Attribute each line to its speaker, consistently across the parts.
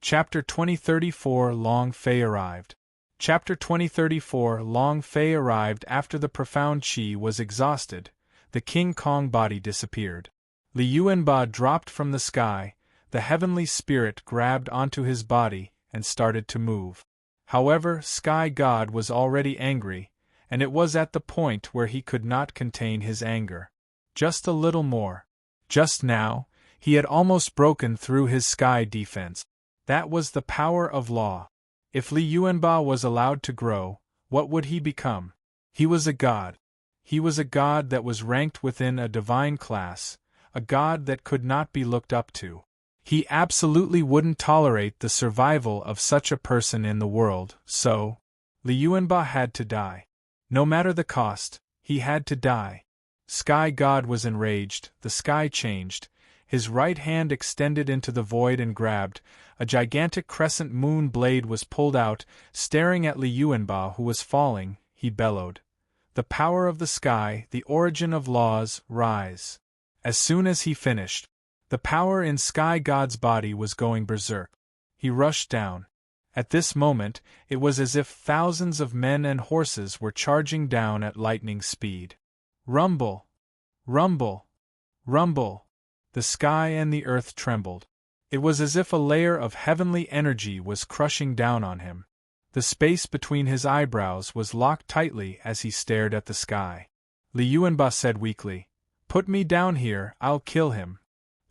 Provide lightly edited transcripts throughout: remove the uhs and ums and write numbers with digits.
Speaker 1: Chapter 2034 Long Fei arrived. Chapter 2034 Long Fei arrived after the profound qi was exhausted. The King Kong body disappeared. Li Yuanba dropped from the sky, the heavenly spirit grabbed onto his body and started to move. However, Sky God was already angry, and it was at the point where he could not contain his anger. Just a little more. Just now, he had almost broken through his sky defense. That was the power of law. If Li Yuanba was allowed to grow, what would he become? He was a god. He was a god that was ranked within a divine class, a god that could not be looked up to. He absolutely wouldn't tolerate the survival of such a person in the world, so Li Yuanba had to die. No matter the cost, he had to die. Sky God was enraged, the sky changed. His right hand extended into the void and grabbed. A gigantic crescent moon blade was pulled out. Staring at Li Yuanba, who was falling, he bellowed. The power of the sky, the origin of laws, rise. As soon as he finished, the power in Sky God's body was going berserk. He rushed down. At this moment, it was as if thousands of men and horses were charging down at lightning speed. Rumble! Rumble! Rumble! The sky and the earth trembled. It was as if a layer of heavenly energy was crushing down on him. The space between his eyebrows was locked tightly as he stared at the sky. Li Yuanba said weakly, "Put me down here, I'll kill him."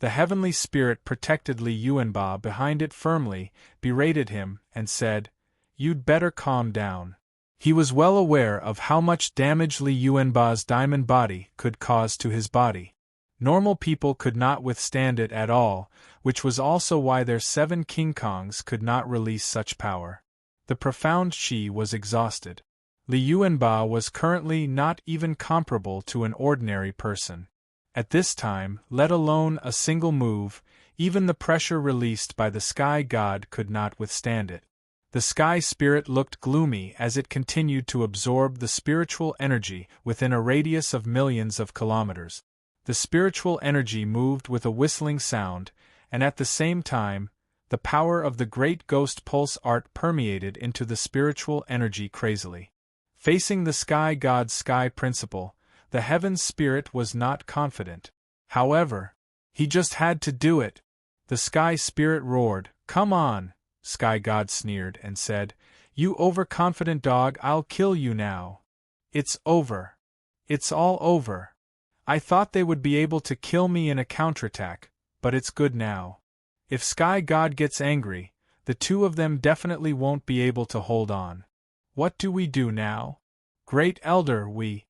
Speaker 1: The heavenly spirit protected Li Yuanba behind it firmly, berated him, and said, "You'd better calm down." He was well aware of how much damage Li Yuanba's diamond body could cause to his body. Normal people could not withstand it at all, which was also why their 7 King Kongs could not release such power. The profound qi was exhausted. Li Yuanba was currently not even comparable to an ordinary person. At this time, let alone a single move, even the pressure released by the Sky God could not withstand it. The Sky Spirit looked gloomy as it continued to absorb the spiritual energy within a radius of millions of kilometers. The spiritual energy moved with a whistling sound, and at the same time, the power of the great ghost pulse art permeated into the spiritual energy crazily. Facing the Sky God's sky principle, the heaven's spirit was not confident. However, he just had to do it. The Sky Spirit roared, "Come on!" Sky God sneered and said, "You overconfident dog, I'll kill you now." "It's over. It's all over. I thought they would be able to kill me in a counterattack, but it's good now. If Sky God gets angry, the two of them definitely won't be able to hold on. What do we do now? Great Elder, we.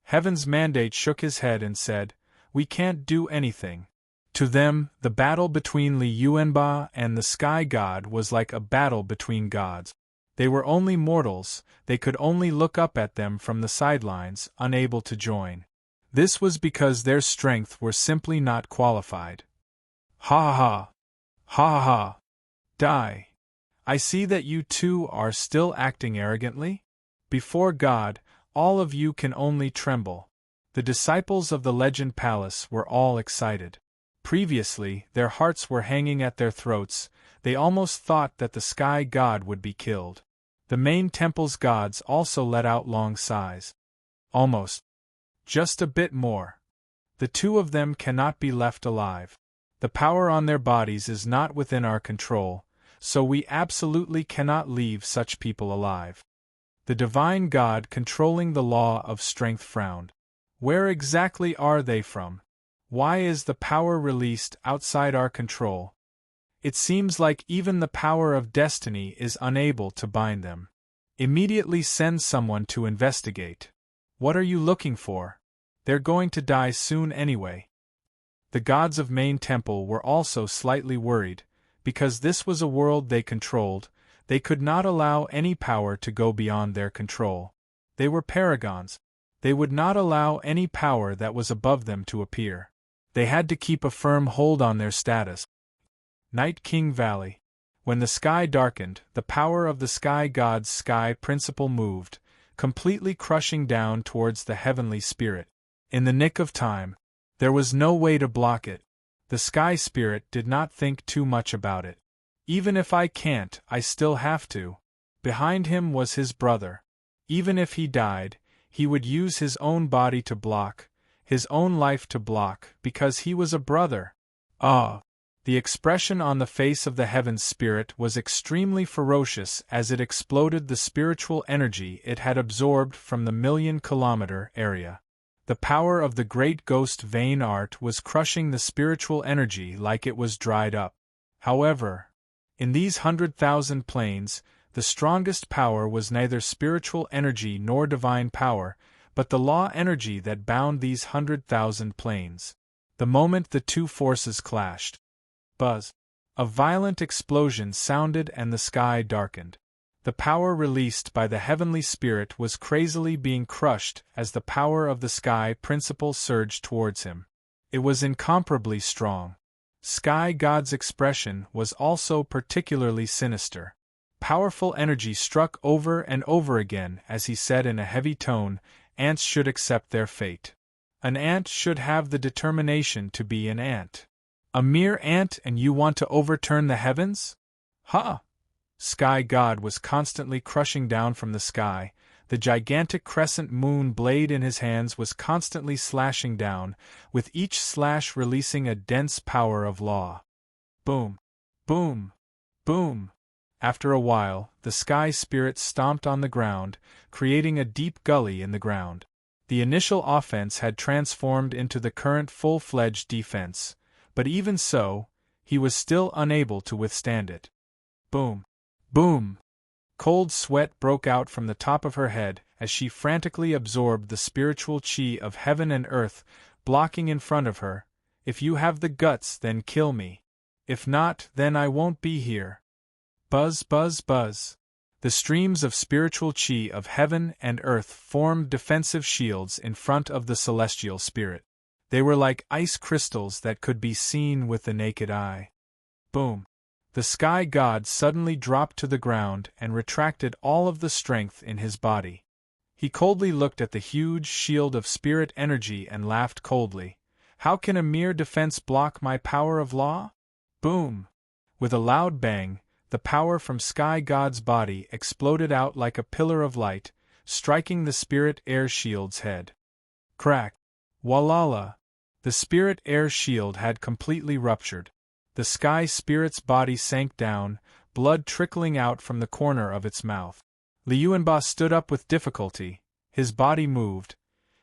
Speaker 1: Heaven's mandate shook his head and said, "We can't do anything." To them, the battle between Li Yuanba and the Sky God was like a battle between gods. They were only mortals, they could only look up at them from the sidelines, unable to join. This was because their strength were simply not qualified. Ha ha ha! Ha ha ha! Die! I see that you two are still acting arrogantly. Before God, all of you can only tremble. The disciples of the Legend Palace were all excited. Previously, their hearts were hanging at their throats, they almost thought that the Sky God would be killed. The main temple's gods also let out long sighs. Almost. Just a bit more. The two of them cannot be left alive. The power on their bodies is not within our control, so we absolutely cannot leave such people alive. The divine God controlling the law of strength frowned. Where exactly are they from? Why is the power released outside our control? It seems like even the power of destiny is unable to bind them. Immediately send someone to investigate. What are you looking for? They're going to die soon anyway. The gods of Main Temple were also slightly worried, because this was a world they controlled. They could not allow any power to go beyond their control. They were paragons. They would not allow any power that was above them to appear. They had to keep a firm hold on their status. Night King Valley. When the sky darkened, the power of the Sky God's sky principle moved, completely crushing down towards the heavenly spirit. In the nick of time. There was no way to block it. The Sky Spirit did not think too much about it. Even if I can't, I still have to. Behind him was his brother. Even if he died, he would use his own body to block, his own life to block, because he was a brother. Ah! The expression on the face of the Heavens Spirit was extremely ferocious as it exploded the spiritual energy it had absorbed from the million-kilometer area. The power of the great ghost vein art was crushing the spiritual energy like it was dried up. However, in these 100,000 planes, the strongest power was neither spiritual energy nor divine power, but the law energy that bound these 100,000 planes. The moment the two forces clashed, buzz! A violent explosion sounded and the sky darkened. The power released by the heavenly spirit was crazily being crushed as the power of the sky principle surged towards him. It was incomparably strong. Sky God's expression was also particularly sinister. Powerful energy struck over and over again as he said in a heavy tone, "Ants should accept their fate. An ant should have the determination to be an ant. A mere ant and you want to overturn the heavens? Ha!" Sky God was constantly crushing down from the sky. The gigantic crescent moon blade in his hands was constantly slashing down, with each slash releasing a dense power of law. Boom! Boom! Boom! After a while, the sky spirit stomped on the ground, creating a deep gully in the ground. The initial offense had transformed into the current full-fledged defense, but even so, he was still unable to withstand it. Boom! Boom! Cold sweat broke out from the top of her head as she frantically absorbed the spiritual chi of heaven and earth, blocking in front of her. "If you have the guts, then kill me. If not, then I won't be here." Buzz, buzz, buzz. The streams of spiritual chi of heaven and earth formed defensive shields in front of the celestial spirit. They were like ice crystals that could be seen with the naked eye. Boom! The sky god suddenly dropped to the ground and retracted all of the strength in his body. He coldly looked at the huge shield of spirit energy and laughed coldly. "How can a mere defense block my power of law?" Boom! With a loud bang, the power from Sky God's body exploded out like a pillar of light, striking the spirit air shield's head. Crack! Walala! The spirit air shield had completely ruptured. The sky spirit's body sank down, blood trickling out from the corner of its mouth. Liuanba stood up with difficulty. His body moved.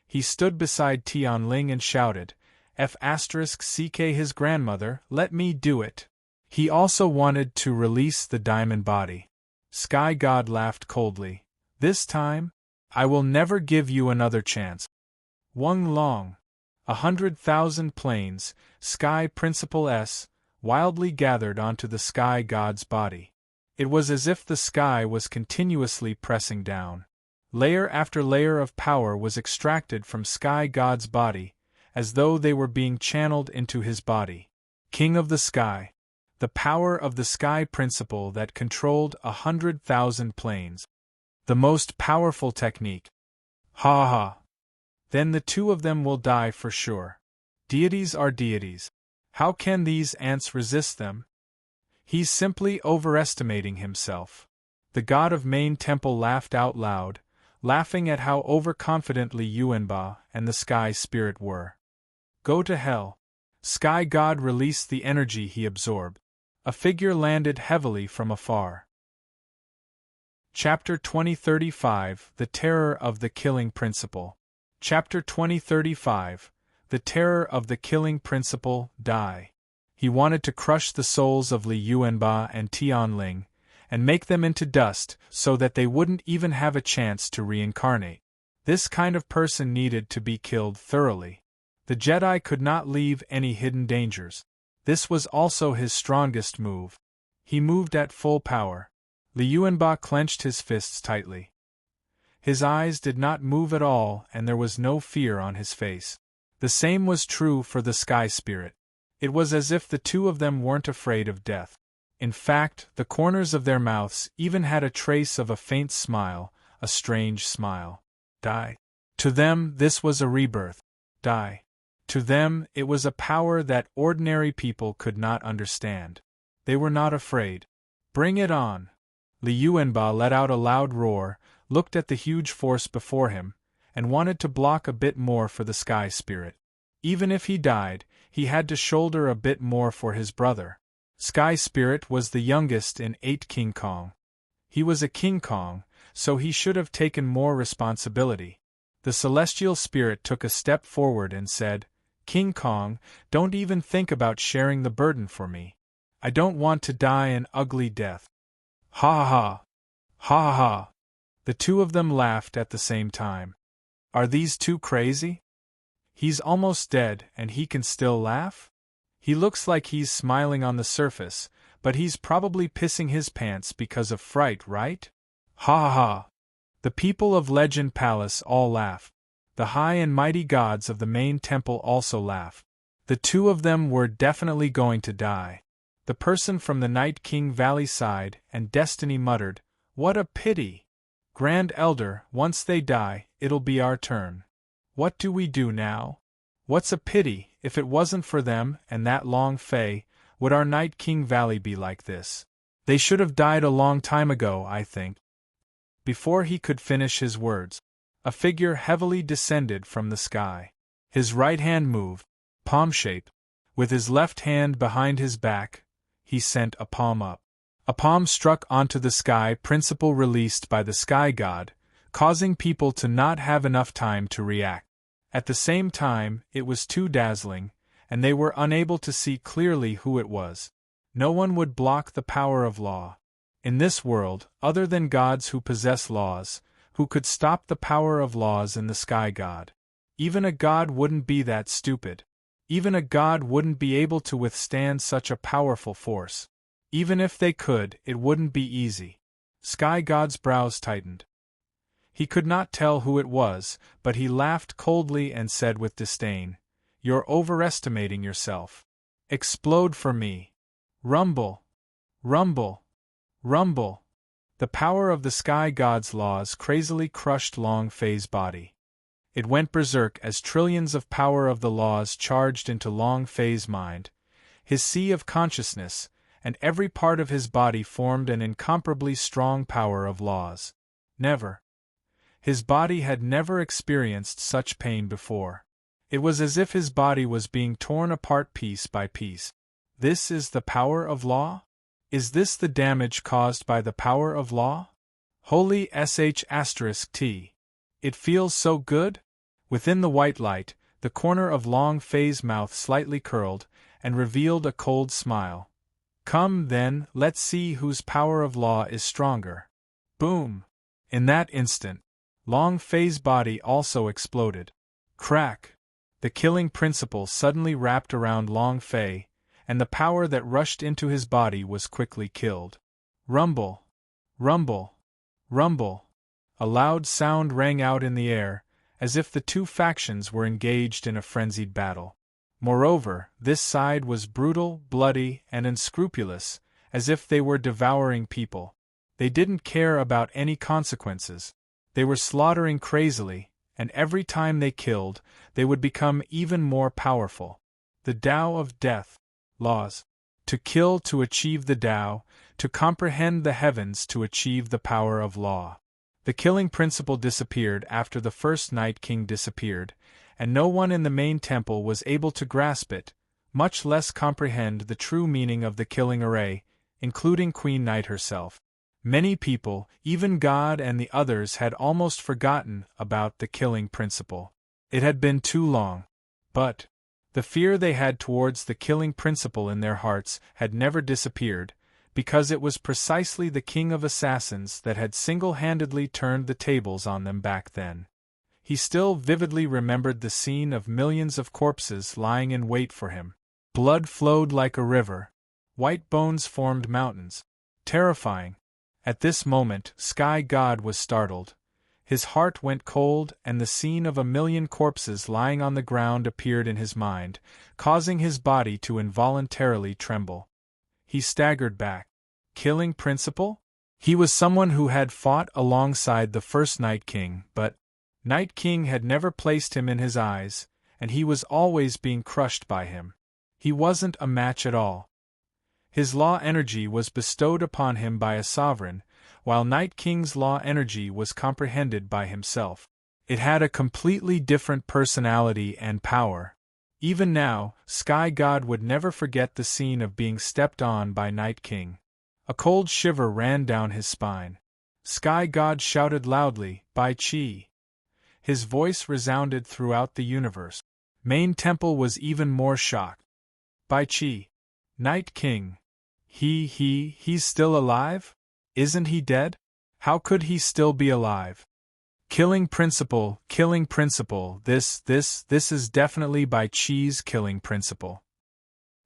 Speaker 1: He stood beside Tianling and shouted, "F***ck his grandmother, let me do it." He also wanted to release the diamond body. Sky God laughed coldly. "This time, I will never give you another chance." Wung Long. 100,000 planes, Sky Principle S, wildly gathered onto the Sky God's body. It was as if the sky was continuously pressing down. Layer after layer of power was extracted from Sky God's body, as though they were being channeled into his body. King of the Sky. The power of the Sky Principle that controlled 100,000 planes. The most powerful technique. Ha ha! Then the two of them will die for sure. Deities are deities. How can these ants resist them? He's simply overestimating himself. The god of Main Temple laughed out loud, laughing at how overconfidently Yuanba and the Sky Spirit were. Go to hell. Sky God released the energy he absorbed. A figure landed heavily from afar. Chapter 2035 The Terror of the Killing Principle. Chapter 2035 The Terror of the Killing Principle. Die. He wanted to crush the souls of Li Yuanba and Tianling, and make them into dust so that they wouldn't even have a chance to reincarnate. This kind of person needed to be killed thoroughly. The Jedi could not leave any hidden dangers. This was also his strongest move. He moved at full power. Li Yuanba clenched his fists tightly. His eyes did not move at all and there was no fear on his face. The same was true for the Sky Spirit. It was as if the two of them weren't afraid of death. In fact, the corners of their mouths even had a trace of a faint smile, a strange smile. Die. To them, this was a rebirth. Die. To them, it was a power that ordinary people could not understand. They were not afraid. Bring it on! Liuanba let out a loud roar, looked at the huge force before him, and wanted to block a bit more for the Sky Spirit. Even if he died, he had to shoulder a bit more for his brother. Sky Spirit was the youngest in 8 King Kong. He was a King Kong, so he should have taken more responsibility. The Celestial Spirit took a step forward and said, King Kong, don't even think about sharing the burden for me. I don't want to die an ugly death. Ha ha ha! Ha ha ha! The two of them laughed at the same time. Are these two crazy? He's almost dead and he can still laugh? He looks like he's smiling on the surface, but he's probably pissing his pants because of fright, right? Ha ha ha! The people of Legend Palace all laugh. The high and mighty gods of the main temple also laugh. The two of them were definitely going to die. The person from the Night King Valley sighed, and Destiny muttered, What a pity! Grand Elder, once they die, it'll be our turn. What do we do now? What's a pity, if it wasn't for them and that Long Fei, would our Night King Valley be like this? They should have died a long time ago, I think. Before he could finish his words, a figure heavily descended from the sky. His right hand moved, palm-shaped. With his left hand behind his back, he sent a palm up. A palm struck onto the Sky Principle released by the Sky God, causing people to not have enough time to react. At the same time, it was too dazzling, and they were unable to see clearly who it was. No one would block the power of law. In this world, other than gods who possess laws, who could stop the power of laws in the Sky God. Even a god wouldn't be that stupid. Even a god wouldn't be able to withstand such a powerful force. Even if they could, it wouldn't be easy. Sky God's brows tightened. He could not tell who it was, but he laughed coldly and said with disdain, You're overestimating yourself. Explode for me. Rumble. Rumble. Rumble. The power of the Sky God's laws crazily crushed Long Fei's body. It went berserk as trillions of power of the laws charged into Long Fei's mind, his sea of consciousness, and every part of his body formed an incomparably strong power of laws. Never. His body had never experienced such pain before. It was as if his body was being torn apart piece by piece. This is the power of law? Is this the damage caused by the power of law? Holy **T. It feels so good? Within the white light, the corner of Long Fei's mouth slightly curled, and revealed a cold smile. Come then, let's see whose power of law is stronger. Boom! In that instant, Long Fei's body also exploded. Crack! The killing principle suddenly wrapped around Long Fei, and the power that rushed into his body was quickly killed. Rumble! Rumble! Rumble! A loud sound rang out in the air, as if the two factions were engaged in a frenzied battle. Moreover, this side was brutal, bloody, and unscrupulous, as if they were devouring people. They didn't care about any consequences. They were slaughtering crazily, and every time they killed, they would become even more powerful. The Tao of Death. Laws. To kill to achieve the Tao, to comprehend the heavens to achieve the power of law. The killing principle disappeared after the first Night King disappeared, and no one in the main temple was able to grasp it, much less comprehend the true meaning of the killing array, including Queen Night herself. Many people, even God and the others, had almost forgotten about the killing principle. It had been too long. But the fear they had towards the killing principle in their hearts had never disappeared, because it was precisely the King of Assassins that had single-handedly turned the tables on them back then. He still vividly remembered the scene of millions of corpses lying in wait for him. Blood flowed like a river. White bones formed mountains. Terrifying. At this moment, Sky God was startled. His heart went cold, and the scene of 1,000,000 corpses lying on the ground appeared in his mind, causing his body to involuntarily tremble. He staggered back. Killing principle? He was someone who had fought alongside the first Night King, but Night King had never placed him in his eyes, and he was always being crushed by him. He wasn't a match at all. His law energy was bestowed upon him by a sovereign, while Night King's law energy was comprehended by himself. It had a completely different personality and power. Even now, Sky God would never forget the scene of being stepped on by Night King. A cold shiver ran down his spine. Sky God shouted loudly, "Bai Chi!" His voice resounded throughout the universe. Main Temple was even more shocked. "Bai Chi! Night King! He's still alive? Isn't he dead? How could he still be alive? Killing principle, this is definitely Bai Chi's killing principle.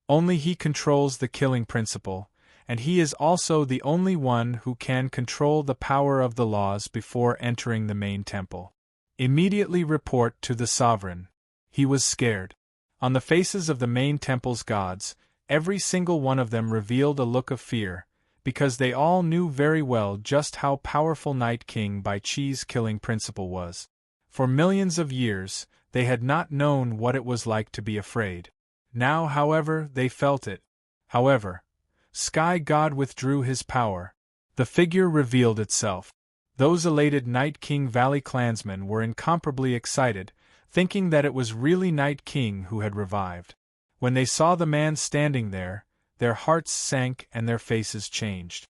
Speaker 1: Only he controls the killing principle, and he is also the only one who can control the power of the laws before entering the main temple. Immediately report to the sovereign." He was scared. On the faces of the main temple's gods, every single one of them revealed a look of fear, because they all knew very well just how powerful Night King Bai Chi's killing principle was. For millions of years, they had not known what it was like to be afraid. Now, however, they felt it. However, Sky God withdrew his power. The figure revealed itself. Those elated Night King Valley clansmen were incomparably excited, thinking that it was really Night King who had revived. When they saw the man standing there, their hearts sank and their faces changed.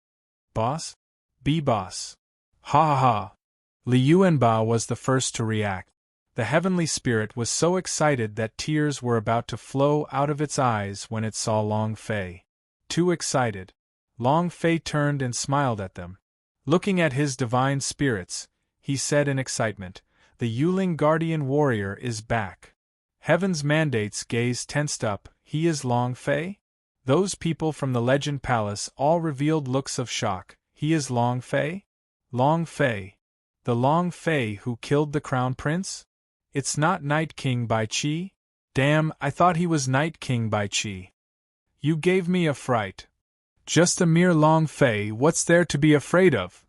Speaker 1: "Boss? Boss. Ha ha ha." Li Yuanba was the first to react. The heavenly spirit was so excited that tears were about to flow out of its eyes when it saw Long Fei. Too excited. Long Fei turned and smiled at them. Looking at his divine spirits, he said in excitement, "The Yuling Guardian Warrior is back." Heaven's mandate's gaze tensed up. "He is Long Fei?" Those people from the Legend Palace all revealed looks of shock. "He is Long Fei? Long Fei? The Long Fei who killed the Crown Prince? It's not Night King Bai Chi? Damn, I thought he was Night King Bai Chi. You gave me a fright. Just a mere Long Fei, what's there to be afraid of?"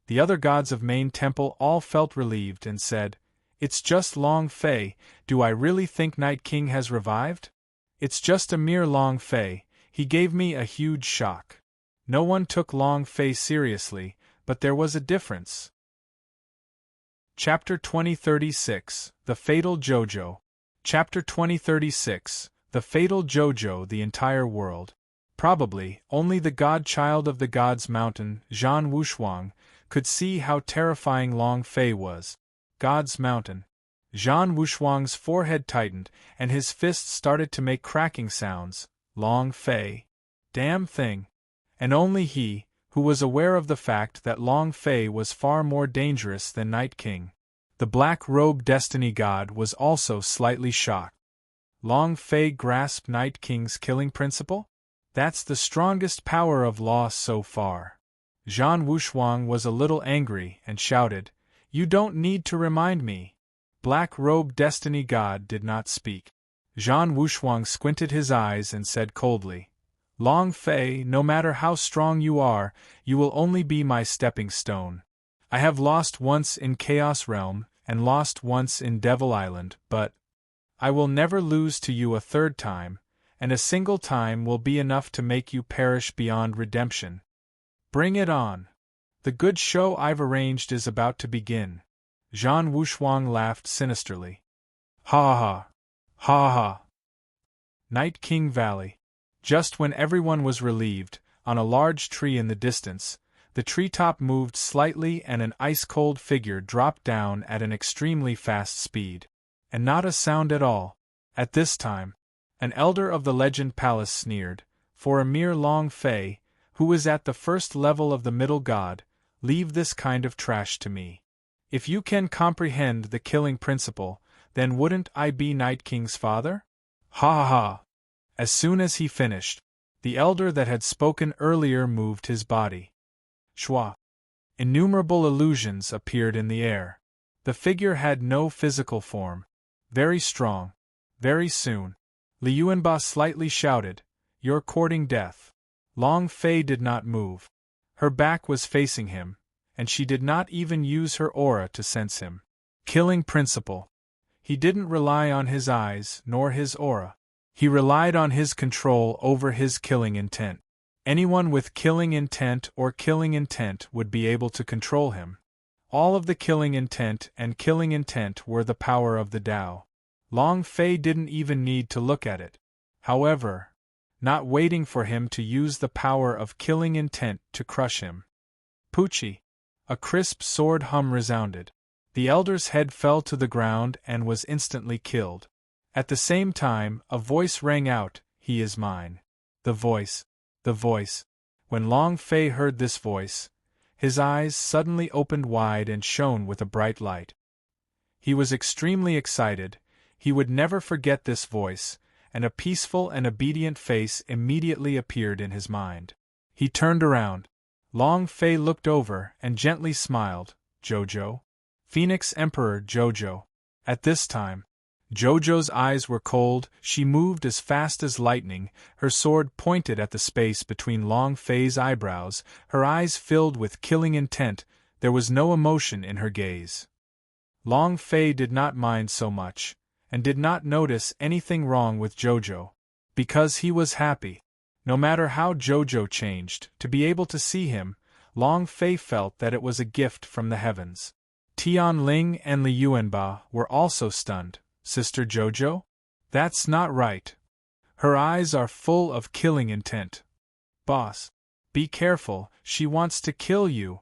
Speaker 1: The other gods of Main Temple all felt relieved and said, "It's just Long Fei. Do I really think Night King has revived? It's just a mere Long Fei. He gave me a huge shock." No one took Long Fei seriously, but there was a difference. Chapter 2036, The Fatal Jojo. Chapter 2036, The Fatal Jojo. The entire world. Probably, only the godchild of the God's Mountain, Zhan Wushuang, could see how terrifying Long Fei was. God's Mountain. Zhan Wushuang's forehead tightened, and his fists started to make cracking sounds. Long Fei. Damn thing. And only he, who was aware of the fact that Long Fei was far more dangerous than Night King. The black-robed destiny god was also slightly shocked. Long Fei grasped Night King's killing principle? That's the strongest power of law so far. Zhan Wushuang was a little angry and shouted, "You don't need to remind me." Black-robed destiny god did not speak. Zhan Wushuang squinted his eyes and said coldly, "Long Fei, no matter how strong you are, you will only be my stepping stone. I have lost once in Chaos Realm, and lost once in Devil Island, but I will never lose to you a third time, and a single time will be enough to make you perish beyond redemption. Bring it on. The good show I've arranged is about to begin." Zhan Wushuang laughed sinisterly. "Ha ha! Ha ha!" Night King Valley. Just when everyone was relieved, on a large tree in the distance, the treetop moved slightly and an ice-cold figure dropped down at an extremely fast speed. And not a sound at all. At this time, an elder of the Legend Palace sneered, "For a mere Long Fei, who is at the first level of the middle god, leave this kind of trash to me. If you can comprehend the killing principle, then wouldn't I be Night King's father?" Ha ha ha! As soon as he finished, the elder that had spoken earlier moved his body. Shwa! Innumerable illusions appeared in the air. The figure had no physical form. Very strong. Very soon. Li Yuanba slightly shouted, "You're courting death." Long Fei did not move. Her back was facing him, and she did not even use her aura to sense him. Killing principle. He didn't rely on his eyes nor his aura. He relied on his control over his killing intent. Anyone with killing intent or killing intent would be able to control him. All of the killing intent and killing intent were the power of the Tao. Long Fei didn't even need to look at it. However, not waiting for him to use the power of killing intent to crush him. Poochie! A crisp sword hum resounded. The elder's head fell to the ground and was instantly killed. At the same time, a voice rang out, "He is mine." The voice. When Long Fei heard this voice, his eyes suddenly opened wide and shone with a bright light. He was extremely excited. He would never forget this voice, and a peaceful and obedient face immediately appeared in his mind. He turned around. Long Fei looked over and gently smiled. "Jojo?" "Phoenix Emperor Jojo." At this time, Jojo's eyes were cold. She moved as fast as lightning, her sword pointed at the space between Long Fei's eyebrows, her eyes filled with killing intent. There was no emotion in her gaze. Long Fei did not mind so much, and did not notice anything wrong with Jojo, because he was happy. No matter how Jojo changed, to be able to see him, Long Fei felt that it was a gift from the heavens. Tian Ling and Li Yuanba were also stunned. "Sister Jojo? That's not right. Her eyes are full of killing intent. Boss, be careful, she wants to kill you."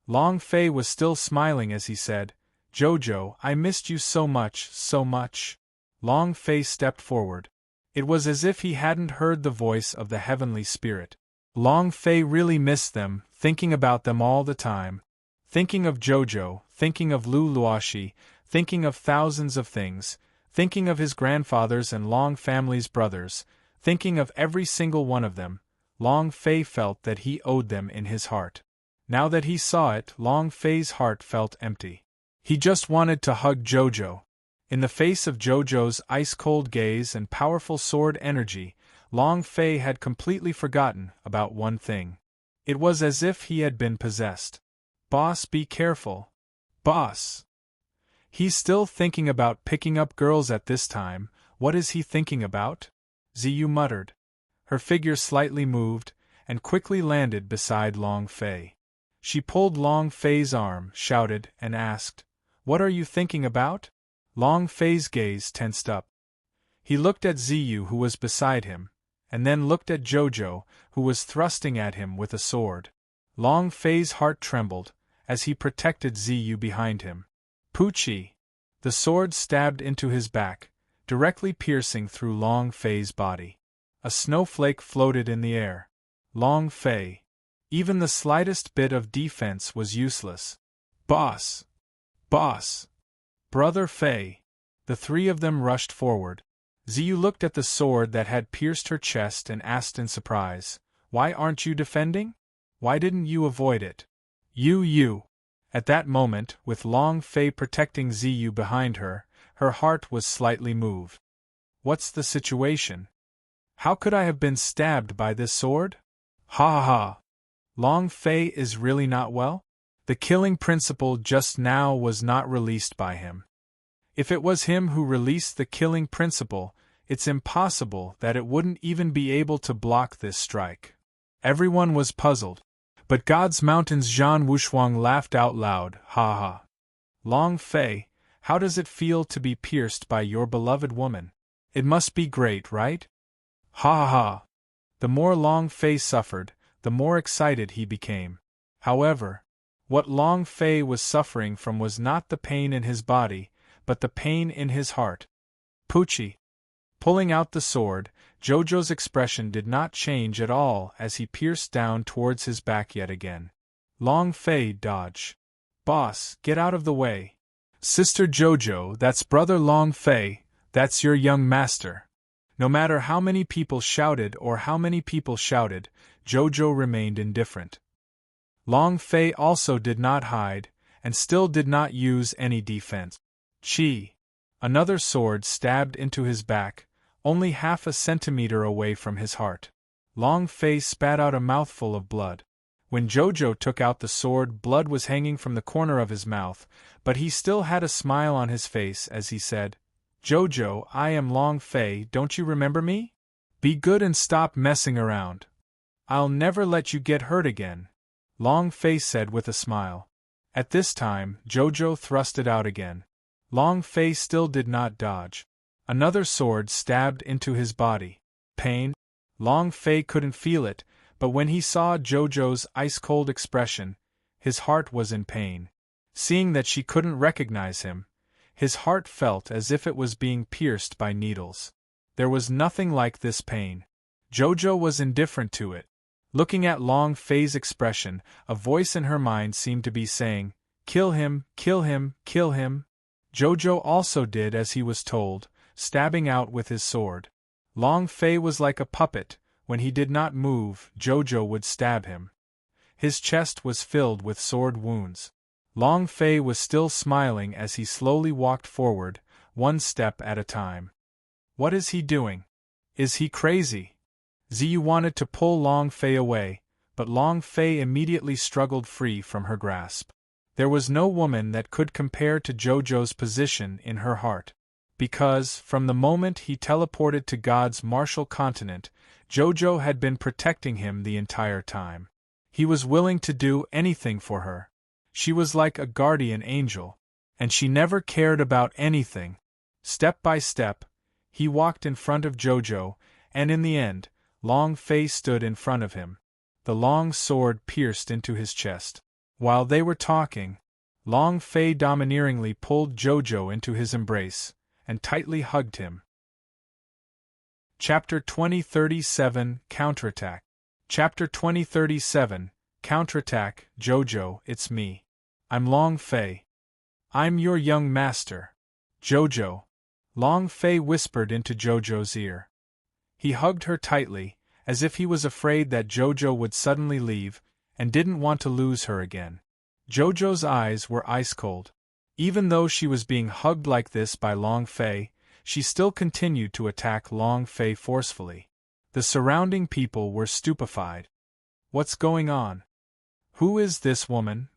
Speaker 1: Long Fei was still smiling as he said, "Jojo, I missed you so much, so much." Long Fei stepped forward. It was as if he hadn't heard the voice of the heavenly spirit. Long Fei really missed them, thinking about them all the time. Thinking of Jojo, thinking of Lu Luoxi, thinking of thousands of things, thinking of his grandfathers and Long family's brothers, thinking of every single one of them. Long Fei felt that he owed them in his heart. Now that he saw it, Long Fei's heart felt empty. He just wanted to hug Jojo. In the face of Jojo's ice-cold gaze and powerful sword energy, Long Fei had completely forgotten about one thing. It was as if he had been possessed. "Boss, be careful. Boss! He's still thinking about picking up girls at this time. What is he thinking about?" Ziyu muttered. Her figure slightly moved, and quickly landed beside Long Fei. She pulled Long Fei's arm, shouted, and asked, "What are you thinking about?" Long Fei's gaze tensed up. He looked at Ziyu who was beside him, and then looked at Jojo, who was thrusting at him with a sword. Long Fei's heart trembled, as he protected Ziyu behind him. Poochie! The sword stabbed into his back, directly piercing through Long Fei's body. A snowflake floated in the air. Long Fei. Even the slightest bit of defense was useless. "Boss! Boss! Brother Fei!" The three of them rushed forward. Ziyu looked at the sword that had pierced her chest and asked in surprise, "Why aren't you defending? Why didn't you avoid it?" You. At that moment, with Long Fei protecting Ziyu behind her, her heart was slightly moved. "What's the situation? How could I have been stabbed by this sword? Ha ha ha! Long Fei is really not well? The killing principle just now was not released by him. If it was him who released the killing principle, it's impossible that it wouldn't even be able to block this strike." Everyone was puzzled. But God's Mountain's Zhan Wushuang laughed out loud, "Ha ha! Long Fei, how does it feel to be pierced by your beloved woman? It must be great, right? Ha ha ha!" The more Long Fei suffered, the more excited he became. However, what Long Fei was suffering from was not the pain in his body, but the pain in his heart. Poochie! Pulling out the sword, Jojo's expression did not change at all as he pierced down towards his back yet again. Long Fei dodge. "Boss, get out of the way." "Sister Jojo, that's Brother Long Fei, that's your young master." No matter how many people shouted, Jojo remained indifferent. Long Fei also did not hide, and still did not use any defense. Chi! Another sword stabbed into his back, only half a centimeter away from his heart. Long Fei spat out a mouthful of blood. When Jojo took out the sword, blood was hanging from the corner of his mouth, but he still had a smile on his face as he said, Jojo, I am Long Fei, don't you remember me? Be good and stop messing around. I'll never let you get hurt again, Long Fei said with a smile. At this time, Jojo thrust it out again. Long Fei still did not dodge. Another sword stabbed into his body. Pain? Long Fei couldn't feel it, but when he saw Jojo's ice-cold expression, his heart was in pain. Seeing that she couldn't recognize him, his heart felt as if it was being pierced by needles. There was nothing like this pain. Jojo was indifferent to it. Looking at Long Fei's expression, a voice in her mind seemed to be saying, "Kill him, kill him, kill him." Jojo also did as he was told, stabbing out with his sword. Long Fei was like a puppet. When he did not move, Jojo would stab him. His chest was filled with sword wounds. Long Fei was still smiling as he slowly walked forward, one step at a time. What is he doing? Is he crazy? Ziyu wanted to pull Long Fei away, but Long Fei immediately struggled free from her grasp. There was no woman that could compare to Jojo's position in her heart. Because, from the moment he teleported to God's martial continent, Jojo had been protecting him the entire time. He was willing to do anything for her. She was like a guardian angel, and she never cared about anything. Step by step, he walked in front of Jojo, and in the end, Long Fei stood in front of him. The long sword pierced into his chest. While they were talking, Long Fei domineeringly pulled Jojo into his embrace and tightly hugged him. Chapter 2037 Counterattack. Chapter 2037 Counterattack. Jojo, it's me. I'm Long Fei. I'm your young master. Jojo. Long Fei whispered into Jojo's ear. He hugged her tightly, as if he was afraid that Jojo would suddenly leave, and didn't want to lose her again. Jojo's eyes were ice-cold. Even though she was being hugged like this by Long Fei, she still continued to attack Long Fei forcefully. The surrounding people were stupefied. What's going on? Who is this woman?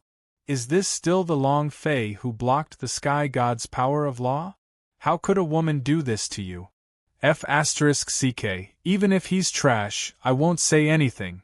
Speaker 1: Is this still the Long Fei who blocked the Sky God's power of law? How could a woman do this to you? *CK, even if he's trash, I won't say anything.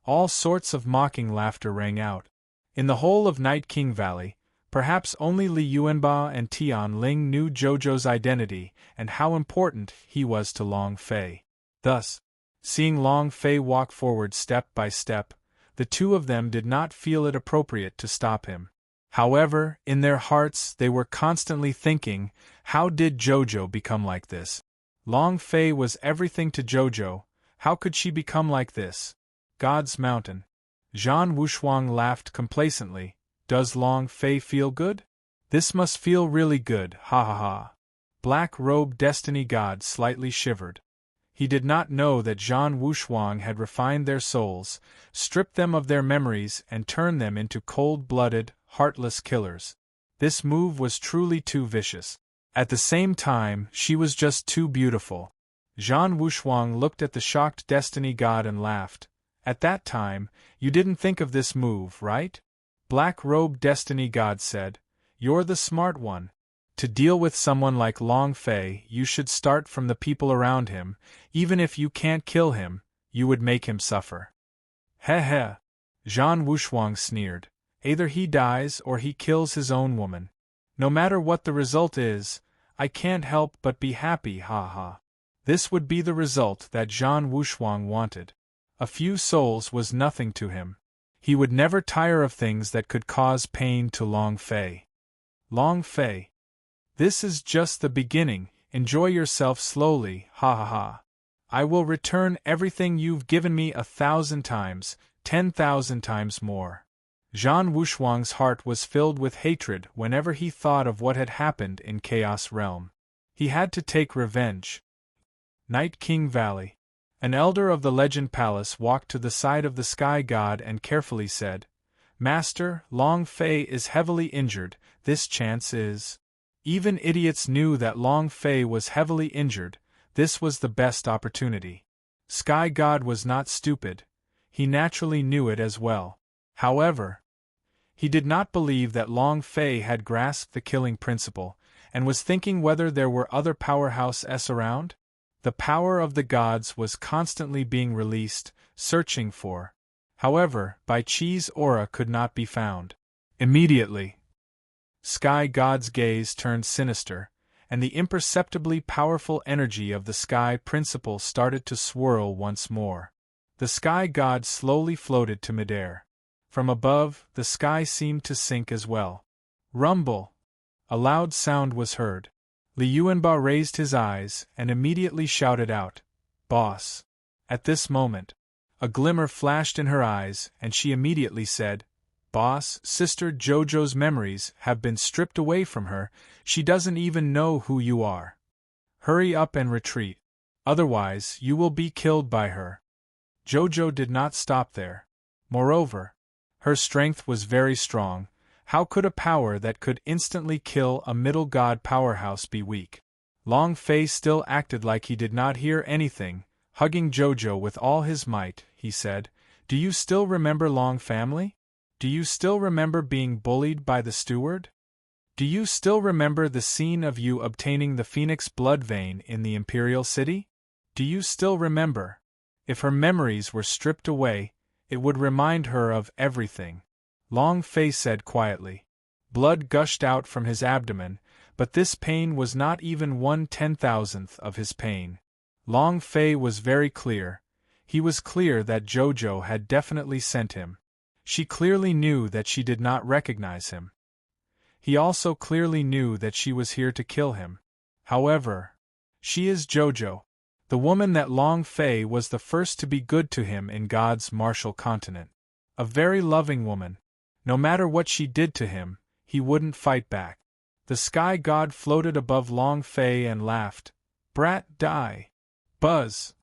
Speaker 1: All sorts of mocking laughter rang out. In the whole of Night King Valley, perhaps only Li Yuanba and Tian Ling knew Jojo's identity and how important he was to Long Fei. Thus, seeing Long Fei walk forward step by step, the two of them did not feel it appropriate to stop him. However, in their hearts they were constantly thinking, how did Jojo become like this? Long Fei was everything to Jojo, how could she become like this? God's mountain. Zhan Wushuang laughed complacently. Does Long Fei feel good? This must feel really good, ha ha ha. Black-robed Destiny God slightly shivered. He did not know that Zhan Wushuang had refined their souls, stripped them of their memories and turned them into cold-blooded, heartless killers. This move was truly too vicious. At the same time, she was just too beautiful. Zhan Wushuang looked at the shocked Destiny God and laughed. At that time, you didn't think of this move, right? Black-robed Destiny God said, You're the smart one. To deal with someone like Long Fei, you should start from the people around him. Even if you can't kill him, you would make him suffer. Heh heh. Zhan Wushuang sneered. Either he dies or he kills his own woman. No matter what the result is, I can't help but be happy, ha ha. This would be the result that Zhan Wushuang wanted. A few souls was nothing to him. He would never tire of things that could cause pain to Long Fei. Long Fei. This is just the beginning, enjoy yourself slowly, ha ha ha. I will return everything you've given me 1,000 times, 10,000 times more. Zhan Wushuang's heart was filled with hatred whenever he thought of what had happened in Chaos Realm. He had to take revenge. Night King Valley. An elder of the Legend Palace walked to the side of the Sky God and carefully said, Master, Long Fei is heavily injured, this chance is. Even idiots knew that Long Fei was heavily injured, this was the best opportunity. Sky God was not stupid. He naturally knew it as well. However, he did not believe that Long Fei had grasped the killing principle, and was thinking whether there were other powerhouses around. The power of the gods was constantly being released, searching for. However, Bai Chi's aura could not be found. Immediately, Sky God's gaze turned sinister, and the imperceptibly powerful energy of the Sky Principle started to swirl once more. The Sky God slowly floated to midair. From above, the sky seemed to sink as well. Rumble! A loud sound was heard. Liu Yuanba raised his eyes and immediately shouted out, "Boss!" At this moment, a glimmer flashed in her eyes and she immediately said, "Boss, Sister Jojo's memories have been stripped away from her, she doesn't even know who you are. Hurry up and retreat. Otherwise, you will be killed by her." Jojo did not stop there. Moreover, her strength was very strong. How could a power that could instantly kill a middle god powerhouse be weak? Long Fei still acted like he did not hear anything. Hugging Jojo with all his might, he said, "Do you still remember Long family? Do you still remember being bullied by the steward? Do you still remember the scene of you obtaining the phoenix blood vein in the Imperial City? Do you still remember?" If her memories were stripped away, it would remind her of everything. Long Fei said quietly. Blood gushed out from his abdomen, but this pain was not even 1/10,000th of his pain. Long Fei was very clear. He was clear that Jojo had definitely sent him. She clearly knew that she did not recognize him. He also clearly knew that she was here to kill him. However, she is Jojo, the woman that Long Fei was the first to be good to him in God's martial continent. A very loving woman. No matter what she did to him, he wouldn't fight back. The Sky God floated above Long Fei and laughed. "Brat, die!" Buzz!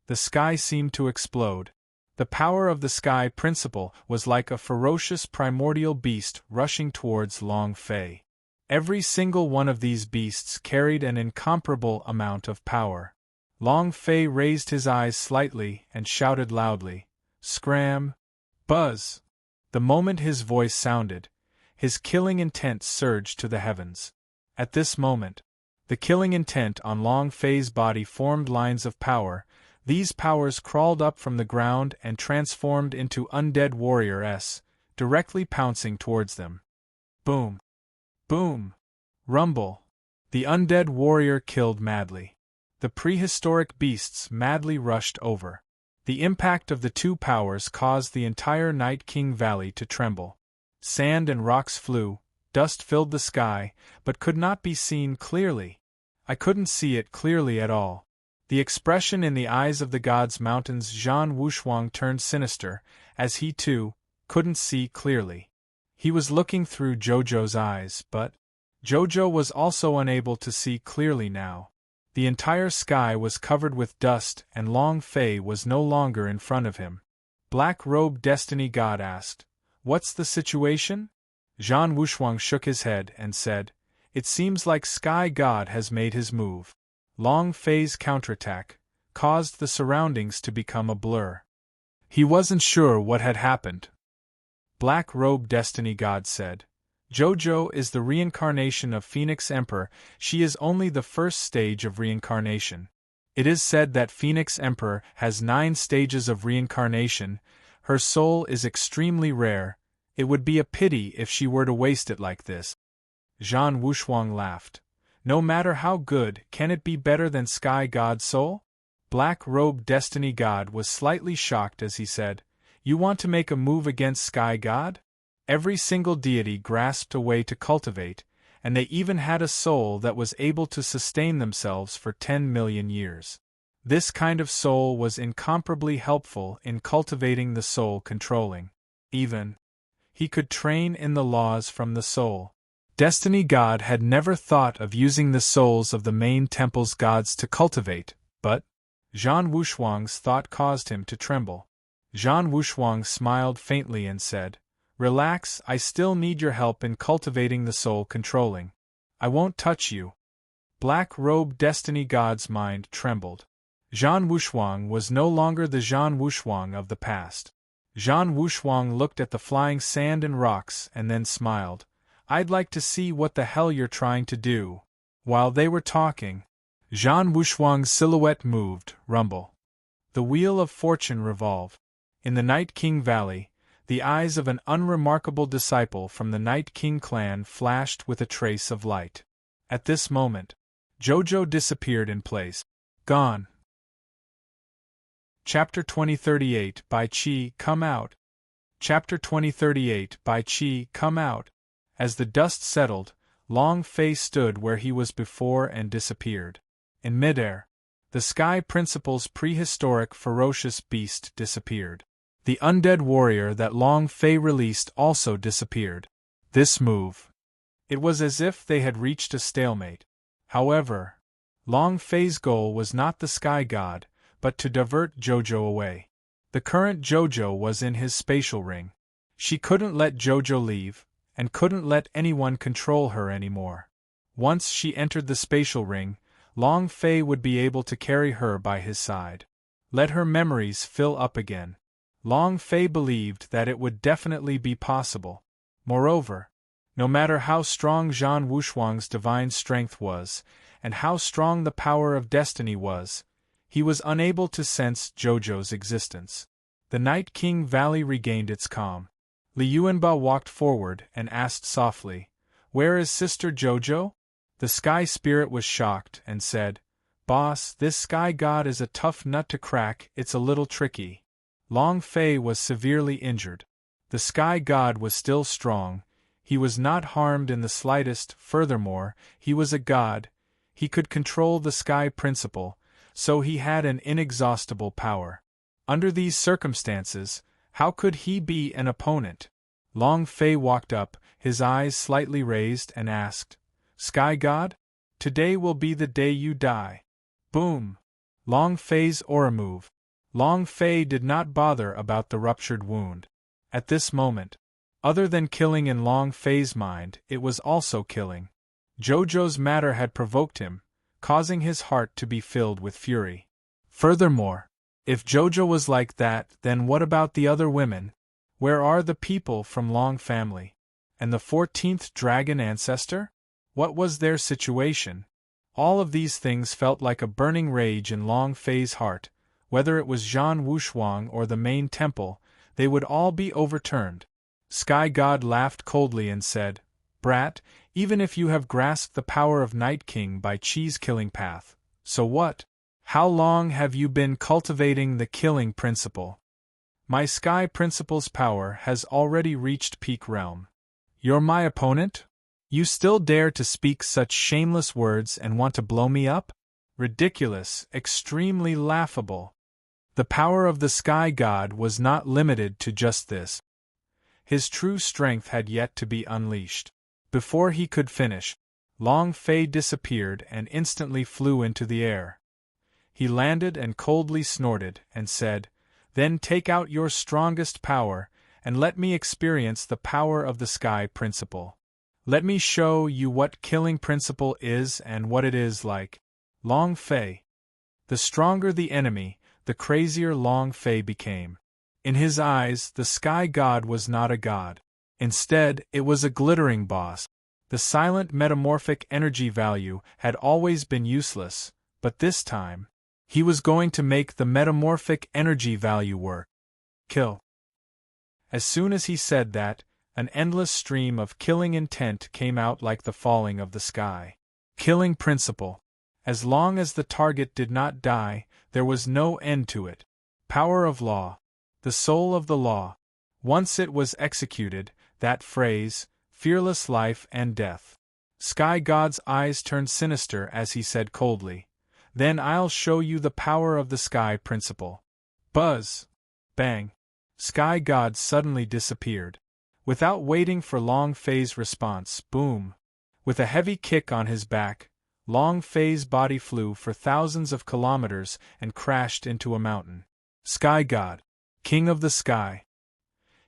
Speaker 1: The sky seemed to explode. The power of the Sky Principle was like a ferocious primordial beast rushing towards Long Fei. Every single one of these beasts carried an incomparable amount of power. Long Fei raised his eyes slightly and shouted loudly, "Scram! Buzz!" The moment his voice sounded, his killing intent surged to the heavens. At this moment, the killing intent on Long Fei's body formed lines of power. These powers crawled up from the ground and transformed into undead warriors, directly pouncing towards them. Boom! Boom! Rumble! The undead warrior killed madly. The prehistoric beasts madly rushed over. The impact of the two powers caused the entire Night King Valley to tremble. Sand and rocks flew, dust filled the sky, but could not be seen clearly. I couldn't see it clearly at all. The expression in the eyes of the god's mountains Zhan Wushuang turned sinister, as he too couldn't see clearly. He was looking through Jojo's eyes, but Jojo was also unable to see clearly now. The entire sky was covered with dust and Long Fei was no longer in front of him. Black-robed Destiny God asked, "What's the situation?" Zhan Wushuang shook his head and said, "It seems like Sky God has made his move." Long Fei's counterattack caused the surroundings to become a blur. He wasn't sure what had happened. Black-robed Destiny God said, "Jojo is the reincarnation of Phoenix Emperor. She is only the first stage of reincarnation. It is said that Phoenix Emperor has 9 stages of reincarnation. Her soul is extremely rare. It would be a pity if she were to waste it like this." Zhan Wushuang laughed. "No matter how good, can it be better than Sky God's soul?" Black-robed Destiny God was slightly shocked as he said, "You want to make a move against Sky God?" Every single deity grasped a way to cultivate, and they even had a soul that was able to sustain themselves for 10 million years. This kind of soul was incomparably helpful in cultivating the soul controlling. Even he could train in the laws from the soul. Destiny God had never thought of using the souls of the main temple's gods to cultivate, but Zhan Wushuang's thought caused him to tremble. Zhan Wushuang smiled faintly and said, "Relax, I still need your help in cultivating the soul controlling. I won't touch you." Black-robed Destiny God's mind trembled. Zhan Wushuang was no longer the Zhan Wushuang of the past. Zhan Wushuang looked at the flying sand and rocks and then smiled. "I'd like to see what the hell you're trying to do." While they were talking, Zhan Wushuang's silhouette moved, rumble. The wheel of fortune revolve. In the Night King Valley, the eyes of an unremarkable disciple from the Night King clan flashed with a trace of light. At this moment, Jojo disappeared in place. Gone. Chapter 2038 by Qi Come Out. Chapter 2038 by Qi Come Out. As the dust settled, Long Fei stood where he was before and disappeared. In midair, the Sky Principal's prehistoric ferocious beast disappeared. The undead warrior that Long Fei released also disappeared. This move. It was as if they had reached a stalemate. However, Long Fei's goal was not the Sky God, but to divert Jojo away. The current Jojo was in his spatial ring. She couldn't let Jojo leave, and couldn't let anyone control her anymore. Once she entered the spatial ring, Long Fei would be able to carry her by his side. Let her memories fill up again. Long Fei believed that it would definitely be possible. Moreover, no matter how strong Zhan Wushuang's divine strength was, and how strong the power of destiny was, he was unable to sense Jojo's existence. The Night King Valley regained its calm. Liu Yuanba walked forward and asked softly, "Where is Sister Jojo?" The Sky Spirit was shocked and said, "Boss, this Sky God is a tough nut to crack, it's a little tricky." Long Fei was severely injured. The Sky God was still strong, he was not harmed in the slightest, furthermore, he was a god, he could control the Sky Principle, so he had an inexhaustible power. Under these circumstances, how could he be an opponent? Long Fei walked up, his eyes slightly raised, and asked, "Sky God? Today will be the day you die." Boom! Long Fei's aura move. Long Fei did not bother about the ruptured wound. At this moment, other than killing in Long Fei's mind, it was also killing. Jojo's matter had provoked him, causing his heart to be filled with fury. Furthermore, if Jojo was like that, then what about the other women? Where are the people from Long family? And the 14th dragon ancestor? What was their situation? All of these things felt like a burning rage in Long Fei's heart. Whether it was Zhan Wushuang or the main temple, they would all be overturned. Sky God laughed coldly and said, "Brat, even if you have grasped the power of Night King by Qi's killing path, so what? How long have you been cultivating the killing principle? My Sky Principle's power has already reached peak realm. You're my opponent? You still dare to speak such shameless words and want to blow me up? Ridiculous, extremely laughable." The power of the Sky God was not limited to just this. His true strength had yet to be unleashed. Before he could finish, Long Fei disappeared and instantly flew into the air. He landed and coldly snorted and said, "Then take out your strongest power, and let me experience the power of the Sky Principle. Let me show you what killing principle is and what it is like." Long Fei. The stronger the enemy, the crazier Long Fei became. In his eyes, the Sky God was not a god. Instead, it was a glittering boss. The silent metamorphic energy value had always been useless, but this time, he was going to make the metamorphic energy value work. Kill. As soon as he said that, an endless stream of killing intent came out like the falling of the sky. Killing principle. As long as the target did not die, there was no end to it. Power of law. The soul of the law. Once it was executed, that phrase, fearless life and death. Sky God's eyes turned sinister as he said coldly, "Then I'll show you the power of the Sky Principle." Buzz! Bang! Sky God suddenly disappeared. Without waiting for Long Fei's response, boom! With a heavy kick on his back, Long Fei's body flew for thousands of kilometers and crashed into a mountain. Sky God. King of the Sky.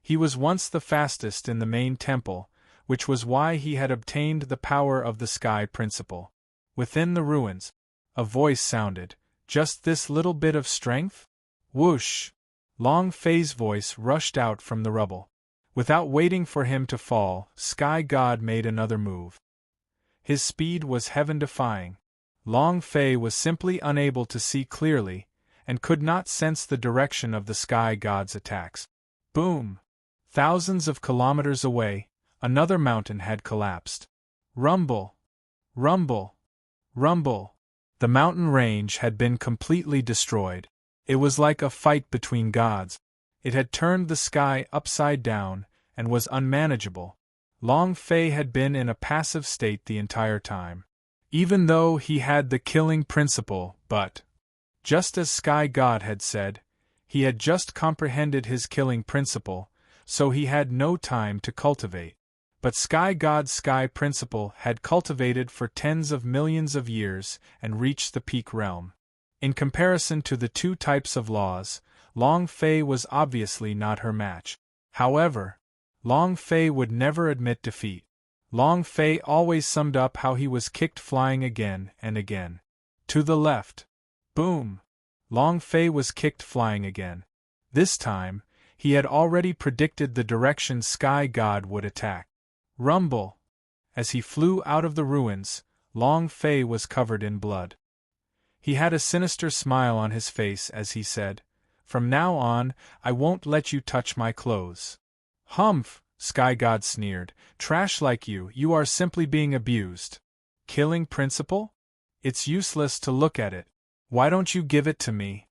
Speaker 1: He was once the fastest in the main temple, which was why he had obtained the power of the Sky Principle. Within the ruins, a voice sounded, "Just this little bit of strength?" Whoosh! Long Fei's voice rushed out from the rubble. Without waiting for him to fall, Sky God made another move. His speed was heaven-defying. Long Fei was simply unable to see clearly, and could not sense the direction of the sky god's attacks. Boom! Thousands of kilometers away, another mountain had collapsed. Rumble! Rumble! Rumble! The mountain range had been completely destroyed. It was like a fight between gods. It had turned the sky upside down, and was unmanageable. Long Fei had been in a passive state the entire time. Even though he had the killing principle, but, just as Sky God had said, he had just comprehended his killing principle, so he had no time to cultivate. But Sky God's sky principle had cultivated for tens of millions of years and reached the peak realm. In comparison to the two types of laws, Long Fei was obviously not her match. However, Long Fei would never admit defeat. Long Fei always summed up how he was kicked flying again and again. To the left. Boom! Long Fei was kicked flying again. This time, he had already predicted the direction Sky God would attack. Rumble! As he flew out of the ruins, Long Fei was covered in blood. He had a sinister smile on his face as he said, "From now on, I won't let you touch my clothes." "Humph!" Sky God sneered. "Trash like you are simply being abused. Killing principle? It's useless to look at it. Why don't you give it to me?"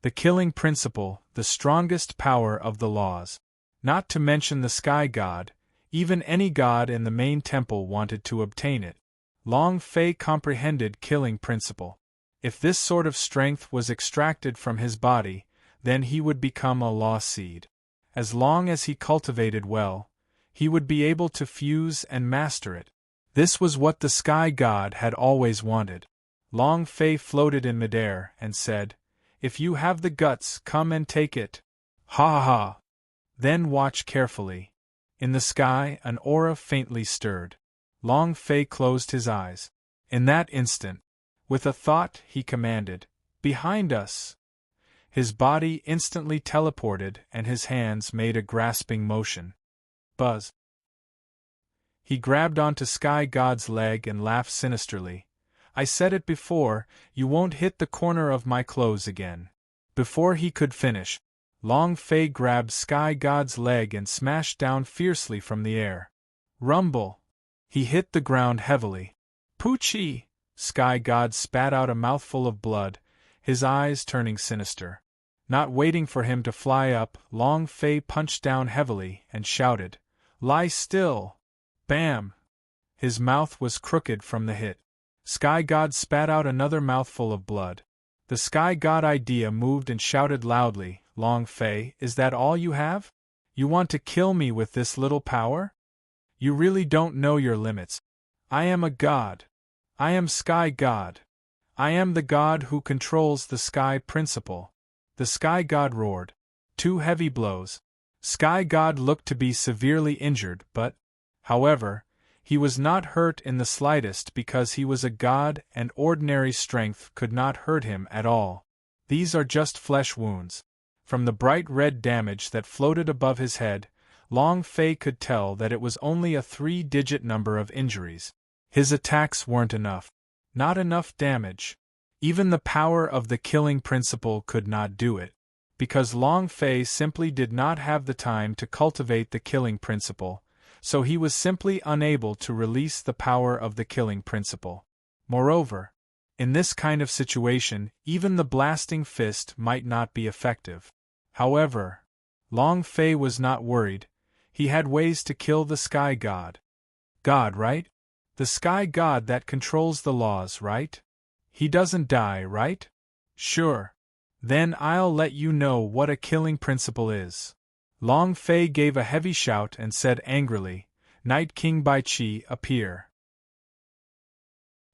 Speaker 1: The killing principle, the strongest power of the laws. Not to mention the Sky God, even any god in the main temple wanted to obtain it. Long Fei comprehended killing principle. If this sort of strength was extracted from his body, then he would become a law seed. As long as he cultivated well, he would be able to fuse and master it. This was what the Sky God had always wanted. Long Fei floated in midair and said, "If you have the guts, come and take it." Ha ha ha! Then watch carefully. In the sky, an aura faintly stirred. Long Fei closed his eyes. In that instant, with a thought, he commanded, "Behind us!" His body instantly teleported and his hands made a grasping motion. Buzz! He grabbed onto Sky God's leg and laughed sinisterly. "I said it before, you won't hit the corner of my clothes again." Before he could finish, Long Fei grabbed Sky God's leg and smashed down fiercely from the air. Rumble! He hit the ground heavily. "Poochie!" Sky God spat out a mouthful of blood, his eyes turning sinister. Not waiting for him to fly up, Long Fei punched down heavily and shouted, "Lie still!" Bam! His mouth was crooked from the hit. Sky God spat out another mouthful of blood. The Sky God idea moved and shouted loudly, "Long Fei, is that all you have? You want to kill me with this little power? You really don't know your limits. I am a god. I am Sky God. I am the god who controls the sky principle." The Sky God roared. 2 heavy blows. Sky God looked to be severely injured, but, however, he was not hurt in the slightest because he was a god and ordinary strength could not hurt him at all. These are just flesh wounds. From the bright red damage that floated above his head, Long Fei could tell that it was only a 3-digit number of injuries. His attacks weren't enough. Not enough damage. Even the power of the killing principle could not do it. Because Long Fei simply did not have the time to cultivate the killing principle, so he was simply unable to release the power of the killing principle. Moreover, in this kind of situation, even the blasting fist might not be effective. However, Long Fei was not worried. He had ways to kill the Sky God. God, right? The Sky God that controls the laws, right? He doesn't die, right? Sure. Then I'll let you know what a killing principle is. Long Fei gave a heavy shout and said angrily, "Night King Bai Qi, appear."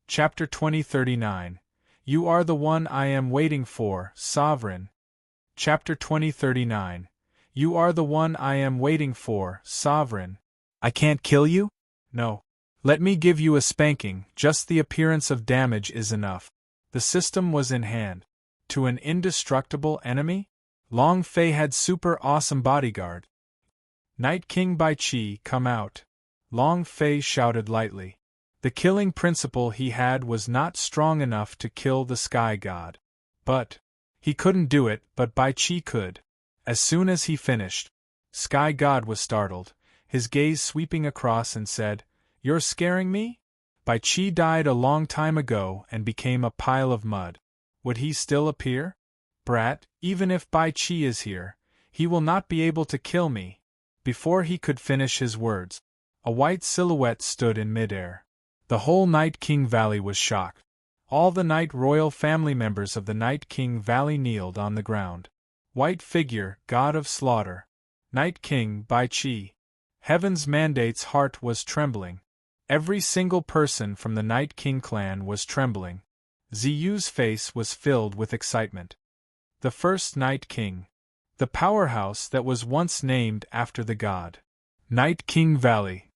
Speaker 1: Chapter 2039. You are the one I am waiting for, Sovereign. Chapter 2039. You are the one I am waiting for, Sovereign. I can't kill you? No. Let me give you a spanking, just the appearance of damage is enough. The system was in hand. To an indestructible enemy? Long Fei had super awesome bodyguard. Night King Bai Qi, come out. Long Fei shouted lightly. The killing principle he had was not strong enough to kill the sky god. But he couldn't do it, but Bai Qi could. As soon as he finished, Sky God was startled, his gaze sweeping across and said, "You're scaring me?" Bai Qi died a long time ago and became a pile of mud. Would he still appear? Brat, even if Bai Qi is here, he will not be able to kill me. Before he could finish his words, a white silhouette stood in midair. The whole Night King Valley was shocked. All the Night Royal family members of the Night King Valley kneeled on the ground. White figure, god of slaughter. Night King Bai Qi. Heaven's mandate's heart was trembling. Every single person from the Night King clan was trembling. Ziyu's face was filled with excitement. The first Night King. The powerhouse that was once named after the god. Night King Valley.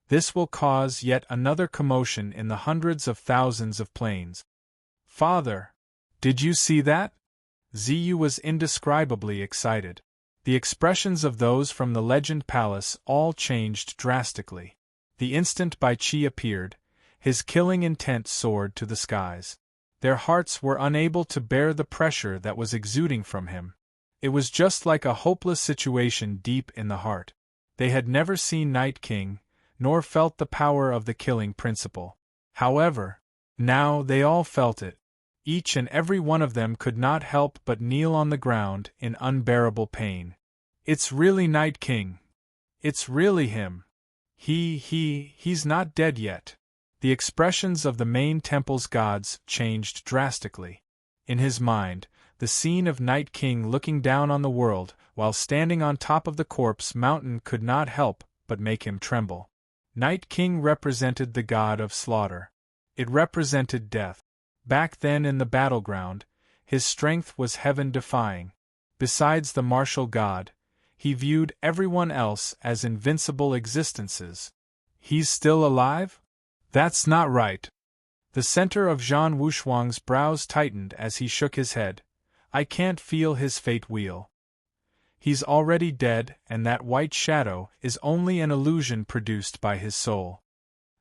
Speaker 1: This will cause yet another commotion in the hundreds of thousands of planes. Father! Did you see that? Ziyu was indescribably excited. The expressions of those from the Legend Palace all changed drastically. The instant Bai Qi appeared, his killing intent soared to the skies. Their hearts were unable to bear the pressure that was exuding from him. It was just like a hopeless situation deep in the heart. They had never seen Night King, nor felt the power of the killing principle. However, now they all felt it. Each and every one of them could not help but kneel on the ground in unbearable pain. It's really Night King. It's really him. He's not dead yet. The expressions of the main temple's gods changed drastically. In his mind, the scene of Night King looking down on the world while standing on top of the corpse mountain could not help but make him tremble. Night King represented the god of slaughter. It represented death. Back then in the battleground, his strength was heaven-defying. Besides the martial god, he viewed everyone else as invincible existences. He's still alive? That's not right. The center of Zhan Wushuang's brows tightened as he shook his head. I can't feel his fate wheel. He's already dead, and that white shadow is only an illusion produced by his soul.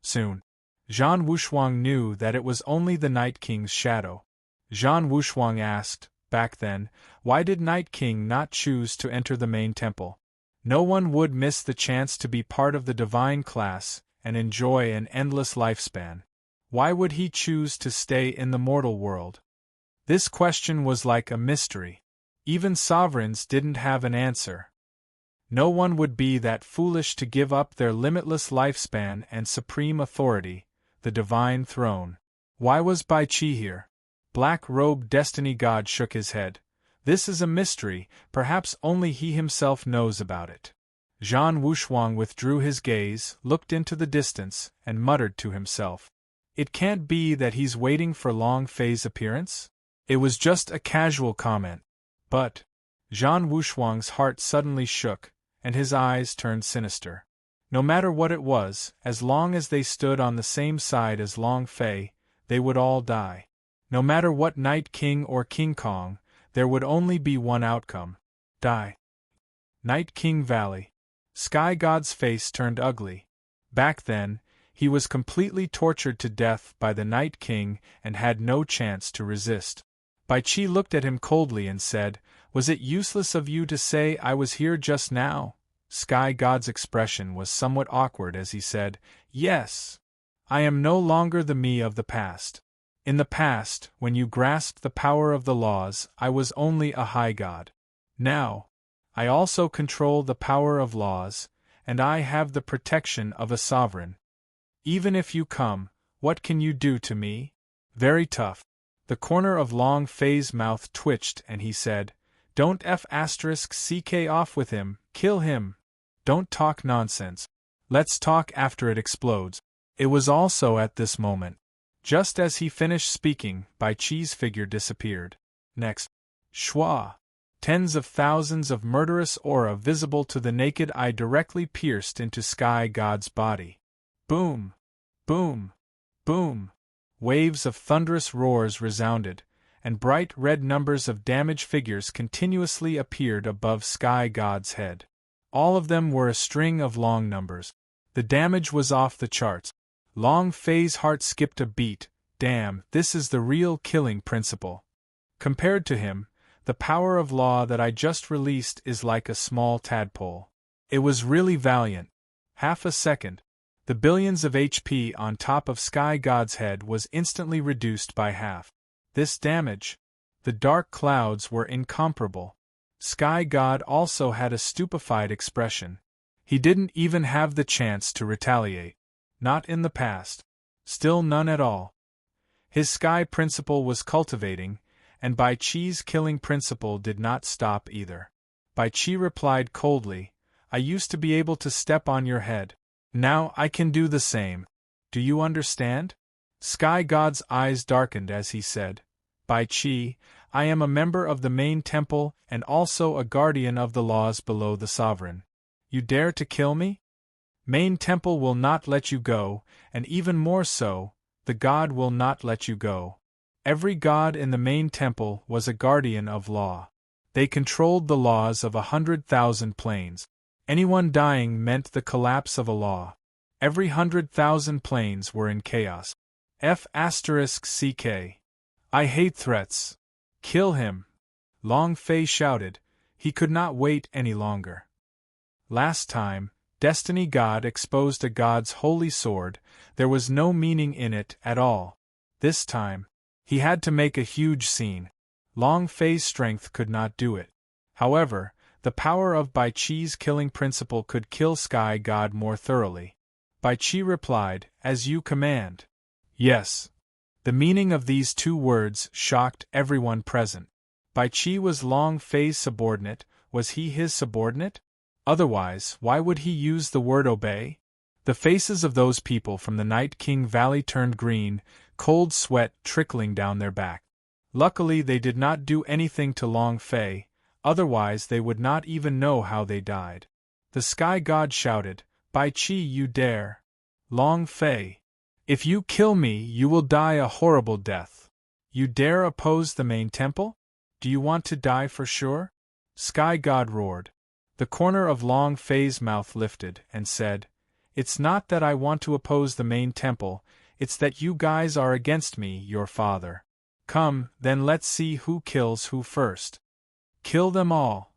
Speaker 1: Soon, Zhan Wushuang knew that it was only the Night King's shadow. Zhan Wushuang asked, back then, why did Night King not choose to enter the main temple? No one would miss the chance to be part of the divine class and enjoy an endless lifespan. Why would he choose to stay in the mortal world? This question was like a mystery. Even sovereigns didn't have an answer. No one would be that foolish to give up their limitless lifespan and supreme authority, the divine throne. Why was Bai Qi here? Black-robed destiny god shook his head. This is a mystery, perhaps only he himself knows about it. Zhan Wushuang withdrew his gaze, looked into the distance, and muttered to himself. It can't be that he's waiting for Long Fei's appearance? It was just a casual comment. But Zhan Wushuang's heart suddenly shook, and his eyes turned sinister. No matter what it was, as long as they stood on the same side as Long Fei, they would all die. No matter what Night King or King Kong, there would only be one outcome. Die. Night King Valley. Sky God's face turned ugly. Back then, he was completely tortured to death by the Night King and had no chance to resist. Bai Qi looked at him coldly and said, "Was it useless of you to say I was here just now?" Sky God's expression was somewhat awkward as he said, "Yes. I am no longer the me of the past. In the past, when you grasped the power of the laws, I was only a high god. Now, I also control the power of laws, and I have the protection of a sovereign. Even if you come, what can you do to me? Very tough." The corner of Long Fei's mouth twitched and he said, "Don't *CK off with him, kill him. Don't talk nonsense. Let's talk after it explodes." It was also at this moment. Just as he finished speaking, Bai Qi's figure disappeared. Next, Shua. Tens of thousands of murderous aura visible to the naked eye directly pierced into Sky God's body. Boom! Boom! Boom! Waves of thunderous roars resounded, and bright red numbers of damaged figures continuously appeared above Sky God's head. All of them were a string of long numbers. The damage was off the charts. Long Fei's heart skipped a beat. Damn, this is the real killing principle. Compared to him, the power of law that I just released is like a small tadpole. It was really valiant. Half a second. The billions of HP on top of Sky God's head was instantly reduced by half. This damage. The dark clouds were incomparable. Sky God also had a stupefied expression. He didn't even have the chance to retaliate. Not in the past. Still none at all. His Sky principle was cultivating, and Bai Chi's killing principle did not stop either. Bai Chi replied coldly, I used to be able to step on your head. Now I can do the same. Do you understand? Sky God's eyes darkened as he said, Bai Chi, I am a member of the main temple and also a guardian of the laws below the sovereign. You dare to kill me? Main temple will not let you go, and even more so, the god will not let you go. Every god in the main temple was a guardian of law. They controlled the laws of 100,000 planes. Anyone dying meant the collapse of a law. Every 100,000 planes were in chaos. F***ck. I hate threats. Kill him. Long Fei shouted. He could not wait any longer. Last time, Destiny God exposed a god's holy sword. There was no meaning in it at all. This time, he had to make a huge scene. Long Fei's strength could not do it. However, the power of Bai Chi's killing principle could kill Sky God more thoroughly. Bai Chi replied, As you command. Yes. The meaning of these two words shocked everyone present. Bai Chi was Long Fei's subordinate. Was he his subordinate? Otherwise, why would he use the word obey? The faces of those people from the Night King Valley turned green, cold sweat trickling down their back. Luckily they did not do anything to Long Fei, otherwise they would not even know how they died. The Sky God shouted, Bai Chi, you dare! Long Fei! If you kill me, you will die a horrible death. You dare oppose the main temple? Do you want to die for sure? Sky God roared. The corner of Long Fei's mouth lifted and said, It's not that I want to oppose the main temple, it's that you guys are against me, your father. Come, then let's see who kills who first. Kill them all.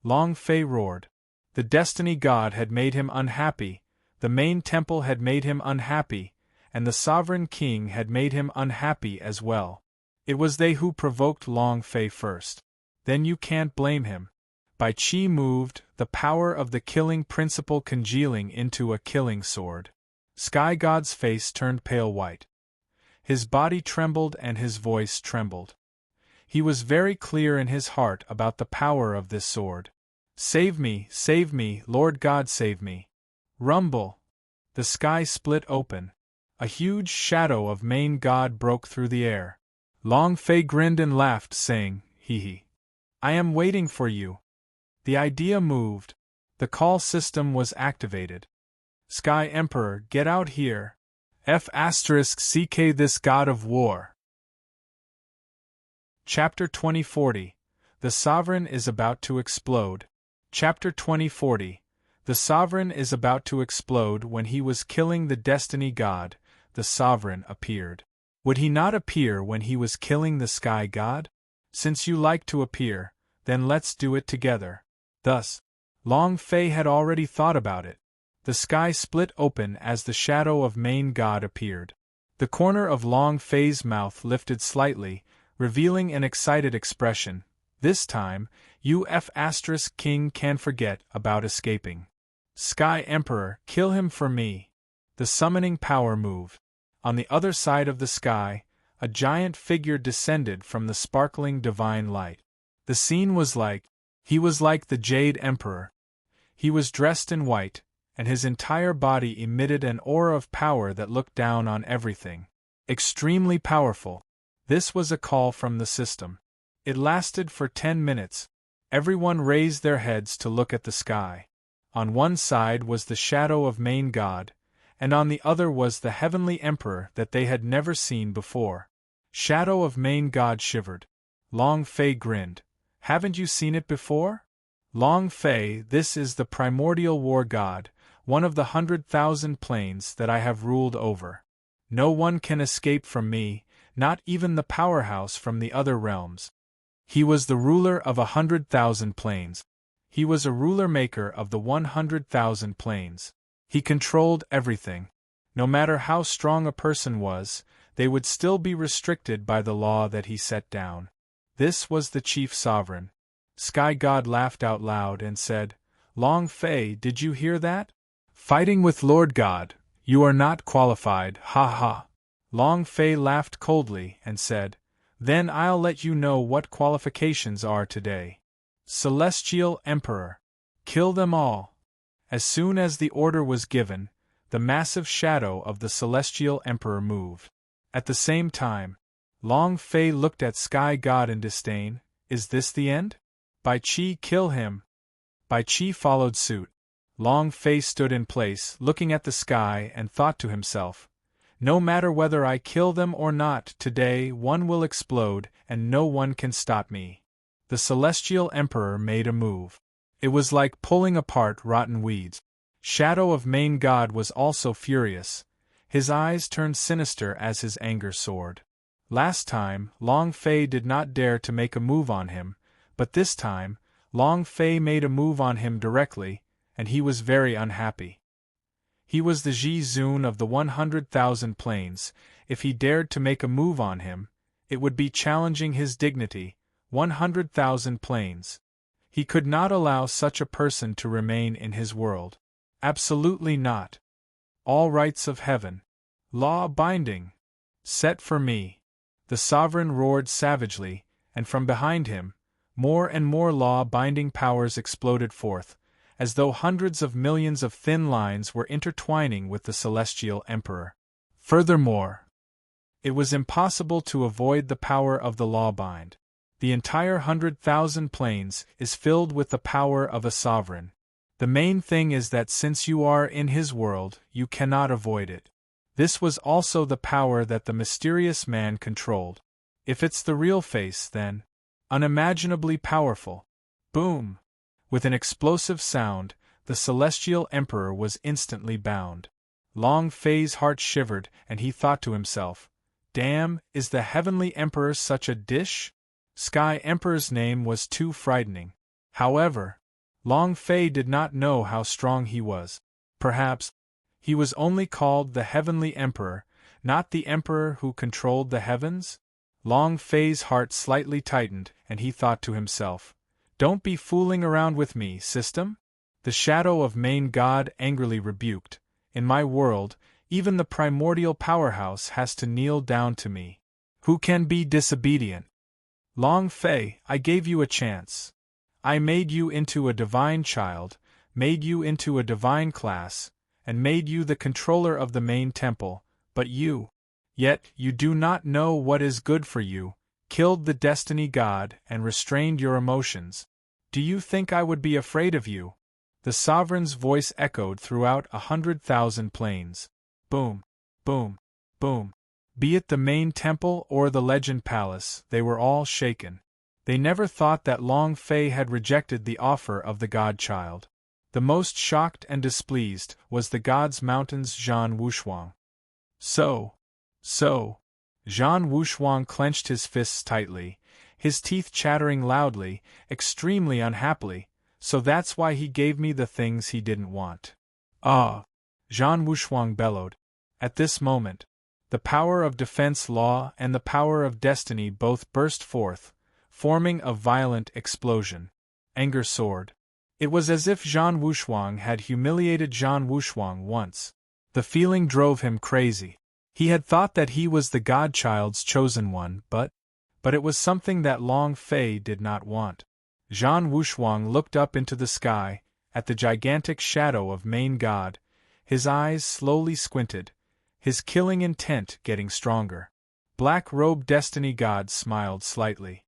Speaker 1: Long Fei roared. The Destiny God had made him unhappy, the main temple had made him unhappy, and the Sovereign King had made him unhappy as well. It was they who provoked Long Fei first. Then you can't blame him. Bai Chi moved, the power of the killing principle congealing into a killing sword. Sky God's face turned pale white. His body trembled and his voice trembled. He was very clear in his heart about the power of this sword. Save me, Lord God save me. Rumble. The sky split open. A huge shadow of Main God broke through the air. Long Fei grinned and laughed, saying, Hee hee. I am waiting for you. The idea moved. The call system was activated. Sky Emperor, get out here. F***ck this god of war. Chapter 2040. The Sovereign is about to explode. Chapter 2040. The Sovereign is about to explode. When he was killing the Destiny God, the Sovereign appeared. Would he not appear when he was killing the Sky God? Since you like to appear, then let's do it together. Thus, Long Fei had already thought about it. The sky split open as the shadow of Main God appeared. The corner of Long Fei's mouth lifted slightly, revealing an excited expression. This time, you F***king can forget about escaping. Sky Emperor, kill him for me. The summoning power moved. On the other side of the sky, a giant figure descended from the sparkling divine light. The scene was like, he was like the Jade Emperor. He was dressed in white, and his entire body emitted an aura of power that looked down on everything. Extremely powerful. This was a call from the system. It lasted for 10 minutes. Everyone raised their heads to look at the sky. On one side was the shadow of Main God, and on the other was the heavenly emperor that they had never seen before. Shadow of Main God shivered. Long Fei grinned. Haven't you seen it before? Long Fei, this is the primordial war god, one of the 100,000 planes that I have ruled over. No one can escape from me, not even the powerhouse from the other realms. He was the ruler of 100,000 planes. He was a ruler-maker of the 100,000 planes. He controlled everything. No matter how strong a person was, they would still be restricted by the law that he set down. This was the chief sovereign. Sky God laughed out loud and said, "Long Fei, did you hear that? Fighting with Lord God, you are not qualified, ha ha." Long Fei laughed coldly and said, "Then I'll let you know what qualifications are today. Celestial Emperor. Kill them all." As soon as the order was given, the massive shadow of the Celestial Emperor moved. At the same time, Long Fei looked at Sky God in disdain. "Is this the end? Bai Qi, kill him." Bai Qi followed suit. Long Fei stood in place, looking at the sky, and thought to himself, "No matter whether I kill them or not, today one will explode, and no one can stop me." The Celestial Emperor made a move. It was like pulling apart rotten weeds. Shadow of Main God was also furious. His eyes turned sinister as his anger soared. Last time, Long Fei did not dare to make a move on him, but this time, Long Fei made a move on him directly, and he was very unhappy. He was the Ji Zun of the 100,000 planes. If he dared to make a move on him, it would be challenging his dignity. 100,000 planes. He could not allow such a person to remain in his world. Absolutely not. All rights of heaven. Law binding. Set for me. The sovereign roared savagely, and from behind him, more and more law-binding powers exploded forth, as though hundreds of millions of thin lines were intertwining with the Celestial Emperor. Furthermore, it was impossible to avoid the power of the lawbind. The entire 100,000 planes is filled with the power of a sovereign. The main thing is that since you are in his world, you cannot avoid it. This was also the power that the mysterious man controlled. If it's the real face, then unimaginably powerful. Boom! With an explosive sound, the Celestial Emperor was instantly bound. Long Fei's heart shivered, and he thought to himself, "Damn, is the Heavenly Emperor such a dish?" Sky Emperor's name was too frightening. However, Long Fei did not know how strong he was. Perhaps he was only called the Heavenly Emperor, not the Emperor who controlled the heavens? Long Fei's heart slightly tightened, and he thought to himself, "Don't be fooling around with me, system." The shadow of Main God angrily rebuked, "In my world, even the primordial powerhouse has to kneel down to me. Who can be disobedient? Long Fei, I gave you a chance. I made you into a divine child, made you into a divine class, and made you the controller of the main temple, but yet you do not know what is good for you, killed the destiny god and restrained your emotions. Do you think I would be afraid of you?" The sovereign's voice echoed throughout 100,000 planes. Boom, boom, boom. Be it the main temple or the legend palace, they were all shaken. They never thought that Long Fei had rejected the offer of the godchild. The most shocked and displeased was the god's mountain's Zhan Wushuang. So. Zhan Wushuang clenched his fists tightly, his teeth chattering loudly, extremely unhappily. "So that's why he gave me the things he didn't want." "Ah!" Zhan Wushuang bellowed. At this moment, the power of defense law and the power of destiny both burst forth, forming a violent explosion. Anger soared. It was as if Zhan Wushuang had humiliated Zhan Wushuang once. The feeling drove him crazy. He had thought that he was the godchild's chosen one, but it was something that Long Fei did not want. Zhan Wushuang looked up into the sky, at the gigantic shadow of Main God. His eyes slowly squinted, his killing intent getting stronger. Black-robed Destiny God smiled slightly.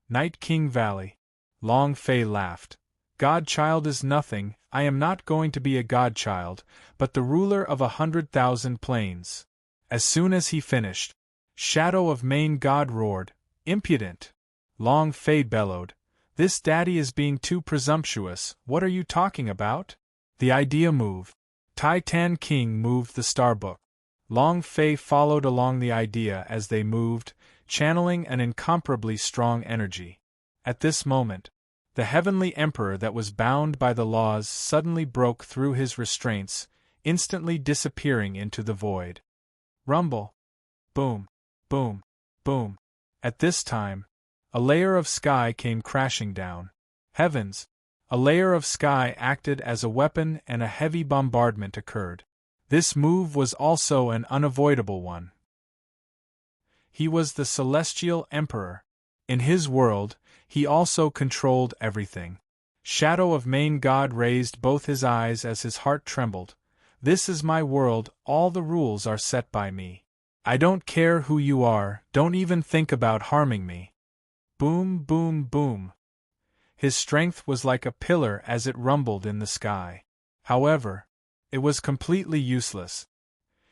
Speaker 1: Night King Valley. Long Fei laughed. "Godchild is nothing, I am not going to be a godchild, but the ruler of 100,000 planes." As soon as he finished, Shadow of Main God roared, "Impudent!" Long Fei bellowed, "This daddy is being too presumptuous, what are you talking about?" The idea moved. Tai Tan King moved the Starbook. Long Fei followed along the idea as they moved, channeling an incomparably strong energy. At this moment, the heavenly emperor that was bound by the laws suddenly broke through his restraints, instantly disappearing into the void. Rumble. Boom. Boom. Boom. At this time, a layer of sky came crashing down. Heavens! A layer of sky acted as a weapon and a heavy bombardment occurred. This move was also an unavoidable one. He was the celestial emperor. In his world, he also controlled everything. Shadow of Main God raised both his eyes as his heart trembled. This is my world, all the rules are set by me. I don't care who you are, don't even think about harming me. Boom, boom, boom. His strength was like a pillar as it rumbled in the sky. However, it was completely useless.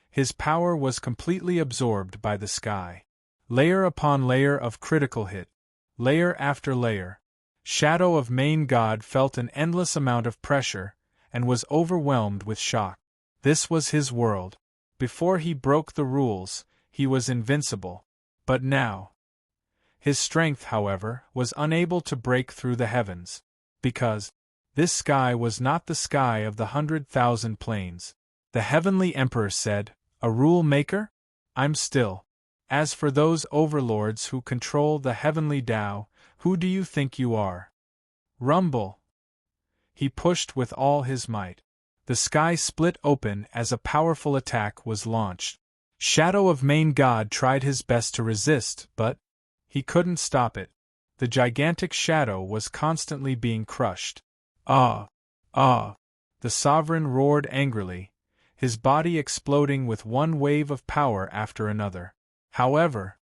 Speaker 1: His power was completely absorbed by the sky. Layer upon layer of critical hit. Layer after layer. Shadow of Main God felt an endless amount of pressure, and was overwhelmed with shock. This was his world. Before he broke the rules, he was invincible. But now, his strength, however, was unable to break through the heavens. Because this sky was not the sky of the 100,000 planes. The heavenly emperor said, "A rule maker? I'm still. As for those overlords who control the heavenly Tao, who do you think you are?" Rumble. He pushed with all his might. The sky split open as a powerful attack was launched. Shadow of Main God tried his best to resist, but he couldn't stop it. The gigantic shadow was constantly being crushed. Ah! Ah! The sovereign roared angrily, his body exploding with one wave of power after another. However,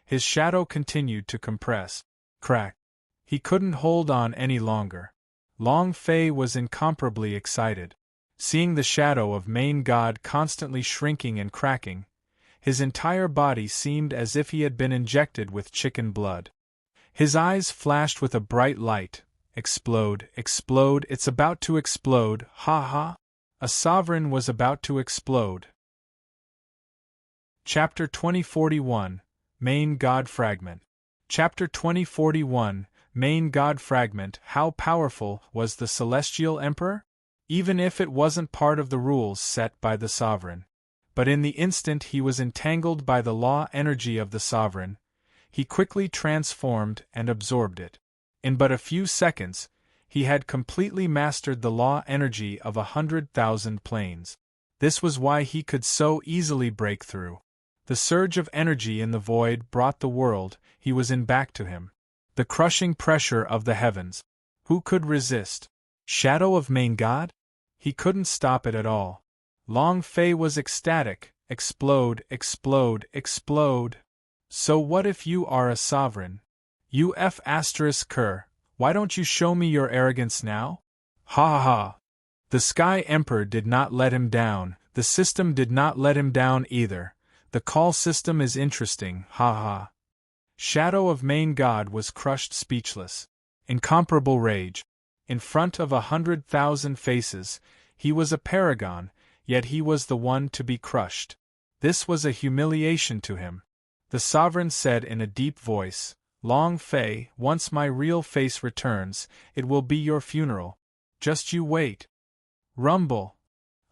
Speaker 1: his shadow continued to compress. Crack! He couldn't hold on any longer. Long Fei was incomparably excited. Seeing the shadow of Main God constantly shrinking and cracking, his entire body seemed as if he had been injected with chicken blood. His eyes flashed with a bright light. Explode, explode, it's about to explode, ha ha! A sovereign was about to explode. Chapter 2041, Main God Fragment. Chapter 2041, Main God Fragment. How powerful was the Celestial Emperor? Even if it wasn't part of the rules set by the sovereign. But in the instant he was entangled by the law energy of the sovereign, he quickly transformed and absorbed it. In but a few seconds, he had completely mastered the law energy of 100,000 planes. This was why he could so easily break through. The surge of energy in the void brought the world he was in back to him. The crushing pressure of the heavens. Who could resist? Shadow of Main God? He couldn't stop it at all. Long Fei was ecstatic. Explode, explode, explode. So what if you are a sovereign? Ker, why don't you show me your arrogance now? Ha ha ha. The Sky Emperor did not let him down, the system did not let him down either. The call system is interesting, ha ha. Shadow of Main God was crushed speechless. Incomparable rage. In front of 100,000 faces, he was a paragon, yet he was the one to be crushed. This was a humiliation to him. The sovereign said in a deep voice, "Long Fei, once my real face returns, it will be your funeral. Just you wait." Rumble.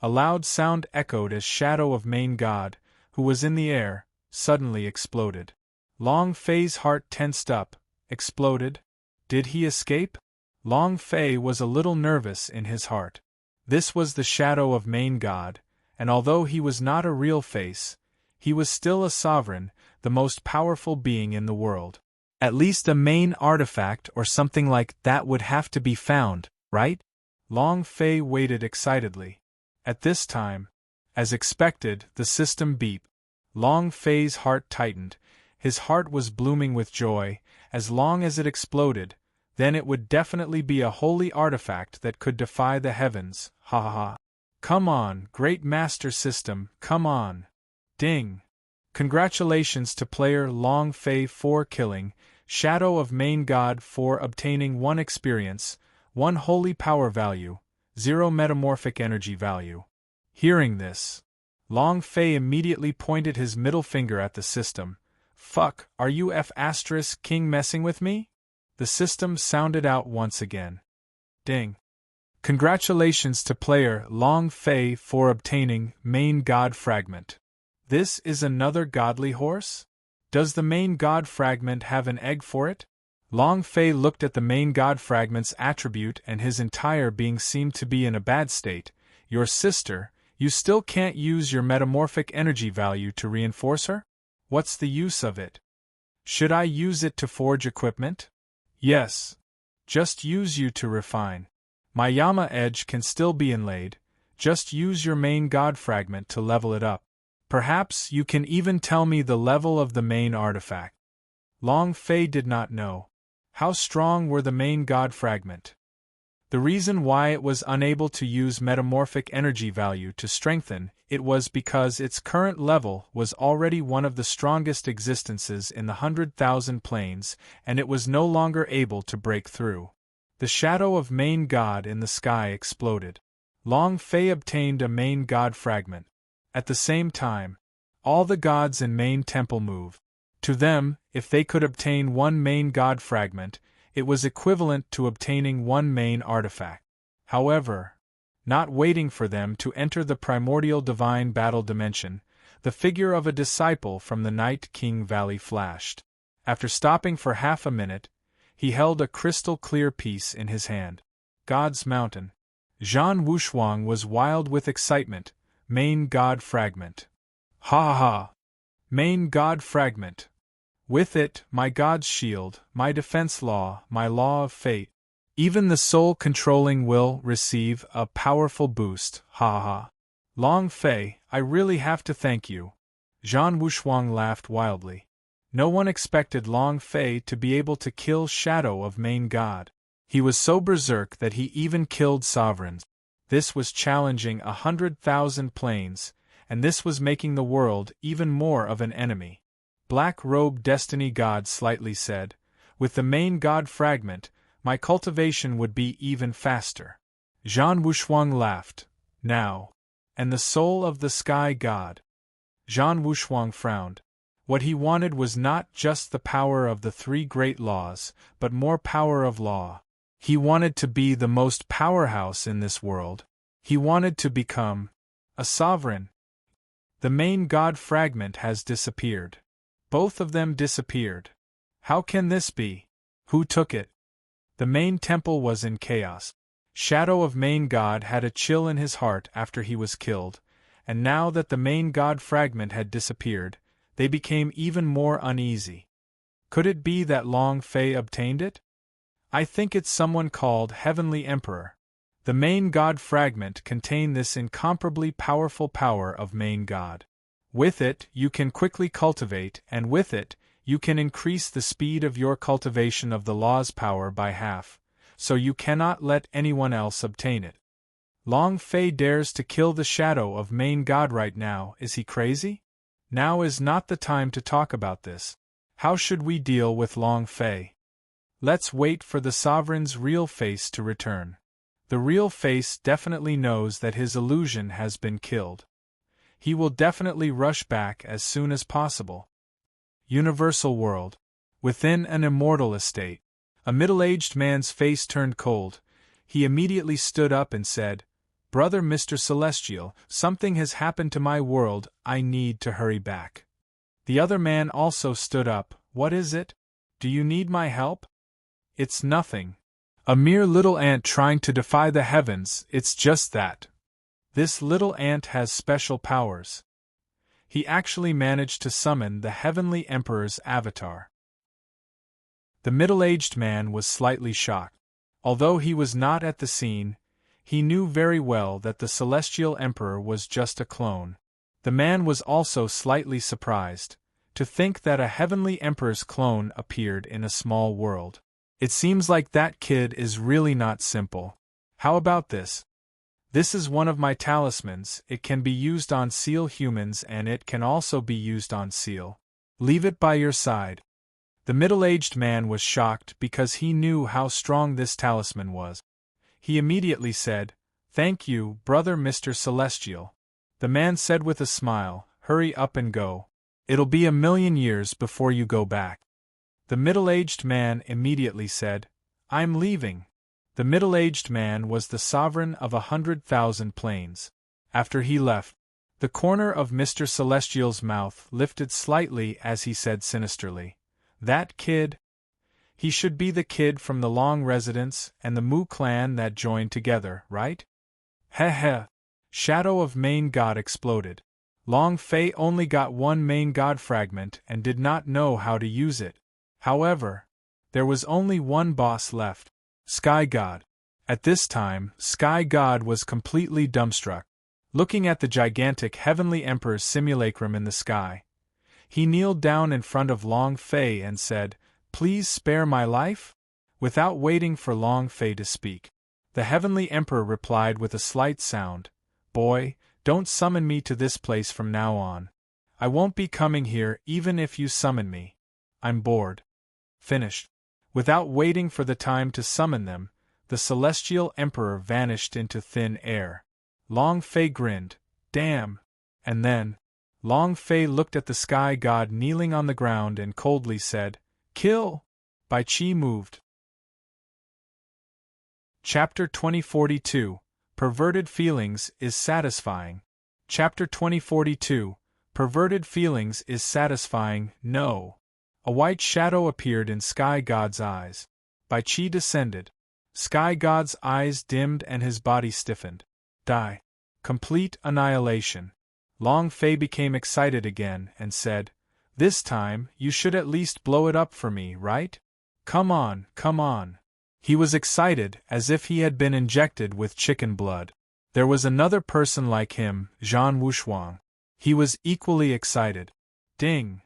Speaker 1: A loud sound echoed as Shadow of Main God, who was in the air, suddenly exploded. Long Fei's heart tensed up. Exploded? Did he escape? Long Fei was a little nervous in his heart. This was the Shadow of Main God, and although he was not a real face, he was still a sovereign, the most powerful being in the world. At least a main artifact or something like that would have to be found, right? Long Fei waited excitedly. At this time, as expected, the system beeped. Long Fei's heart tightened. His heart was blooming with joy. As long as it exploded, then it would definitely be a holy artifact that could defy the heavens, ha ha ha. Come on, great master system, come on. Ding. Congratulations to player Long Fei for killing Shadow of Main God for obtaining 1 experience, 1 holy power value, 0 metamorphic energy value. Hearing this, Long Fei immediately pointed his middle finger at the system. Fuck, are you King messing with me? The system sounded out once again. Ding. Congratulations to player Long Fei for obtaining main god fragment. This is another godly horse? Does the main god fragment have an egg for it? Long Fei looked at the main god fragment's attribute and his entire being seemed to be in a bad state. Your sister, you still can't use your metamorphic energy value to reinforce her? What's the use of it? Should I use it to forge equipment? Yes. Just use you to refine. My Yama edge can still be inlaid, just use your main god fragment to level it up. Perhaps you can even tell me the level of the main artifact. Long Fei did not know. How strong were the main god fragment? The reason why it was unable to use metamorphic energy value to strengthen it was because its current level was already one of the strongest existences in the 100,000 planes, and it was no longer able to break through. The shadow of main god in the sky exploded. Long Fei obtained a main god fragment. At the same time, all the gods in main temple moved. To them, if they could obtain one main god fragment, it was equivalent to obtaining one main artifact. However, not waiting for them to enter the primordial divine battle dimension, the figure of a disciple from the Night King Valley flashed. After stopping for half a minute, he held a crystal-clear piece in his hand. God's Mountain. Zhan Wushuang was wild with excitement. Main God Fragment. Ha ha ha! Main God Fragment. With it, my God's shield, my defense law, my law of fate. Even the soul-controlling will receive a powerful boost. Ha ha ha! Long Fei, I really have to thank you. Zhan Wushuang laughed wildly. No one expected Long Fei to be able to kill Shadow of Main God. He was so berserk that he even killed sovereigns. This was challenging 100,000 planes, and this was making the world even more of an enemy. Black-robed Destiny God slightly said, with the main God fragment, my cultivation would be even faster. Zhan Wushuang laughed. Now. And the soul of the Sky God. Zhan Wushuang frowned. What he wanted was not just the power of the three great laws, but more power of law. He wanted to be the most powerhouse in this world. He wanted to become a sovereign. The main God fragment has disappeared. Both of them disappeared. How can this be? Who took it? The main temple was in chaos. Shadow of Main God had a chill in his heart after he was killed, and now that the main God fragment had disappeared, they became even more uneasy. Could it be that Long Fei obtained it? I think it's someone called Heavenly Emperor. The main God fragment contained this incomparably powerful power of main God. With it, you can quickly cultivate, and with it, you can increase the speed of your cultivation of the law's power by half, so you cannot let anyone else obtain it. Long Fei dares to kill the shadow of main God right now, is he crazy? Now is not the time to talk about this. How should we deal with Long Fei? Let's wait for the sovereign's real face to return. The real face definitely knows that his illusion has been killed. He will definitely rush back as soon as possible. Universal world. Within an immortal estate. A middle-aged man's face turned cold. He immediately stood up and said, Brother Mr. Celestial, something has happened to my world, I need to hurry back. The other man also stood up. What is it? Do you need my help? It's nothing. A mere little ant trying to defy the heavens, it's just that. This little ant has special powers. He actually managed to summon the Heavenly Emperor's avatar. The middle-aged man was slightly shocked. Although he was not at the scene, he knew very well that the Celestial Emperor was just a clone. The man was also slightly surprised to think that a Heavenly Emperor's clone appeared in a small world. It seems like that kid is really not simple. How about this? This is one of my talismans, it can be used on seal humans and it can also be used on seal. Leave it by your side. The middle-aged man was shocked because he knew how strong this talisman was. He immediately said, Thank you, brother Mr. Celestial. The man said with a smile, hurry up and go. It'll be 1,000,000 years before you go back. The middle-aged man immediately said, I'm leaving. The middle-aged man was the sovereign of 100,000 planes. After he left, the corner of Mr. Celestial's mouth lifted slightly as he said sinisterly, that kid? He should be the kid from the Long Residence and the Mu clan that joined together, right? Heh heh. Shadow of Main God exploded. Long Fei only got one Main God fragment and did not know how to use it. However, there was only one boss left, Sky God. At this time, Sky God was completely dumbstruck. Looking at the gigantic Heavenly Emperor's simulacrum in the sky, he kneeled down in front of Long Fei and said, Please spare my life? Without waiting for Long Fei to speak, the Heavenly Emperor replied with a slight sound, Boy, don't summon me to this place from now on. I won't be coming here even if you summon me. I'm bored. Finished. Without waiting for the time to summon them, the Celestial Emperor vanished into thin air. Long Fei grinned, damn. And then, Long Fei looked at the Sky God kneeling on the ground and coldly said, Kill! Bai Qi moved. Chapter 2042, Perverted Feelings is Satisfying. Chapter 2042, Perverted Feelings is Satisfying, No. A white shadow appeared in Sky God's eyes. Bai Qi descended. Sky God's eyes dimmed and his body stiffened. Die. Complete annihilation. Long Fei became excited again and said, This time, you should at least blow it up for me, right? Come on, come on. He was excited as if he had been injected with chicken blood. There was another person like him, Zhan Wushuang. He was equally excited. Ding!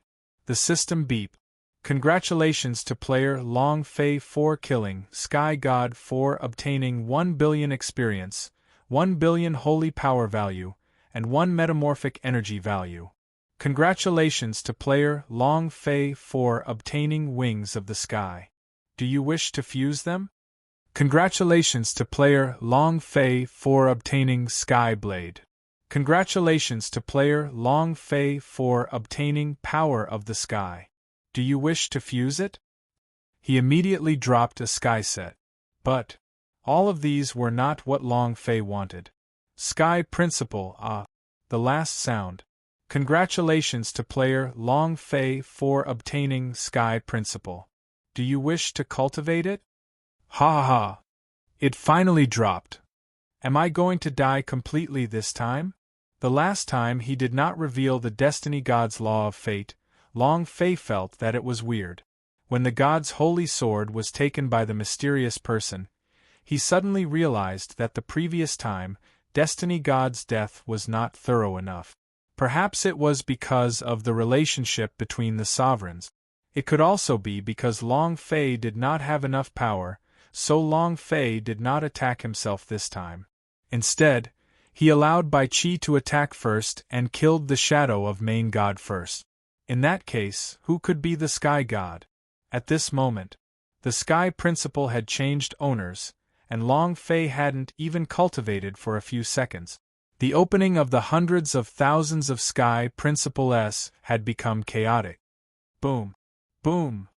Speaker 1: The system beep. Congratulations to player Long Fei for killing Sky God for obtaining 1 billion experience, 1 billion holy power value, and 1 metamorphic energy value. Congratulations to player Long Fei for obtaining Wings of the Sky. Do you wish to fuse them? Congratulations to player Long Fei for obtaining Sky Blade. Congratulations to player Long Fei for obtaining Power of the Sky. Do you wish to fuse it? He immediately dropped a sky set. But all of these were not what Long Fei wanted. Sky Principle, the last sound. Congratulations to player Long Fei for obtaining Sky Principle. Do you wish to cultivate it? Ha ha ha. It finally dropped. Am I going to die completely this time? The last time he did not reveal the Destiny God's law of fate. Long Fei felt that it was weird. When the god's holy sword was taken by the mysterious person, he suddenly realized that the previous time, Destiny God's death was not thorough enough. Perhaps it was because of the relationship between the sovereigns. It could also be because Long Fei did not have enough power, so Long Fei did not attack himself this time. Instead, he allowed Bai Qi to attack first and killed the shadow of Main God first. In that case, who could be the Sky God? At this moment, the Sky Principle had changed owners, and Long Fei hadn't even cultivated for a few seconds. The opening of the hundreds of thousands of Sky Principles had become chaotic. Boom! Boom!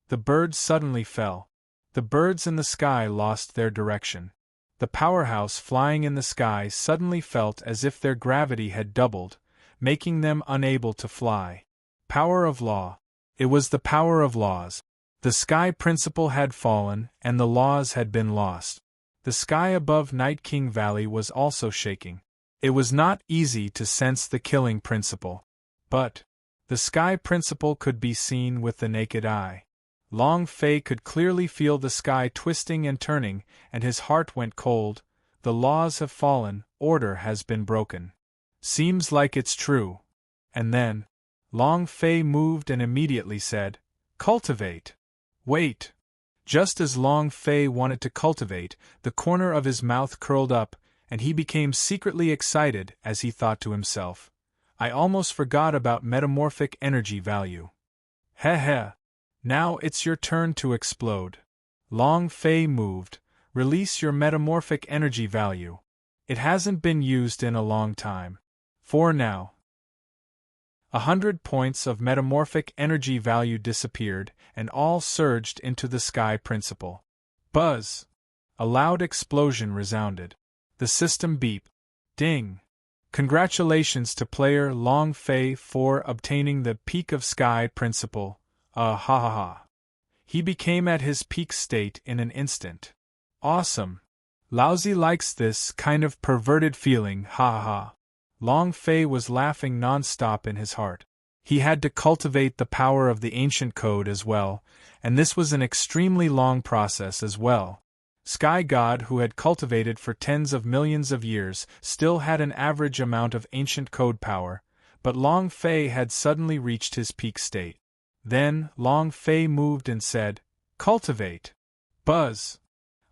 Speaker 1: The birds suddenly fell. The birds in the sky lost their direction. The powerhouse flying in the sky suddenly felt as if their gravity had doubled, making them unable to fly. Power of law. It was the power of laws. The Sky Principle had fallen, and the laws had been lost. The sky above Night King Valley was also shaking. It was not easy to sense the killing principle. But the Sky Principle could be seen with the naked eye. Long Fei could clearly feel the sky twisting and turning, and his heart went cold. The laws have fallen, order has been broken. Seems like it's true. And then Long Fei moved and immediately said, Cultivate! Wait! Just as Long Fei wanted to cultivate, the corner of his mouth curled up, and he became secretly excited as he thought to himself, I almost forgot about metamorphic energy value. Heh heh! Now it's your turn to explode. Long Fei moved, release your metamorphic energy value. It hasn't been used in a long time. For now. 100 points of metamorphic energy value disappeared, and all surged into the sky principle. Buzz! A loud explosion resounded. The system beep. Ding! Congratulations to player Long Fei for obtaining the Peak of Sky principle. Ha ha ha. He became at his peak state in an instant. Awesome. Lousy likes this kind of perverted feeling, ha ha ha. Long Fei was laughing non-stop in his heart. He had to cultivate the power of the ancient code as well, and this was an extremely long process as well. Sky God, who had cultivated for tens of millions of years, still had an average amount of ancient code power, but Long Fei had suddenly reached his peak state. Then, Long Fei moved and said, "Cultivate!" Buzz!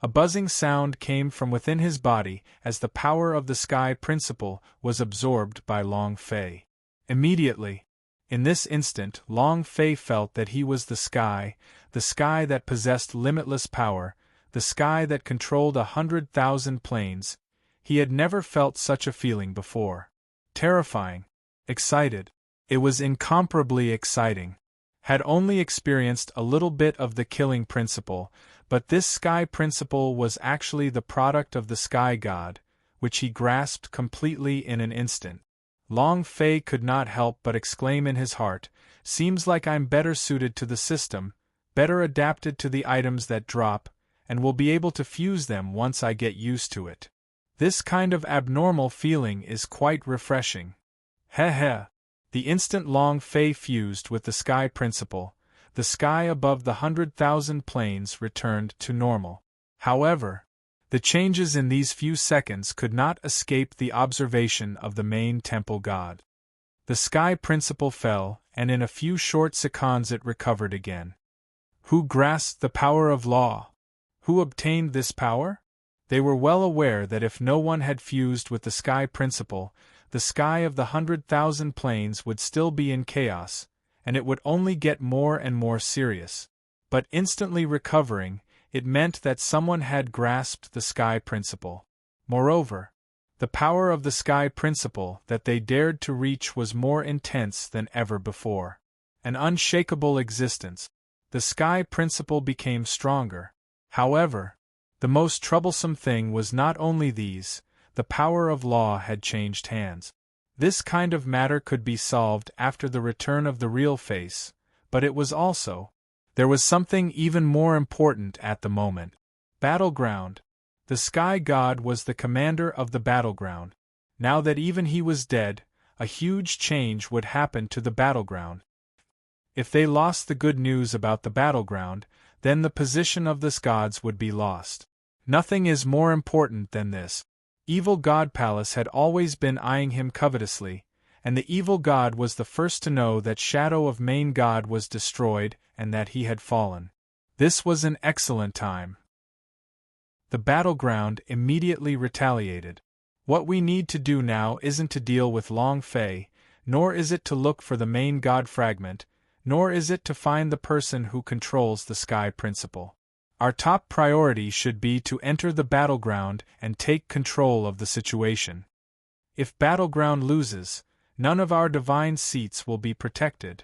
Speaker 1: A buzzing sound came from within his body as the power of the sky principle was absorbed by Long Fei. Immediately, in this instant, Long Fei felt that he was the sky that possessed limitless power, the sky that controlled 100,000 planes. He had never felt such a feeling before. Terrifying. Excited. It was incomparably exciting. Had only experienced a little bit of the killing principle, but this sky principle was actually the product of the sky god, which he grasped completely in an instant. Long Fei could not help but exclaim in his heart, "Seems like I'm better suited to the system, better adapted to the items that drop, and will be able to fuse them once I get used to it. This kind of abnormal feeling is quite refreshing." Heh heh. The instant Long Fei fused with the sky principle, the sky above the 100,000 planes returned to normal. However, the changes in these few seconds could not escape the observation of the main temple god. The sky principle fell, and in a few short seconds it recovered again. Who grasped the power of law? Who obtained this power? They were well aware that if no one had fused with the sky principle, the sky of the 100,000 planes would still be in chaos, and it would only get more and more serious. But instantly recovering, it meant that someone had grasped the sky principle. Moreover, the power of the sky principle that they dared to reach was more intense than ever before. An unshakable existence. The sky principle became stronger. However, the most troublesome thing was not only these, the power of law had changed hands. This kind of matter could be solved after the return of the real face, but it was also, there was something even more important at the moment. Battleground. The sky god was the commander of the battleground. Now that even he was dead, a huge change would happen to the battleground. If they lost the good news about the battleground, then the position of the gods would be lost. Nothing is more important than this. Evil God Palace had always been eyeing him covetously, and the evil god was the first to know that Shadow of Main God was destroyed and that he had fallen. This was an excellent time. The battleground immediately retaliated. What we need to do now isn't to deal with Long Fei, nor is it to look for the main god fragment, nor is it to find the person who controls the sky principle. Our top priority should be to enter the battleground and take control of the situation. If battleground loses, none of our divine seats will be protected.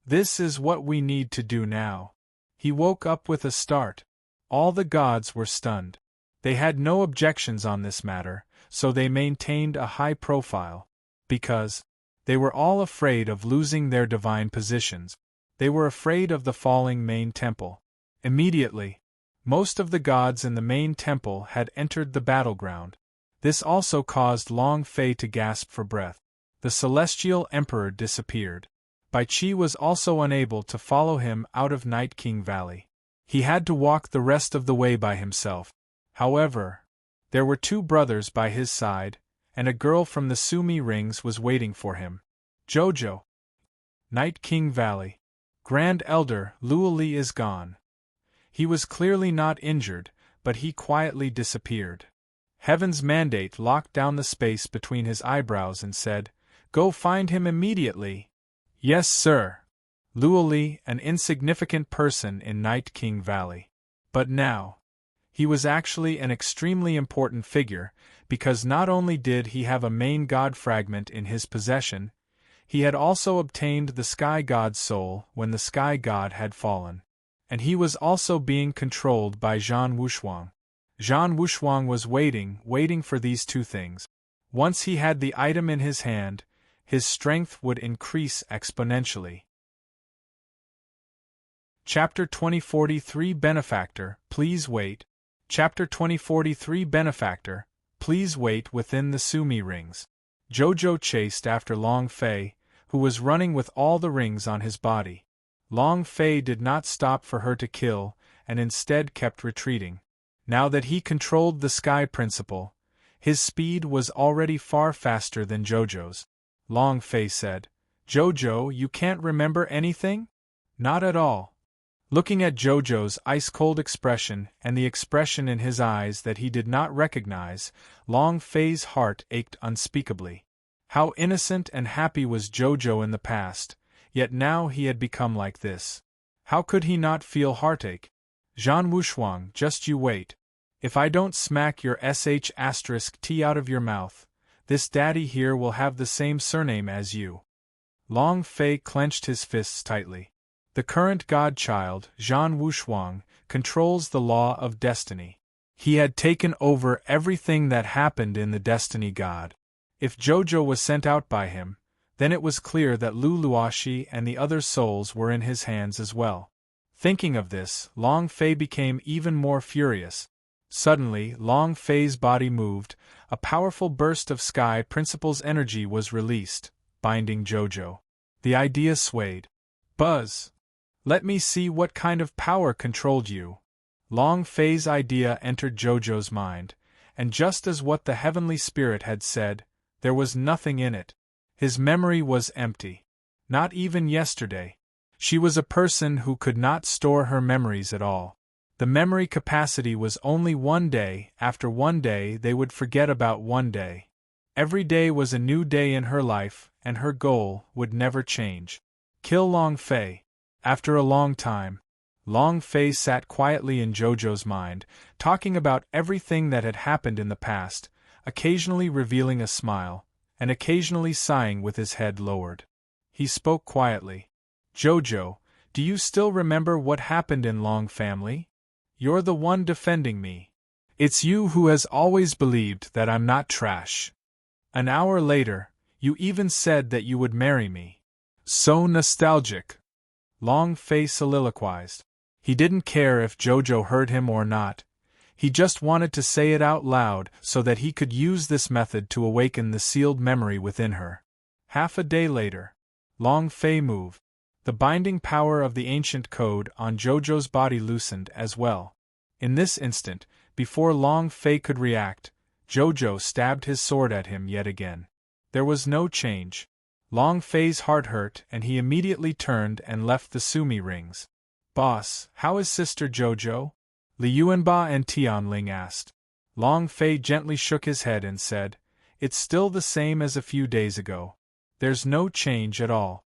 Speaker 1: This is what we need to do now. He woke up with a start. All the gods were stunned. They had no objections on this matter, so they maintained a high profile. Because they were all afraid of losing their divine positions. They were afraid of the falling main temple. Immediately, most of the gods in the main temple had entered the battleground. This also caused Long Fei to gasp for breath. The celestial emperor disappeared. Bai Qi was also unable to follow him out of Night King Valley. He had to walk the rest of the way by himself. However, there were two brothers by his side, and a girl from the Sumi rings was waiting for him. Jojo. Night King Valley. Grand Elder Luoli is gone. He was clearly not injured, but he quietly disappeared. Heaven's mandate locked down the space between his eyebrows and said, "Go find him immediately." "Yes, sir." Luoli, an insignificant person in Night King Valley. But now, He was actually an extremely important figure, because not only did he have a main god fragment in his possession, he had also obtained the sky god's soul when the sky god had fallen. And he was also being controlled by Zhan Wushuang. Zhan Wushuang was waiting for these two things. Once he had the item in his hand, his strength would increase exponentially. Chapter 2043 Benefactor, Please Wait. Chapter 2043 Benefactor, Please Wait within the Sumi rings. Jojo chased after Long Fei, who was running with all the rings on his body. Long Fei did not stop for her to kill, and instead kept retreating. Now that he controlled the Sky Principle, his speed was already far faster than Jojo's. Long Fei said, "Jojo, you can't remember anything?" "Not at all." Looking at Jojo's ice-cold expression and the expression in his eyes that he did not recognize, Long Fei's heart ached unspeakably. How innocent and happy was Jojo in the past, yet now he had become like this. How could he not feel heartache? "Zhan Wushuang, just you wait. If I don't smack your sh*t out of your mouth, this daddy here will have the same surname as you." Long Fei clenched his fists tightly. The current godchild, Zhan Wushuang, controls the law of destiny. He had taken over everything that happened in the Destiny God. If Jojo was sent out by him, then it was clear that Lu Luoxi and the other souls were in his hands as well. Thinking of this, Long Fei became even more furious. Suddenly, Long Fei's body moved, a powerful burst of Sky Principle's energy was released, binding Jojo. The idea swayed. "Buzz! Let me see what kind of power controlled you." Long Fei's idea entered Jojo's mind, and just as what the heavenly spirit had said, there was nothing in it. His memory was empty. Not even yesterday. She was a person who could not store her memories at all. The memory capacity was only one day. After one day they would forget about one day. Every day was a new day in her life, and her goal would never change. Kill Long Fei. After a long time, Long Fei sat quietly in Jojo's mind, talking about everything that had happened in the past, occasionally revealing a smile, and occasionally sighing with his head lowered. He spoke quietly. "Jojo, do you still remember what happened in Long Family? You're the one defending me. It's you who has always believed that I'm not trash. An hour later, you even said that you would marry me. So nostalgic." Long Fei soliloquized. He didn't care if Jojo heard him or not. He just wanted to say it out loud so that he could use this method to awaken the sealed memory within her. Half a day later, Long Fei moved. The binding power of the ancient code on Jojo's body loosened as well. In this instant, before Long Fei could react, Jojo stabbed his sword at him yet again. There was no change. Long Fei's heart hurt and he immediately turned and left the Sumi rings. "Boss, how is Sister Jojo?" Liyuanba and Tianling asked. Long Fei gently shook his head and said, "It's still the same as a few days ago. There's no change at all."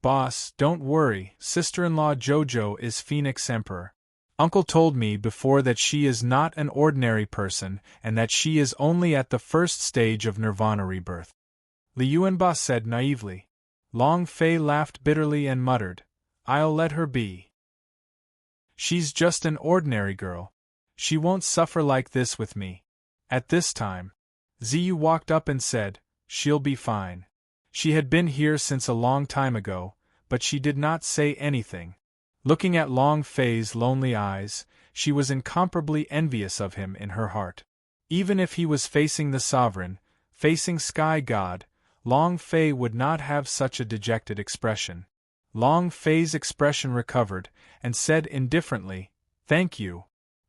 Speaker 1: "Boss, don't worry, sister-in-law Jojo is Phoenix Emperor. Uncle told me before that she is not an ordinary person and that she is only at the first stage of Nirvana rebirth," Liyuanba said naively. Long Fei laughed bitterly and muttered, "I'll let her be. She's just an ordinary girl. She won't suffer like this with me." At this time, Ziyu walked up and said, "She'll be fine." She had been here since a long time ago, but she did not say anything. Looking at Long Fei's lonely eyes, she was incomparably envious of him in her heart. Even if he was facing the sovereign, facing Sky God, Long Fei would not have such a dejected expression. Long Fei's expression recovered, and said indifferently, "Thank you."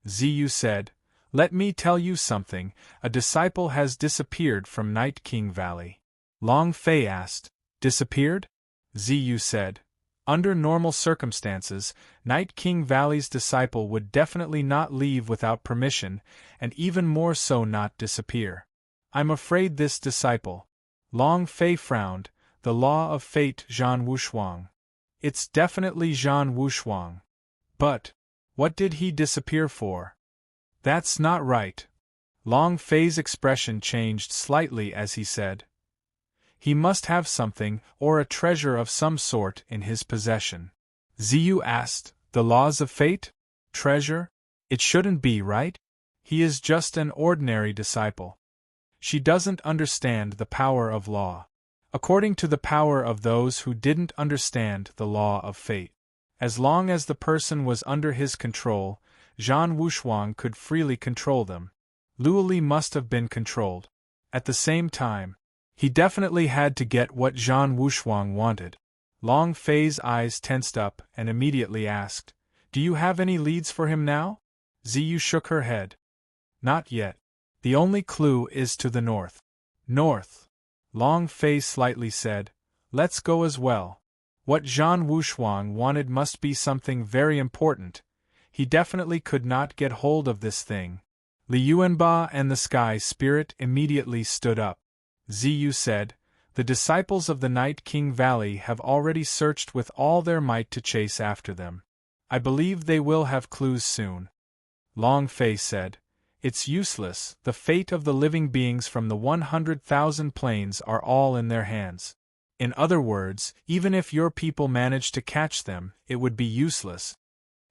Speaker 1: Ziyu said, "Let me tell you something, a disciple has disappeared from Night King Valley." Long Fei asked, "Disappeared?" Ziyu said, "Under normal circumstances, Night King Valley's disciple would definitely not leave without permission, and even more so not disappear. I'm afraid this disciple—" Long Fei frowned, "the law of fate Zhan Wushuang. It's definitely Zhan Wushuang. But what did he disappear for?" That's not right. Long Fei's expression changed slightly as he said, he must have something, or a treasure of some sort, in his possession. Ziyu asked, the laws of fate? Treasure? It shouldn't be, right? He is just an ordinary disciple. She doesn't understand the power of law. According to the power of those who didn't understand the law of fate. As long as the person was under his control, Zhan Wushuang could freely control them. Luoli must have been controlled. At the same time, he definitely had to get what Zhan Wushuang wanted. Long Fei's eyes tensed up and immediately asked, do you have any leads for him now? Ziyu shook her head. Not yet. The only clue is to the north. North? Long Fei slightly said, let's go as well. What Zhan Wushuang wanted must be something very important. He definitely could not get hold of this thing. Li Yuanba and the Sky Spirit immediately stood up. Ziyu said, the disciples of the Night King Valley have already searched with all their might to chase after them. I believe they will have clues soon. Long Fei said, it's useless, the fate of the living beings from the 100,000 planes are all in their hands. In other words, even if your people manage to catch them, it would be useless.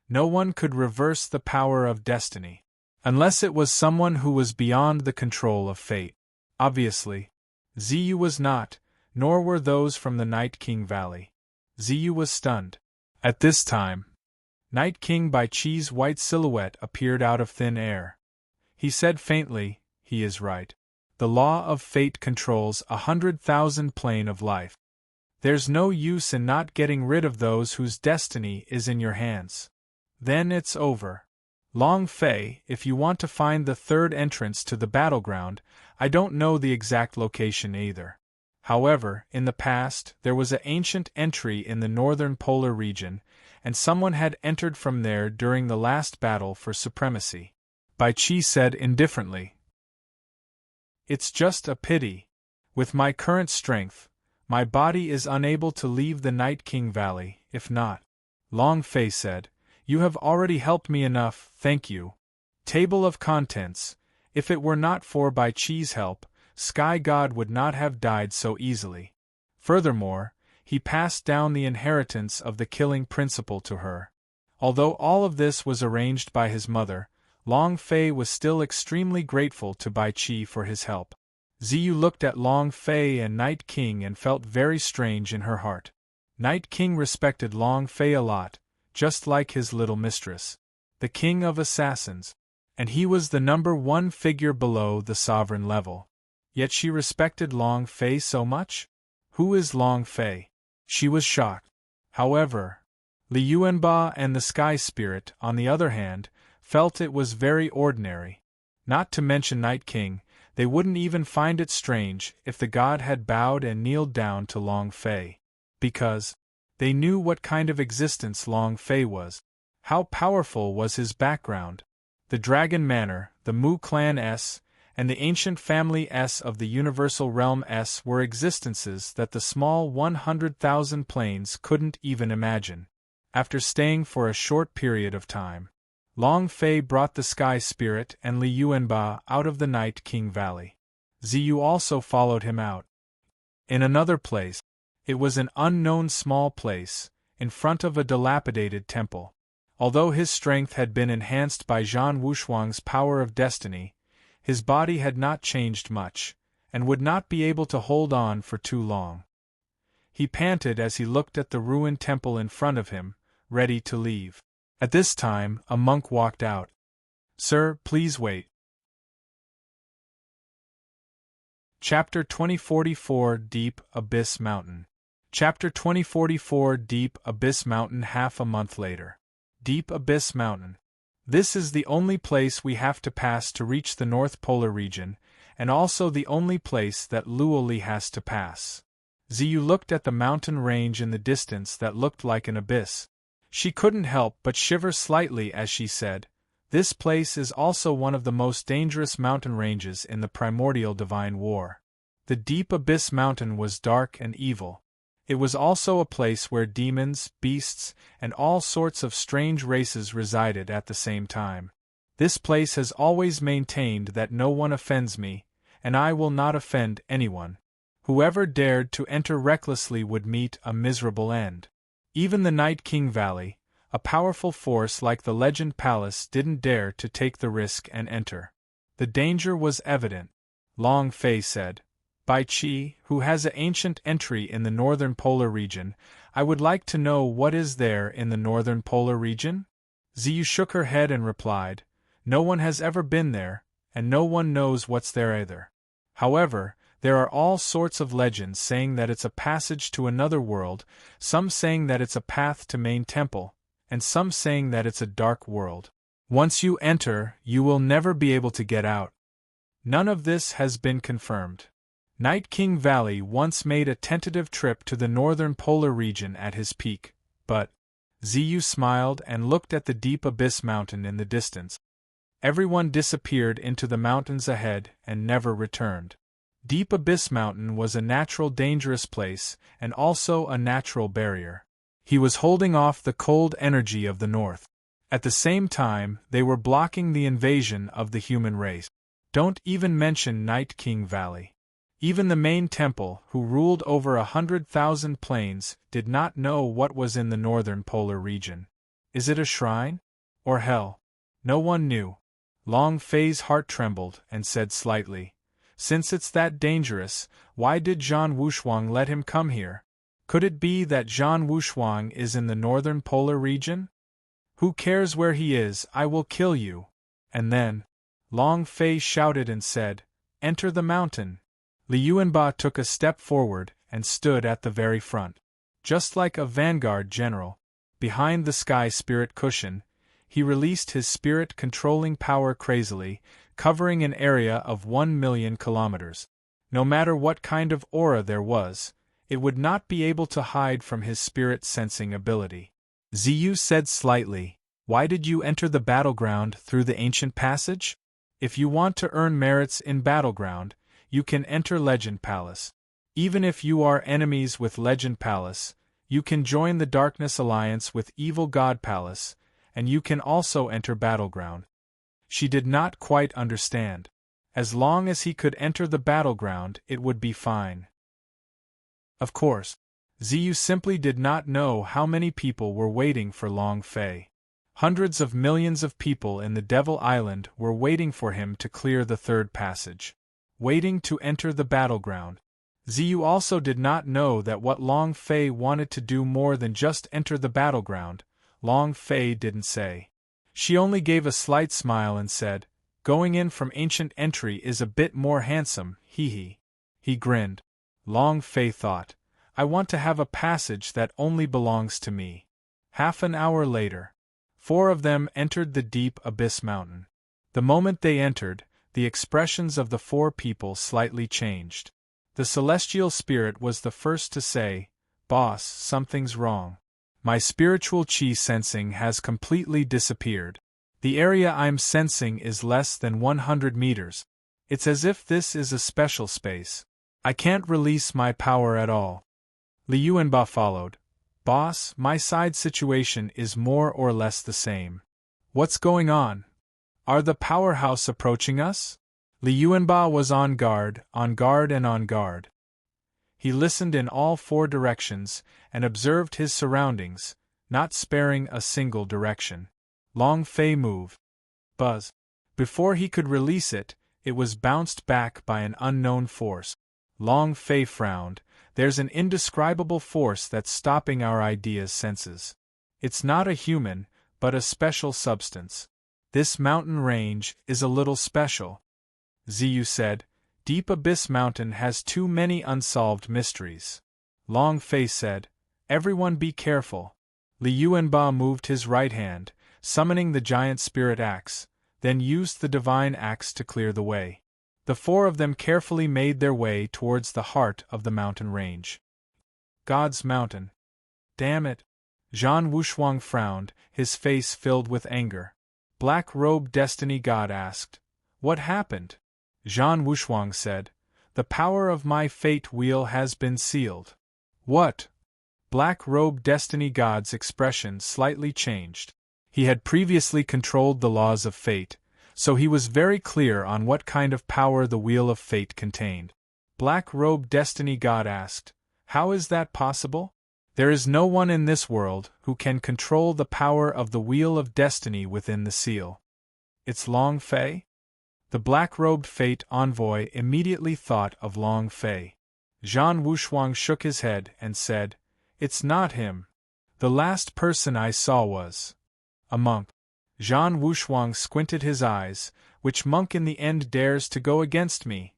Speaker 1: No one could reverse the power of destiny. Unless it was someone who was beyond the control of fate. Obviously, Ziyu was not, nor were those from the Night King Valley. Ziyu was stunned. At this time, Night King Bai Chi's white silhouette appeared out of thin air. He said faintly, he is right. The law of fate controls 100,000 plane of life. There's no use in not getting rid of those whose destiny is in your hands. Then it's over. Long Fei, if you want to find the third entrance to the battleground, I don't know the exact location either. However, in the past, there was an ancient entry in the northern polar region, and someone had entered from there during the last battle for supremacy. Bai Chi said indifferently. It's just a pity. With my current strength, my body is unable to leave the Night King Valley, if not. Long Fei said, you have already helped me enough, thank you. Table of Contents. If it were not for Bai Chi's help, Sky God would not have died so easily. Furthermore, he passed down the inheritance of the killing principle to her. Although all of this was arranged by his mother, Long Fei was still extremely grateful to Bai Chi for his help. Ziyu looked at Long Fei and Night King and felt very strange in her heart. Night King respected Long Fei a lot, just like his little mistress. The king of assassins. And he was the #1 figure below the sovereign level. Yet she respected Long Fei so much? Who is Long Fei? She was shocked. However, Li Yuanba and the Sky Spirit, on the other hand, felt it was very ordinary. Not to mention Night King, they wouldn't even find it strange if the god had bowed and kneeled down to Long Fei. Because they knew what kind of existence Long Fei was. How powerful was his background. The Dragon Manor, the Mu Clan S, and the ancient family S of the Universal Realm S were existences that the small 100,000 planes couldn't even imagine. After staying for a short period of time, Long Fei brought the Sky Spirit and Li Yuanba out of the Night King Valley. Ziyu also followed him out. In another place, it was an unknown small place, in front of a dilapidated temple. Although his strength had been enhanced by Zhan Wushuang's power of destiny, his body had not changed much, and would not be able to hold on for too long. He panted as he looked at the ruined temple in front of him, ready to leave. At this time, a monk walked out. Sir, please wait. Chapter 2044 Deep Abyss Mountain. Chapter 2044 Deep Abyss Mountain. Half a month later. Deep Abyss Mountain. This is the only place we have to pass to reach the North Polar region, and also the only place that Luoli has to pass. Ziyu looked at the mountain range in the distance that looked like an abyss. She couldn't help but shiver slightly as she said, "This place is also one of the most dangerous mountain ranges in the primordial divine war." The Deep Abyss Mountain was dark and evil. It was also a place where demons, beasts, and all sorts of strange races resided at the same time. This place has always maintained that no one offends me, and I will not offend anyone. Whoever dared to enter recklessly would meet a miserable end. Even the Night King Valley, a powerful force like the Legend Palace, didn't dare to take the risk and enter. The danger was evident. Long Fei said, "Bai Qi, who has an ancient entry in the northern polar region, I would like to know what is there in the northern polar region?" Ziyu shook her head and replied, "No one has ever been there, and no one knows what's there either. However, there are all sorts of legends saying that it's a passage to another world, some saying that it's a path to main temple, and some saying that it's a dark world. Once you enter, you will never be able to get out. None of this has been confirmed." Night King Valley once made a tentative trip to the northern polar region at his peak, but Ziyu smiled and looked at the deep abyss mountain in the distance. Everyone disappeared into the mountains ahead and never returned. Deep Abyss Mountain was a natural dangerous place and also a natural barrier. He was holding off the cold energy of the north. At the same time, they were blocking the invasion of the human race. Don't even mention Night King Valley. Even the main temple, who ruled over 100,000 planes, did not know what was in the northern polar region. Is it a shrine? Or hell? No one knew. Long Fei's heart trembled and said slightly, "Since it's that dangerous, why did Zhan Wushuang let him come here? Could it be that Zhan Wushuang is in the northern polar region? Who cares where he is, I will kill you." And then, Long Fei shouted and said, "Enter the mountain." Liu Yuanba took a step forward and stood at the very front. Just like a vanguard general, behind the sky spirit cushion, he released his spirit-controlling power crazily, covering an area of 1,000,000 kilometers. No matter what kind of aura there was, it would not be able to hide from his spirit-sensing ability. Ziyu said slightly, "Why did you enter the battleground through the ancient passage? If you want to earn merits in battleground, you can enter Legend Palace. Even if you are enemies with Legend Palace, you can join the Darkness Alliance with Evil God Palace, and you can also enter battleground." She did not quite understand. As long as he could enter the battleground, it would be fine. Of course, Ziyu simply did not know how many people were waiting for Long Fei. Hundreds of millions of people in the Devil Island were waiting for him to clear the third passage. Waiting to enter the battleground. Ziyu also did not know that what Long Fei wanted to do more than just enter the battleground. Long Fei didn't say. She only gave a slight smile and said, "Going in from ancient entry is a bit more handsome, hee." He grinned. Long Fei thought, "I want to have a passage that only belongs to me." Half an hour later, 4 of them entered the deep abyss mountain. The moment they entered, the expressions of the 4 people slightly changed. The celestial spirit was the first to say, "Boss, something's wrong. My spiritual chi sensing has completely disappeared. The area I'm sensing is less than 100 meters. It's as if this is a special space. I can't release my power at all." Liu Yuanba followed. "Boss, my side situation is more or less the same. What's going on? Are the powerhouse approaching us?" Liu Yuanba was on guard and on guard. He listened in all 4 directions and observed his surroundings, not sparing a single direction. Long Fei moved. Buzz. Before he could release it, it was bounced back by an unknown force. Long Fei frowned. "There's an indescribable force that's stopping our ideas' senses. It's not a human, but a special substance. This mountain range is a little special." Ziyu said, "Deep Abyss Mountain has too many unsolved mysteries." Long Fei said, "Everyone be careful." Liu Yuanba moved his right hand, summoning the giant spirit axe, then used the divine axe to clear the way. The 4 of them carefully made their way towards the heart of the mountain range. God's Mountain. Damn it! Zhan Wushuang frowned, his face filled with anger. Black-robed Destiny God asked, "What happened?" Zhan Wushuang said, "The power of my fate wheel has been sealed." "What?" Black-robed Destiny God's expression slightly changed. He had previously controlled the laws of fate, so he was very clear on what kind of power the Wheel of Fate contained. Black-robed Destiny God asked, "How is that possible? There is no one in this world who can control the power of the Wheel of Destiny within the seal. It's Long Fei?" The black-robed Fate envoy immediately thought of Long Fei. Zhan Wushuang shook his head and said, "It's not him. The last person I saw was a monk." Zhan Wushuang squinted his eyes. "Which monk in the end dares to go against me?"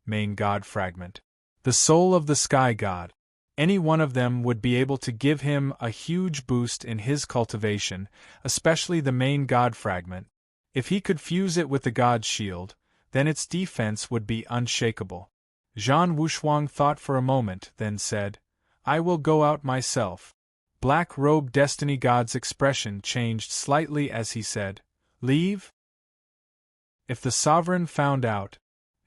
Speaker 1: Main God Fragment. "The soul of the Sky God. Any one of them would be able to give him a huge boost in his cultivation, especially the Main God Fragment. If he could fuse it with the God's Shield, then its defense would be unshakable." Zhan Wushuang thought for a moment, then said, "I will go out myself." Black-robed Destiny God's expression changed slightly as he said, "Leave?" "If the Sovereign found out..."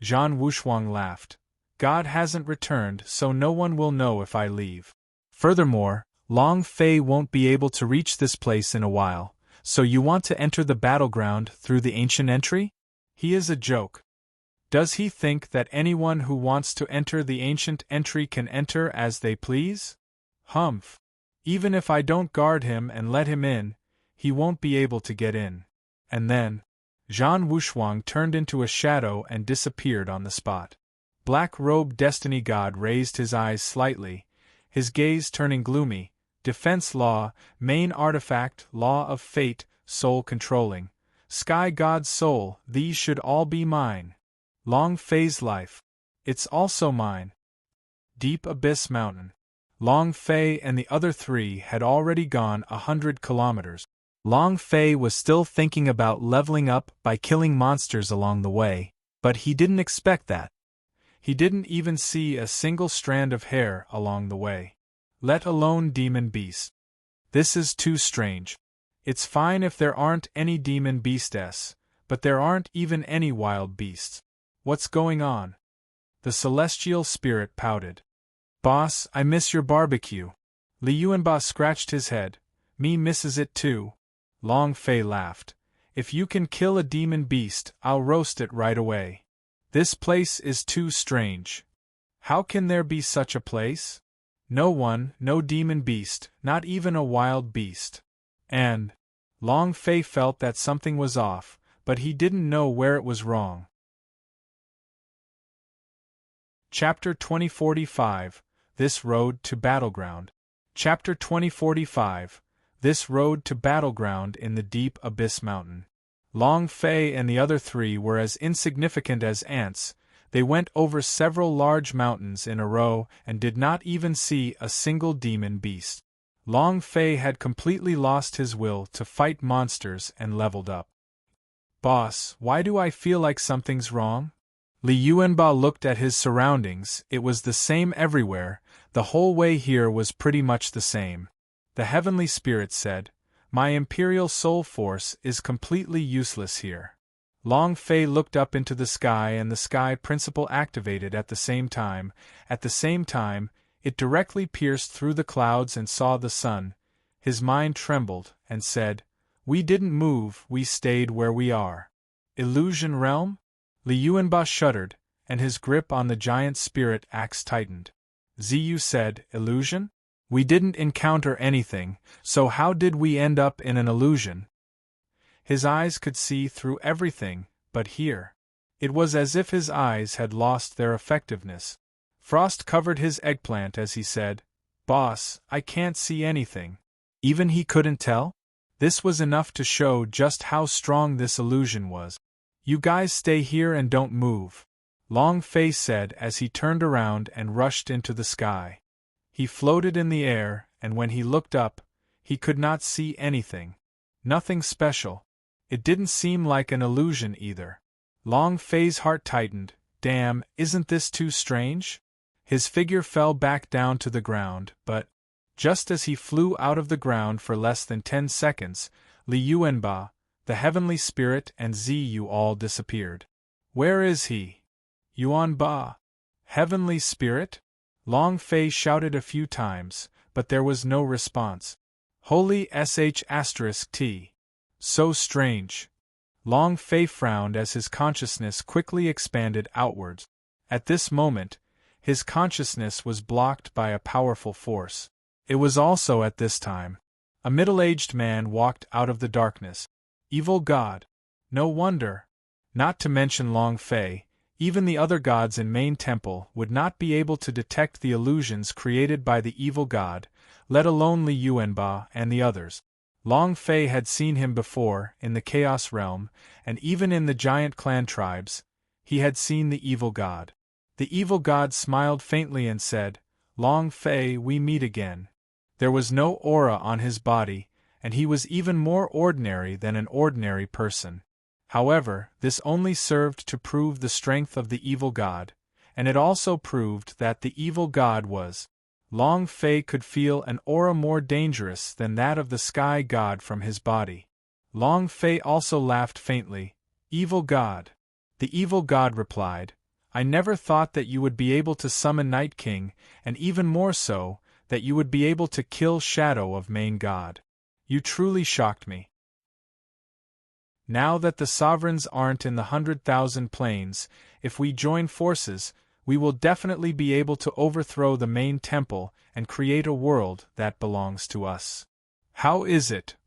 Speaker 1: Zhan Wushuang laughed. "God hasn't returned, so no one will know if I leave. Furthermore, Long Fei won't be able to reach this place in a while, so you want to enter the battleground through the ancient entry? He is a joke. Does he think that anyone who wants to enter the ancient entry can enter as they please? Humph. Even if I don't guard him and let him in, he won't be able to get in." And then, Zhan Wushuang turned into a shadow and disappeared on the spot. Black-robed Destiny God raised his eyes slightly, his gaze turning gloomy. "Defense Law, Main Artifact, Law of Fate, Soul Controlling, Sky God's Soul, these should all be mine. Long Fei's life. It's also mine." Deep Abyss Mountain. Long Fei and the other three had already gone 100 kilometers. Long Fei was still thinking about leveling up by killing monsters along the way, but he didn't expect that. He didn't even see a single strand of hair along the way. Let alone demon beast. This is too strange. It's fine if there aren't any demon beasts, but there aren't even any wild beasts. What's going on? The celestial spirit pouted. "Boss, I miss your barbecue." Li Yuanba scratched his head. "Me misses it too." Long Fei laughed. "If you can kill a demon beast, I'll roast it right away. This place is too strange. How can there be such a place? No one, no demon beast, not even a wild beast." And Long Fei felt that something was off, but he didn't know where it was wrong. Chapter 2045, This Road to Battleground. Chapter 2045, This Road to Battleground in the Deep Abyss Mountain. Long Fei and the other three were as insignificant as ants. They went over several large mountains in a row and did not even see a single demon beast. Long Fei had completely lost his will to fight monsters and leveled up. "Boss, why do I feel like something's wrong?" Li Yuanba looked at his surroundings. It was the same everywhere. The whole way here was pretty much the same. The Heavenly Spirit said, "My Imperial Soul Force is completely useless here." Long Fei looked up into the sky and the Sky Principle activated at the same time. At the same time, it directly pierced through the clouds and saw the sun. His mind trembled and said, "We didn't move, we stayed where we are." Illusion Realm? Li Yuanba shuddered, and his grip on the giant spirit axe tightened. Ziyu said, "Illusion? We didn't encounter anything, so how did we end up in an illusion?" His eyes could see through everything, but here. It was as if his eyes had lost their effectiveness. Frost covered his eggplant as he said, "Boss, I can't see anything." Even he couldn't tell? This was enough to show just how strong this illusion was. "You guys stay here and don't move," Long Fei said as he turned around and rushed into the sky. He floated in the air, and when he looked up, he could not see anything. Nothing special. It didn't seem like an illusion either. Long Fei's heart tightened. Damn, isn't this too strange? His figure fell back down to the ground, but just as he flew out of the ground for less than 10 seconds, Li Yuanba, the Heavenly Spirit and Ziyu all disappeared. "Where is he?" "Yuanba? Heavenly Spirit?" Long Fei shouted a few times, but there was no response. "Holy sh*t. So strange." Long Fei frowned as his consciousness quickly expanded outwards. At this moment, his consciousness was blocked by a powerful force. It was also at this time. A middle-aged man walked out of the darkness. Evil god. No wonder. Not to mention Long Fei, even the other gods in Main Temple would not be able to detect the illusions created by the evil god, let alone Li Yuanba and the others. Long Fei had seen him before, in the Chaos Realm, and even in the giant clan tribes, he had seen the evil god. The evil god smiled faintly and said, "Long Fei, we meet again." There was no aura on his body, and he was even more ordinary than an ordinary person. However, this only served to prove the strength of the evil god, and it also proved that the evil god was. Long Fei could feel an aura more dangerous than that of the sky god from his body. Long Fei also laughed faintly. "Evil god." The evil god replied, "I never thought that you would be able to summon Night King, and even more so, that you would be able to kill Shadow of Main God. You truly shocked me. Now that the sovereigns aren't in the 100,000 planes, if we join forces, we will definitely be able to overthrow the main temple and create a world that belongs to us. How is it?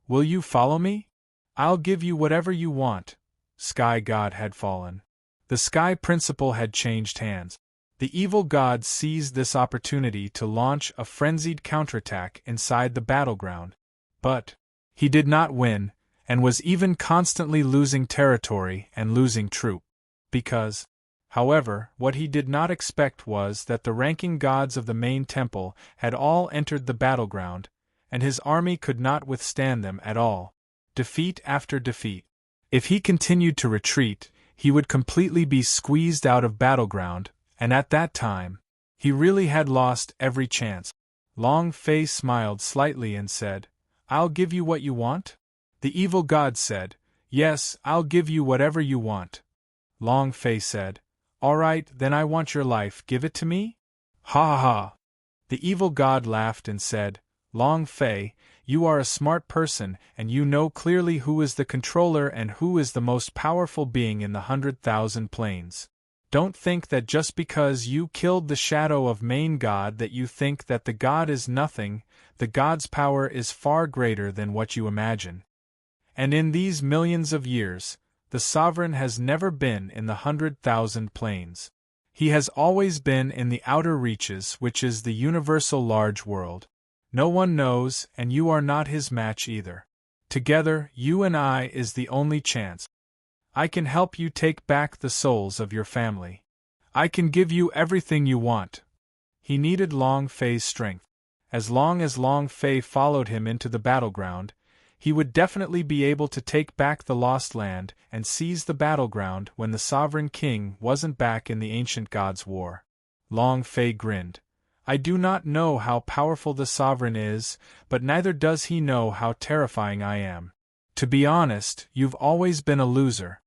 Speaker 1: Will you follow me? I'll give you whatever you want." Sky God had fallen. The Sky Principle had changed hands. The evil god seized this opportunity to launch a frenzied counterattack inside the battleground. But he did not win, and was even constantly losing territory and losing troop. Because, however, what he did not expect was that the ranking gods of the main temple had all entered the battleground, and his army could not withstand them at all. Defeat after defeat. If he continued to retreat, he would completely be squeezed out of battleground, and at that time, he really had lost every chance. Long Fei smiled slightly and said, "I'll give you what you want?" The evil god said, "Yes, I'll give you whatever you want." Long Fei said, "All right, then I want your life, give it to me?" "Ha ha ha!" The evil god laughed and said, "Long Fei, you are a smart person and you know clearly who is the controller and who is the most powerful being in the 100,000 planes. Don't think that just because you killed the shadow of main god that you think that the god is nothing. The god's power is far greater than what you imagine. And in these millions of years, the sovereign has never been in the 100,000 planes. He has always been in the outer reaches, which is the universal large world. No one knows, and you are not his match either. Together, you and I is the only chance. I can help you take back the souls of your family. I can give you everything you want." He needed Long Fei's strength. As long as Long Fei followed him into the battleground, he would definitely be able to take back the lost land and seize the battleground when the sovereign king wasn't back in the ancient gods' war. Long Fei grinned. "I do not know how powerful the sovereign is, but neither does he know how terrifying I am. To be honest, you've always been a loser."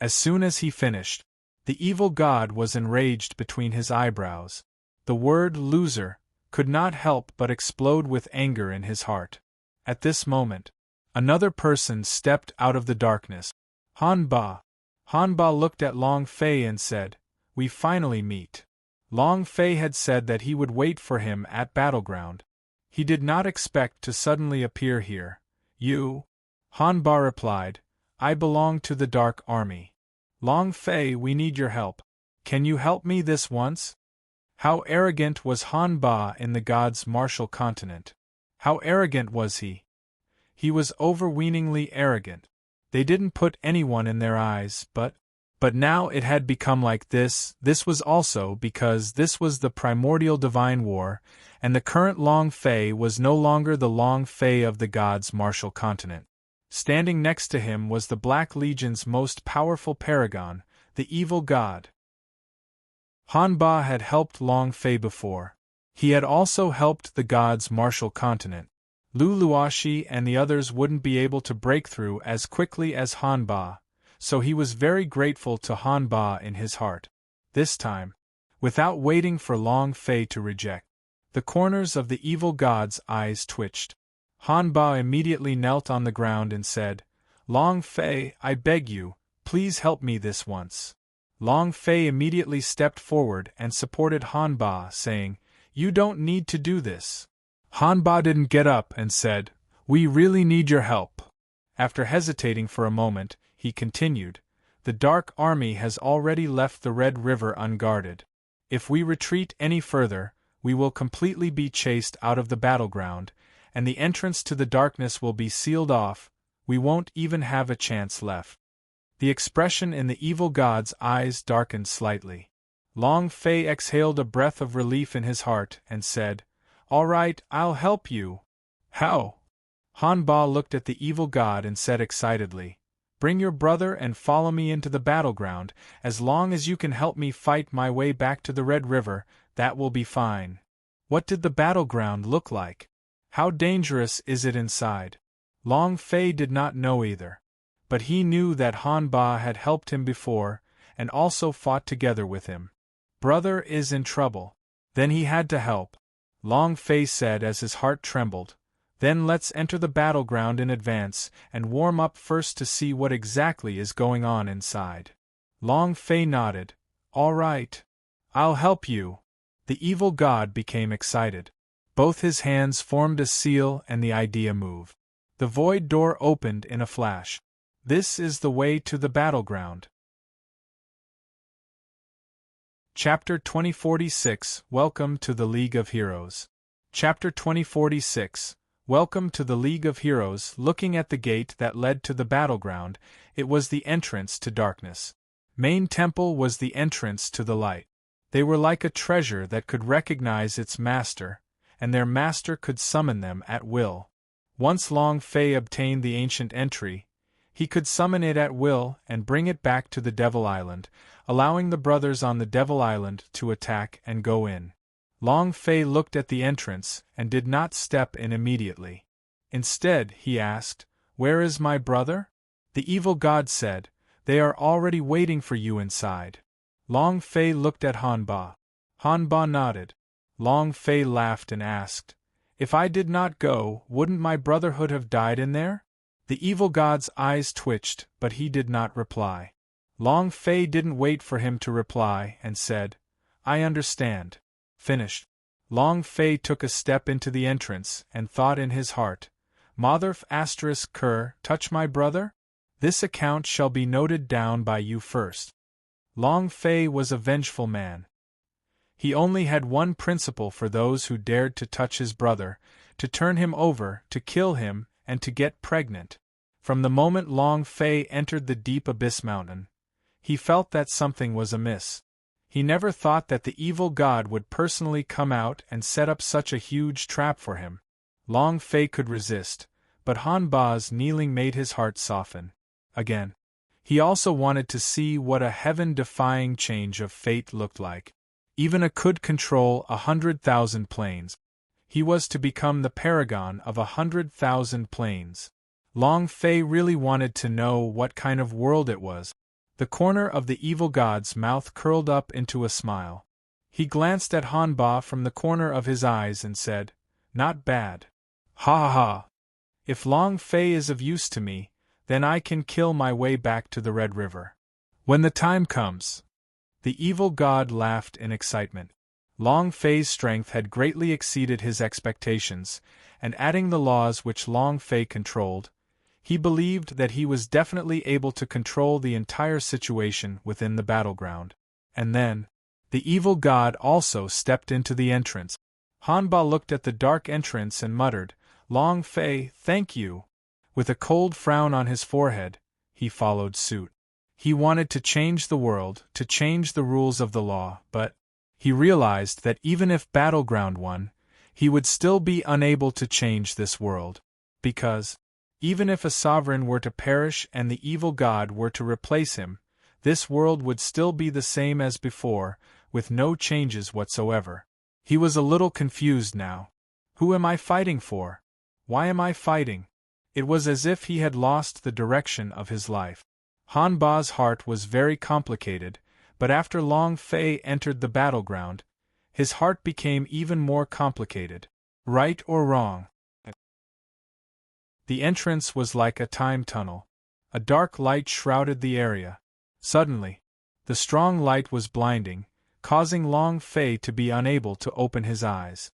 Speaker 1: As soon as he finished, the evil god was enraged between his eyebrows. The word loser could not help but explode with anger in his heart. At this moment, another person stepped out of the darkness. Han Ba. Han Ba looked at Long Fei and said, "We finally meet." Long Fei had said that he would wait for him at battleground. He did not expect to suddenly appear here. "You?" Han Ba replied, "I belong to the Dark Army. Long Fei, we need your help. Can you help me this once?" How arrogant was Han Ba in the gods' martial continent. How arrogant was he? He was overweeningly arrogant. They didn't put anyone in their eyes, but now it had become like this. This was also because this was the primordial divine war, and the current Long Fei was no longer the Long Fei of the gods' martial continent. Standing next to him was the Black Legion's most powerful paragon, the evil god. Han Ba had helped Long Fei before. He had also helped the gods' martial continent. Lu Luoxi and the others wouldn't be able to break through as quickly as Han Ba, so he was very grateful to Han Ba in his heart. This time, without waiting for Long Fei to reject, the corners of the evil god's eyes twitched. Han Ba immediately knelt on the ground and said, Long Fei, I beg you, please help me this once. Long Fei immediately stepped forward and supported Hanba, saying, You don't need to do this. Hanba didn't get up and said, We really need your help. After hesitating for a moment, he continued, The Dark Army has already left the Red River unguarded. If we retreat any further, we will completely be chased out of the battleground, and the entrance to the darkness will be sealed off. We won't even have a chance left. The expression in the evil god's eyes darkened slightly. Long Fei exhaled a breath of relief in his heart and said, All right, I'll help you. How? Hanba looked at the evil god and said excitedly, Bring your brother and follow me into the battleground. As long as you can help me fight my way back to the Red River, that will be fine. What did the battleground look like? How dangerous is it inside? Long Fei did not know either. But he knew that Hanba had helped him before, and also fought together with him. Brother is in trouble. Then he had to help. Long Fei said as his heart trembled. Then let's enter the battleground in advance, and warm up first to see what exactly is going on inside. Long Fei nodded. All right. I'll help you. The evil god became excited. Both his hands formed a seal and the idea moved. The void door opened in a flash. This is the way to the battleground. Chapter 2046 Welcome to the League of Heroes. Chapter 2046 Welcome to the League of Heroes. Looking at the gate that led to the battleground, it was the entrance to darkness. Main Temple was the entrance to the light. They were like a treasure that could recognize its master, and their master could summon them at will. Once Long Fei obtained the ancient entry, he could summon it at will and bring it back to the Devil Island, allowing the brothers on the Devil Island to attack and go in. Long Fei looked at the entrance and did not step in immediately. Instead, he asked, Where is my brother? The evil god said, They are already waiting for you inside. Long Fei looked at Hanba. Hanba nodded. Long Fei laughed and asked, If I did not go, wouldn't my brotherhood have died in there? The evil god's eyes twitched, but he did not reply. Long Fei didn't wait for him to reply and said, I understand. Finished. Long Fei took a step into the entrance and thought in his heart, Motherf ** Ker, touch my brother? This account shall be noted down by you first. Long Fei was a vengeful man. He only had one principle for those who dared to touch his brother, to turn him over, to kill him, and to get pregnant. From the moment Long Fei entered the deep abyss mountain, he felt that something was amiss. He never thought that the evil god would personally come out and set up such a huge trap for him. Long Fei could resist, but Hanba's kneeling made his heart soften. Again. He also wanted to see what a heaven-defying change of fate looked like. Even a could control 100,000 planes. He was to become the paragon of 100,000 planes. Long Fei really wanted to know what kind of world it was. The corner of the evil god's mouth curled up into a smile. He glanced at Hanba from the corner of his eyes and said, Not bad. Ha ha ha. If Long Fei is of use to me, then I can kill my way back to the Red River. When the time comes. The evil god laughed in excitement. Long Fei's strength had greatly exceeded his expectations, and adding the laws which Long Fei controlled, he believed that he was definitely able to control the entire situation within the battleground. And then, the evil god also stepped into the entrance. Hanba looked at the dark entrance and muttered, Long Fei, thank you. With a cold frown on his forehead, he followed suit. He wanted to change the world, to change the rules of the law, but he realized that even if Battleground won, he would still be unable to change this world. Because, even if a sovereign were to perish and the evil god were to replace him, this world would still be the same as before, with no changes whatsoever. He was a little confused now. Who am I fighting for? Why am I fighting? It was as if he had lost the direction of his life. Hanba's heart was very complicated, but after Long Fei entered the battleground, his heart became even more complicated. Right or wrong? The entrance was like a time tunnel. A dark light shrouded the area. Suddenly, the strong light was blinding, causing Long Fei to be unable to open his eyes.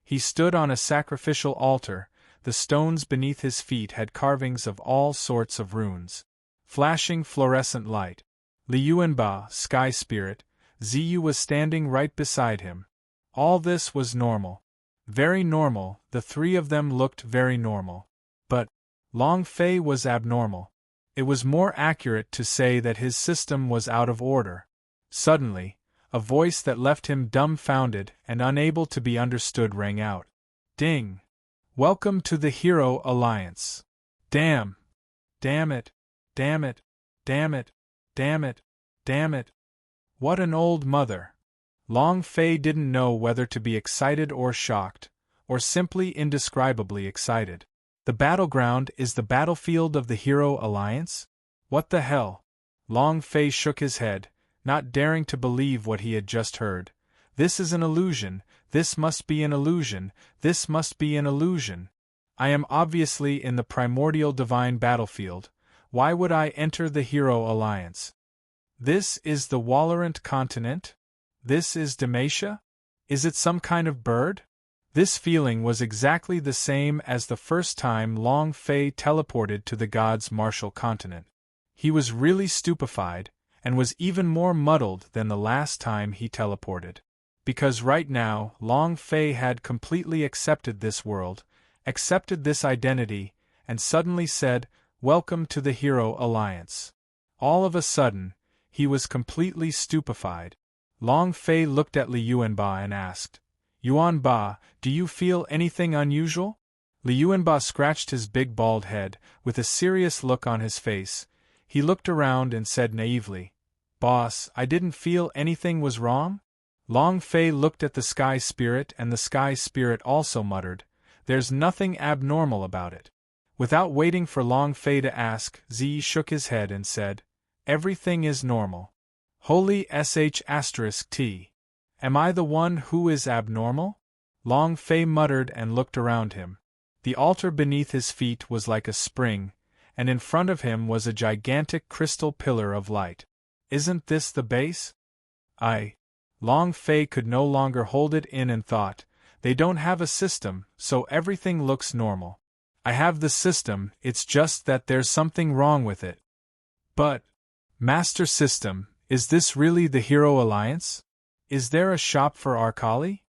Speaker 1: He stood on a sacrificial altar. The stones beneath his feet had carvings of all sorts of runes. Flashing fluorescent light. Liu Enba, Sky Spirit, Ziyu was standing right beside him. All this was normal. Very normal, the three of them looked very normal. But Long Fei was abnormal. It was more accurate to say that his system was out of order. Suddenly, a voice that left him dumbfounded and unable to be understood rang out. Ding! Welcome to the Hero Alliance. Damn! Damn it! Damn it! Damn it! Damn it! Damn it! What an old mother! Long Fei didn't know whether to be excited or shocked, or simply indescribably excited. The battleground is the battlefield of the Hero Alliance? What the hell? Long Fei shook his head, not daring to believe what he had just heard. This is an illusion, this must be an illusion, this must be an illusion. I am obviously in the primordial divine battlefield. Why would I enter the Hero Alliance? This is the Wallerant continent? This is Demacia? Is it some kind of bird? This feeling was exactly the same as the first time Long Fei teleported to the gods' martial continent. He was really stupefied, and was even more muddled than the last time he teleported. Because right now, Long Fei had completely accepted this world, accepted this identity, and suddenly said, "Welcome to the Hero Alliance." All of a sudden, he was completely stupefied. Long Fei looked at Liu Enba and asked, "Yuanba, do you feel anything unusual?" Liu Enba scratched his big bald head, with a serious look on his face. He looked around and said naively, "Boss, I didn't feel anything was wrong?" Long Fei looked at the Sky Spirit and the Sky Spirit also muttered, "There's nothing abnormal about it." Without waiting for Long Fei to ask, Zi shook his head and said, "Everything is normal." Holy **T. Am I the one who is abnormal? Long Fei muttered and looked around him. The altar beneath his feet was like a spring, and in front of him was a gigantic crystal pillar of light. Isn't this the base? Long Fei could no longer hold it in and thought, they don't have a system, so everything looks normal. I have the system, it's just that there's something wrong with it. But, Master System, is this really the Hero Alliance? Is there a shop for Arcali?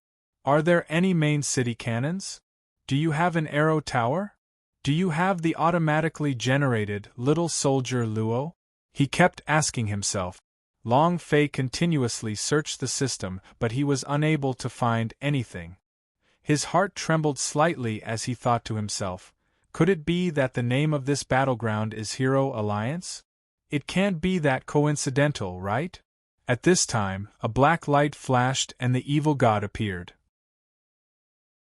Speaker 1: Are there any main city cannons? Do you have an arrow tower? Do you have the automatically generated little soldier Luo? He kept asking himself. Long Fei continuously searched the system, but he was unable to find anything. His heart trembled slightly as he thought to himself, could it be that the name of this battleground is Hero Alliance? It can't be that coincidental, right? At this time, a black light flashed and the evil god appeared.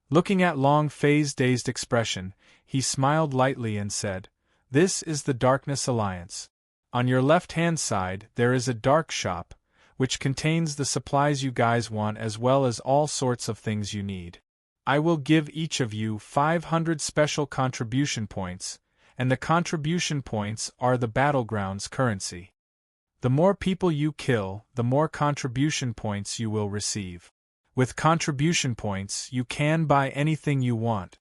Speaker 1: Looking at Long Fei's dazed expression, he smiled lightly and said, "This is the Darkness Alliance. On your left-hand side there is a dark shop, which contains the supplies you guys want as well as all sorts of things you need. I will give each of you 500 special contribution points, and the contribution points are the battleground's currency. The more people you kill, the more contribution points you will receive. With contribution points, you can buy anything you want."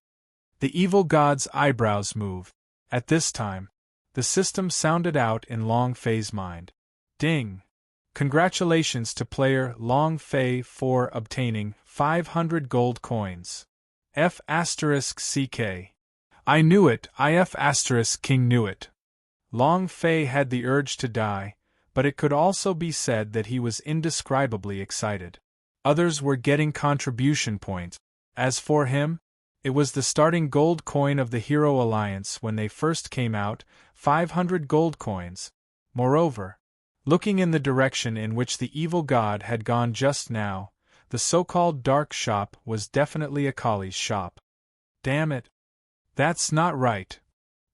Speaker 1: The evil god's eyebrows moved. At this time, the system sounded out in Long Fei's mind. Ding! Congratulations to player Long Fei for obtaining 500 gold coins. F***CK. I knew it, King knew it. Long Fei had the urge to die, but it could also be said that he was indescribably excited. Others were getting contribution points. As for him, it was the starting gold coin of the Hero Alliance when they first came out, 500 gold coins. Moreover, looking in the direction in which the evil god had gone just now, the so-called dark shop was definitely Akali's shop. Damn it. That's not right.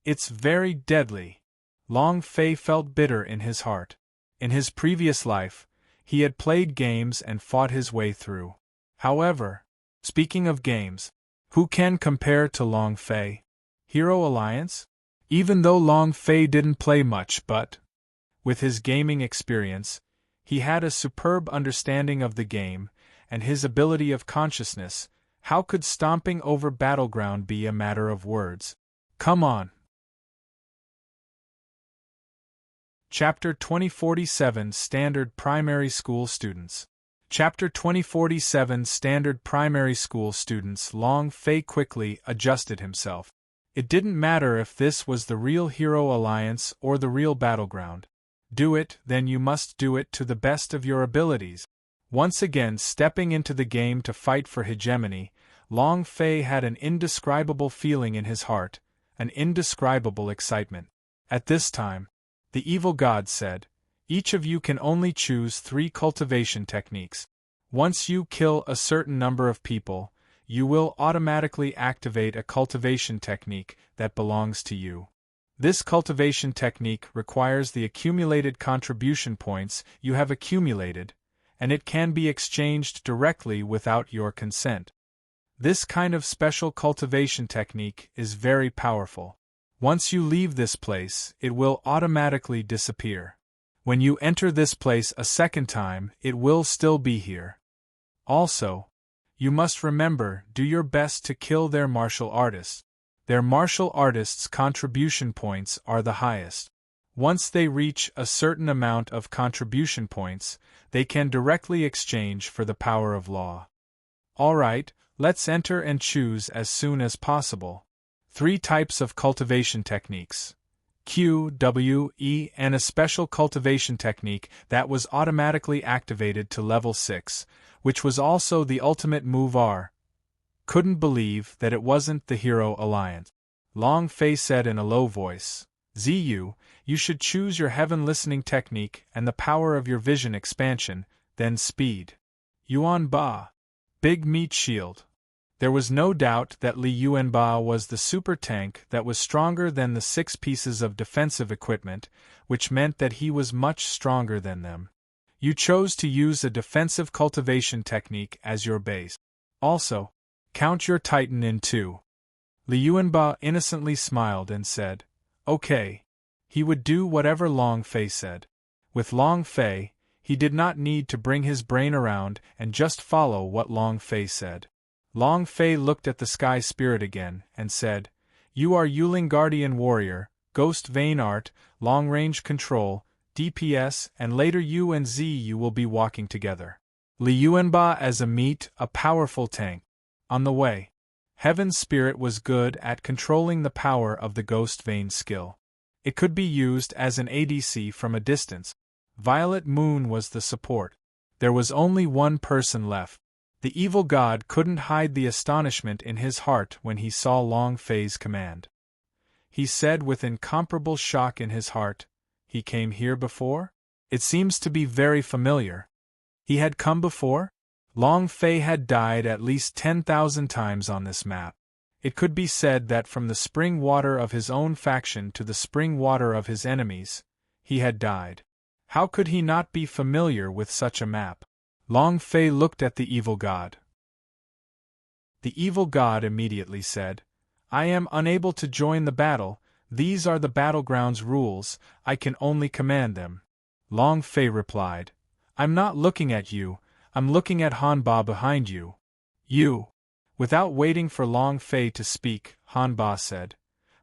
Speaker 1: It's very deadly. Long Fei felt bitter in his heart. In his previous life, he had played games and fought his way through. However, speaking of games, who can compare to Long Fei? Hero Alliance? Even though Long Fei didn't play much, but, with his gaming experience, he had a superb understanding of the game and his ability of consciousness. How could stomping over battleground be a matter of words? Come on. Chapter 2047 Standard Primary School Students. Chapter 2047 Standard Primary School Students. Long Fei quickly adjusted himself. It didn't matter if this was the real Hero Alliance or the real battleground. Do it, then you must do it to the best of your abilities. Once again stepping into the game to fight for hegemony, Long Fei had an indescribable feeling in his heart, an indescribable excitement. At this time, the evil god said, "Each of you can only choose 3 cultivation techniques. Once you kill a certain number of people, you will automatically activate a cultivation technique that belongs to you. This cultivation technique requires the accumulated contribution points you have accumulated, and it can be exchanged directly without your consent. This kind of special cultivation technique is very powerful. Once you leave this place, it will automatically disappear. When you enter this place a second time, it will still be here. Also, you must remember, do your best to kill their martial artists. Their martial artists' contribution points are the highest. Once they reach a certain amount of contribution points, they can directly exchange for the power of law. Alright, let's enter and choose as soon as possible. 3 types of cultivation techniques. Q, W, E, and a special cultivation technique that was automatically activated to level 6, which was also the ultimate move R. Couldn't believe that it wasn't the Hero Alliance. Long Fei said in a low voice, "Ziyu, you should choose your heaven listening technique and the power of your vision expansion, then speed. Yuan Ba. Big meat shield." There was no doubt that Li Yuanba was the super tank that was stronger than the 6 pieces of defensive equipment, which meant that he was much stronger than them. You chose to use a defensive cultivation technique as your base. Also, count your Titan in 2. Li Yuanba innocently smiled and said, "Okay." He would do whatever Long Fei said. With Long Fei, he did not need to bring his brain around and just follow what Long Fei said. Long Fei looked at the Sky Spirit again and said, "You are Yuling Guardian Warrior, Ghost Vein Art, Long Range Control, DPS, and later you and Ziyu will be walking together. Li Yuanba as a powerful tank. On the way, Heaven's Spirit was good at controlling the power of the Ghost Vein skill. It could be used as an ADC from a distance. Violet Moon was the support. There was only one person left. The evil god couldn't hide the astonishment in his heart when he saw Long Fei's command. He said with incomparable shock in his heart, "He came here before? It seems to be very familiar." He had come before? Long Fei had died at least 10,000 times on this map. It could be said that from the spring water of his own faction to the spring water of his enemies, he had died. How could he not be familiar with such a map? Long Fei looked at the evil god. The evil god immediately said, "I am unable to join the battle, these are the battleground's rules, I can only command them." Long Fei replied, "I'm not looking at you, I'm looking at Hanba behind you." "You." Without waiting for Long Fei to speak, Hanba said,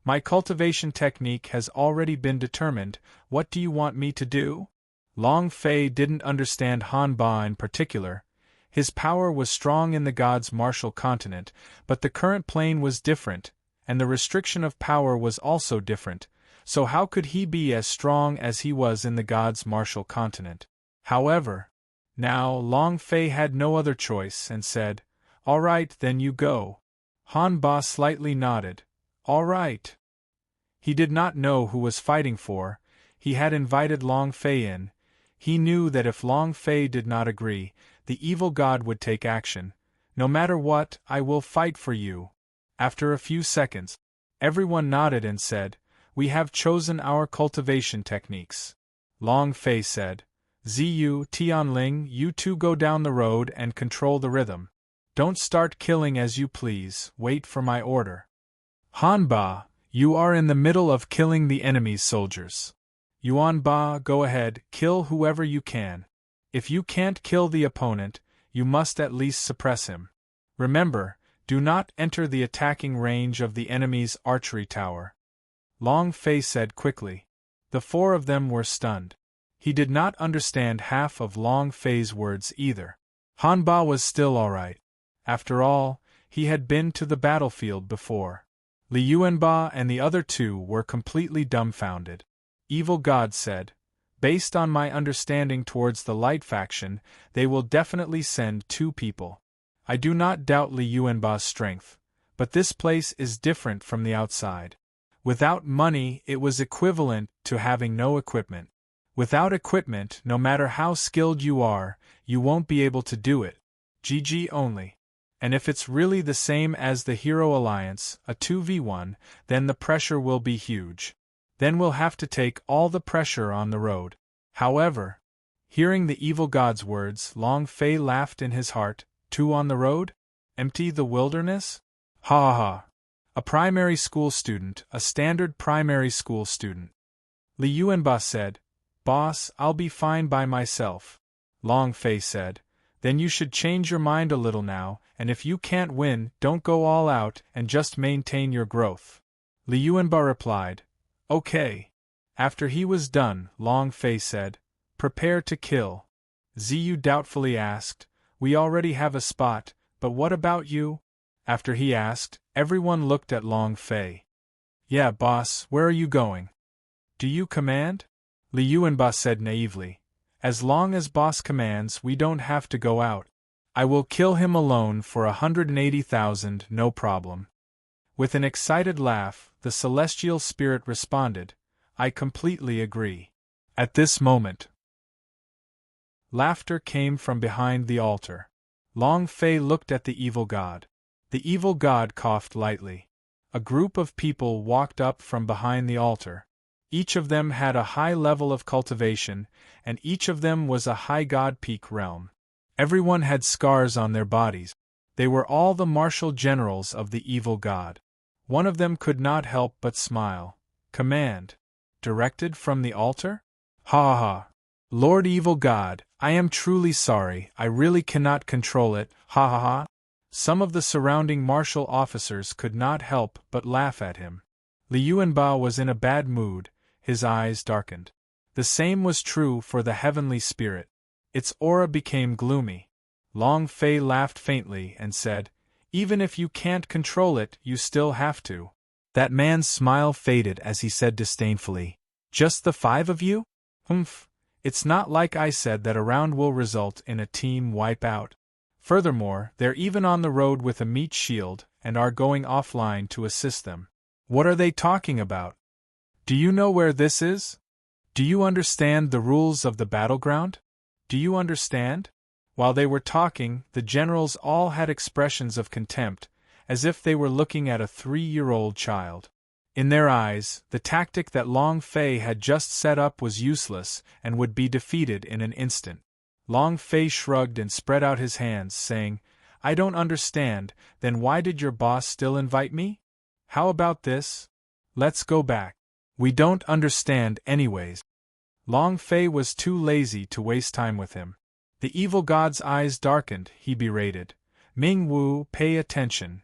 Speaker 1: "My cultivation technique has already been determined, what do you want me to do?" Long Fei didn't understand Hanba in particular. His power was strong in the god's martial continent, but the current plane was different, and the restriction of power was also different, so how could he be as strong as he was in the god's martial continent? However, now Long Fei had no other choice and said, "All right, then you go." Hanba slightly nodded. "All right." He did not know who was fighting for. He had invited Long Fei in. He knew that if Long Fei did not agree, the evil god would take action. "No matter what, I will fight for you." After a few seconds, everyone nodded and said, "We have chosen our cultivation techniques." Long Fei said, "Ziyu, Tianling, you two go down the road and control the rhythm. Don't start killing as you please, wait for my order." "Hanba, You are in the middle of killing the enemy's soldiers. Yuan Ba, go ahead, kill whoever you can. If you can't kill the opponent, you must at least suppress him. Remember, do not enter the attacking range of the enemy's archery tower. Long Fei said quickly. The four of them were stunned. He did not understand half of Long Fei's words either. Han Ba was still all right. After all, he had been to the battlefield before. Li Yuanba and the other two were completely dumbfounded. Evil God said, based on my understanding towards the light faction, they will definitely send 2 people. I do not doubt Li Yuanba's strength, but this place is different from the outside. Without money, it was equivalent to having no equipment. Without equipment, no matter how skilled you are, you won't be able to do it. GG only. And if it's really the same as the Hero Alliance, a 2v1, then the pressure will be huge. Then we'll have to take all the pressure on the road. However, hearing the evil god's words, Long Fei laughed in his heart. 2 on the road? Empty the wilderness? Ha ha ha. A primary school student, a standard primary school student. Li Yuanba said, Boss, I'll be fine by myself. Long Fei said, then you should change your mind a little now, and if you can't win, don't go all out and just maintain your growth. Li Yuanba replied, okay. After he was done, Long Fei said, prepare to kill. Ziyu doubtfully asked, we already have a spot, but what about you? After he asked, everyone looked at Long Fei. Yeah, boss, where are you going? Do you command? Li Yuanba said naively. As long as boss commands, we don't have to go out. I will kill him alone for 180,000, no problem. With an excited laugh, the celestial spirit responded, I completely agree. At this moment, laughter came from behind the altar. Long Fei looked at the evil god. The evil god coughed lightly. A group of people walked up from behind the altar. Each of them had a high level of cultivation, and each of them was a high god peak realm. Everyone had scars on their bodies. They were all the martial generals of the evil god. One of them could not help but smile. Command. Directed from the altar? Ha ha. Lord Evil God, I am truly sorry, I really cannot control it, ha ha ha. Some of the surrounding martial officers could not help but laugh at him. Li Yuanba was in a bad mood, his eyes darkened. The same was true for the heavenly spirit. Its aura became gloomy. Long Fei laughed faintly and said, even if you can't control it, you still have to. That man's smile faded as he said disdainfully, just the 5 of you? Humph. It's not like I said that a round will result in a team wipeout. Furthermore, they're even on the road with a meat shield and are going offline to assist them. What are they talking about? Do you know where this is? Do you understand the rules of the battleground? Do you understand? While they were talking, the generals all had expressions of contempt, as if they were looking at a 3-year-old child. In their eyes, the tactic that Long Fei had just set up was useless and would be defeated in an instant. Long Fei shrugged and spread out his hands, saying, I don't understand, then why did your boss still invite me? How about this? Let's go back. We don't understand anyways. Long Fei was too lazy to waste time with him. The evil god's eyes darkened, he berated. Ming Wu, pay attention.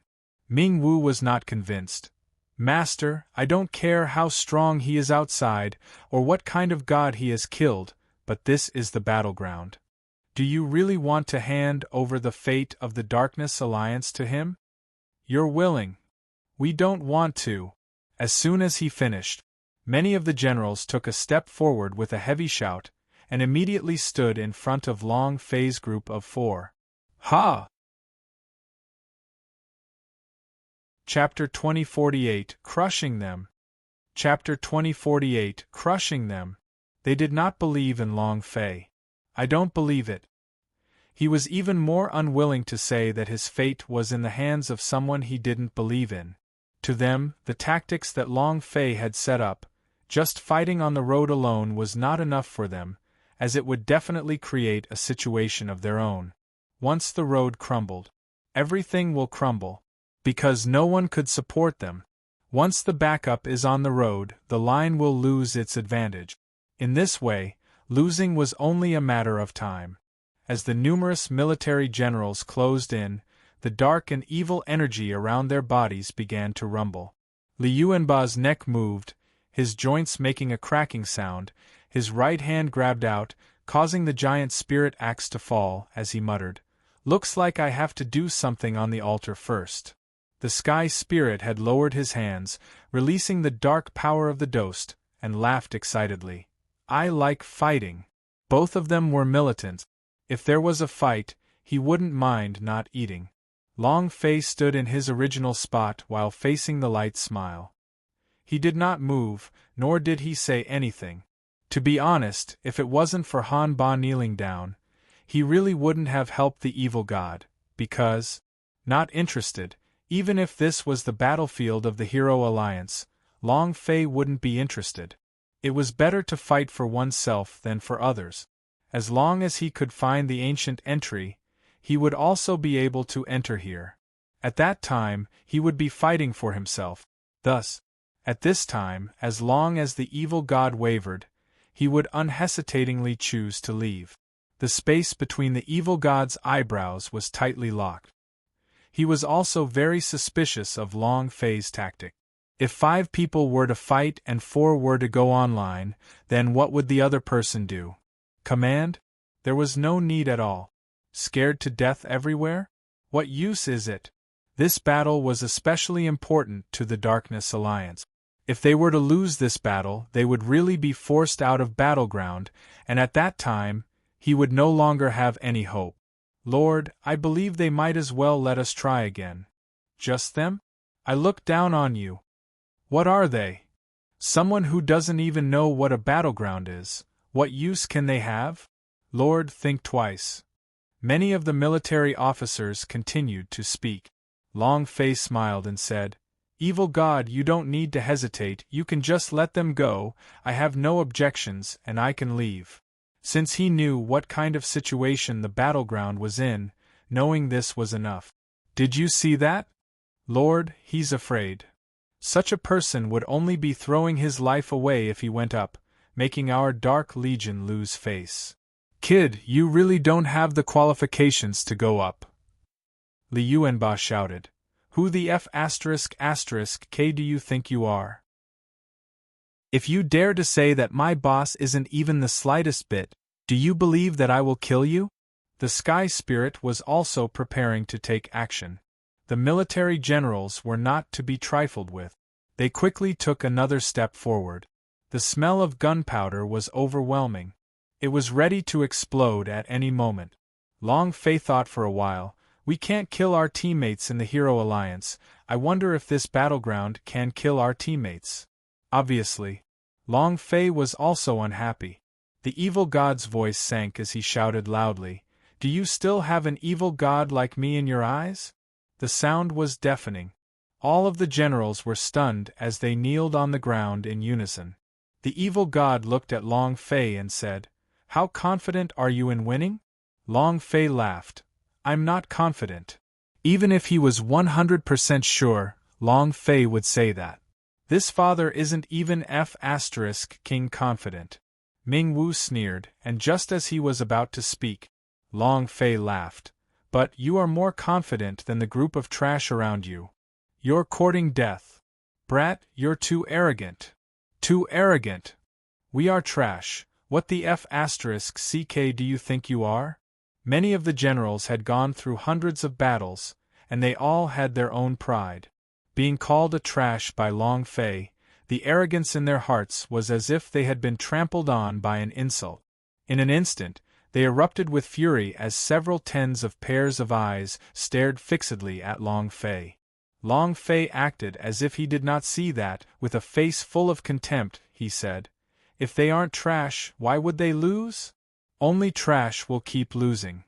Speaker 1: Ming Wu was not convinced. Master, I don't care how strong he is outside, or what kind of god he has killed, but this is the battleground. Do you really want to hand over the fate of the Darkness Alliance to him? You're willing. We don't want to. As soon as he finished, many of the generals took a step forward with a heavy shout, and immediately stood in front of Long Fei's group of 4. Ha! Chapter 2048, Crushing Them. Chapter 2048, Crushing Them. They did not believe in Long Fei. I don't believe it. He was even more unwilling to say that his fate was in the hands of someone he didn't believe in. To them, the tactics that Long Fei had set up, just fighting on the road alone was not enough for them, as it would definitely create a situation of their own. Once the road crumbled, everything will crumble. Because no one could support them. Once the backup is on the road, the line will lose its advantage. In this way, losing was only a matter of time. As the numerous military generals closed in, the dark and evil energy around their bodies began to rumble. Liu Enba's neck moved, his joints making a cracking sound, his right hand grabbed out, causing the giant spirit axe to fall, as he muttered, "Looks like I have to do something on the altar first." The sky spirit had lowered his hands, releasing the dark power of the Dost, and laughed excitedly. "I like fighting." Both of them were militant. If there was a fight, he wouldn't mind not eating. Long Fei stood in his original spot while facing the light smile. He did not move, nor did he say anything. To be honest, if it wasn't for Han Ba kneeling down, he really wouldn't have helped the evil god, because, not interested, even if this was the battlefield of the Hero Alliance, Long Fei wouldn't be interested. It was better to fight for oneself than for others. As long as he could find the ancient entry, he would also be able to enter here. At that time, he would be fighting for himself. Thus, at this time, as long as the evil god wavered, he would unhesitatingly choose to leave. The space between the evil god's eyebrows was tightly locked. He was also very suspicious of Long Fei's tactic. If 5 people were to fight and 4 were to go online, then what would the other person do? Command? There was no need at all. Scared to death everywhere? What use is it? This battle was especially important to the Darkness Alliance. If they were to lose this battle, they would really be forced out of battleground, and at that time, he would no longer have any hope. Lord, I believe they might as well let us try again. Just them? I look down on you. What are they? Someone who doesn't even know what a battleground is. What use can they have? Lord, think twice. Many of the military officers continued to speak. Long Fei smiled and said, "Evil God, you don't need to hesitate, you can just let them go, I have no objections, and I can leave." Since he knew what kind of situation the battleground was in, knowing this was enough. "Did you see that? Lord, he's afraid. Such a person would only be throwing his life away if he went up, making our Dark Legion lose face. Kid, you really don't have the qualifications to go up." Liu Enba shouted. "Who the F***K do you think you are? If you dare to say that my boss isn't even the slightest bit, do you believe that I will kill you?" The Sky Spirit was also preparing to take action. The military generals were not to be trifled with. They quickly took another step forward. The smell of gunpowder was overwhelming. It was ready to explode at any moment. Long Fei thought for a while, "We can't kill our teammates in the Hero Alliance, I wonder if this battleground can kill our teammates." Obviously. Long Fei was also unhappy. The evil god's voice sank as he shouted loudly, "Do you still have an evil god like me in your eyes?" The sound was deafening. All of the generals were stunned as they kneeled on the ground in unison. The evil god looked at Long Fei and said, "How confident are you in winning?" Long Fei laughed. "I'm not confident." Even if he was 100% sure, Long Fei would say that. This father isn't even F***King confident. Ming Wu sneered, and just as he was about to speak, Long Fei laughed. "But you are more confident than the group of trash around you. You're courting death. Brat, you're too arrogant. Too arrogant. We are trash. What the F***ck do you think you are?" Many of the generals had gone through hundreds of battles, and they all had their own pride. Being called a trash by Long Fei, the arrogance in their hearts was as if they had been trampled on by an insult. In an instant, they erupted with fury as several tens of pairs of eyes stared fixedly at Long Fei. Long Fei acted as if he did not see that. With a face full of contempt, he said, "If they aren't trash, why would they lose? Only trash will keep losing."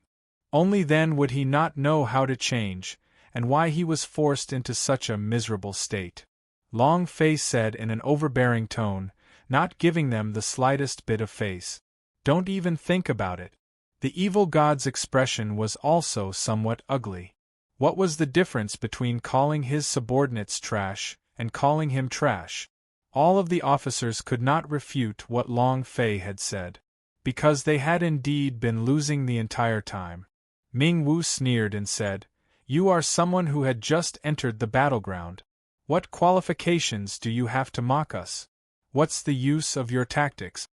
Speaker 1: Only then would he not know how to change, and why he was forced into such a miserable state. Long Fei said in an overbearing tone, not giving them the slightest bit of face, "Don't even think about it." The evil god's expression was also somewhat ugly. What was the difference between calling his subordinates trash and calling him trash. All of the officers could not refute what Long Fei had said, because they had indeed been losing the entire time. Ming Wu sneered and said, "You are someone who had just entered the battleground. What qualifications do you have to mock us? What's the use of your tactics?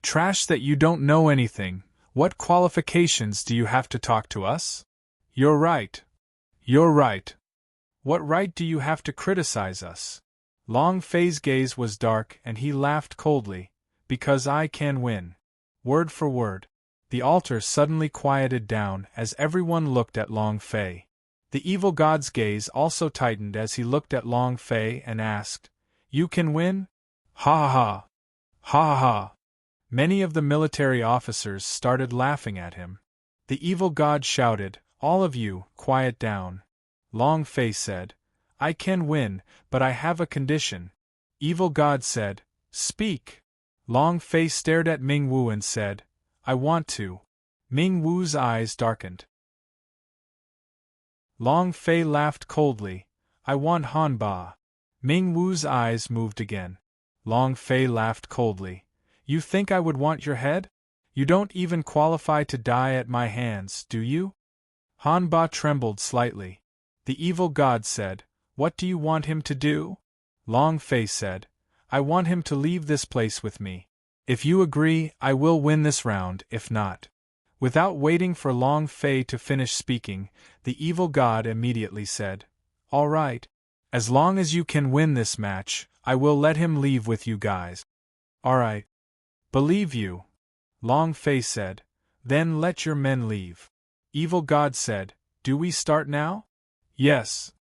Speaker 1: Trash that you don't know anything. What qualifications do you have to talk to us? You're right. You're right. What right do you have to criticize us?" Long Fei's gaze was dark and he laughed coldly, "Because I can win." Word for word. The altar suddenly quieted down as everyone looked at Long Fei. The evil god's gaze also tightened as he looked at Long Fei and asked, "You can win? Ha ha ha! Ha ha ha!" Many of the military officers started laughing at him. The evil god shouted, "All of you, quiet down." Long Fei said, "I can win, but I have a condition." Evil god said, "Speak." Long Fei stared at Ming Wu and said, "I want to." Ming Wu's eyes darkened. Long Fei laughed coldly, "I want Han Ba." Ming Wu's eyes moved again. Long Fei laughed coldly, "You think I would want your head? You don't even qualify to die at my hands, do you?" Han Ba trembled slightly. The evil god said, "What do you want him to do?" Long Fei said, "I want him to leave this place with me. If you agree, I will win this round, if not." Without waiting for Long Fei to finish speaking, the evil god immediately said, "All right. As long as you can win this match, I will let him leave with you guys." "All right. Believe you." Long Fei said, "Then let your men leave." Evil god said, "Do we start now?" "Yes."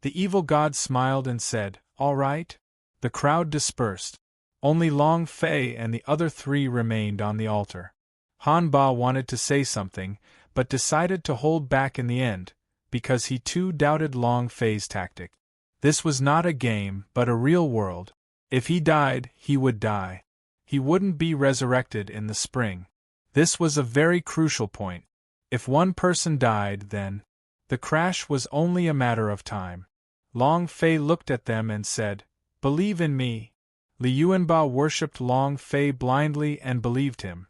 Speaker 1: The evil god smiled and said, "All right." The crowd dispersed. Only Long Fei and the other three remained on the altar. Han Ba wanted to say something, but decided to hold back in the end, because he too doubted Long Fei's tactic. This was not a game, but a real world. If he died, he would die. He wouldn't be resurrected in the spring. This was a very crucial point. If one person died, then the crash was only a matter of time. Long Fei looked at them and said, "Believe in me." Li Yuanba worshipped Long Fei blindly and believed him.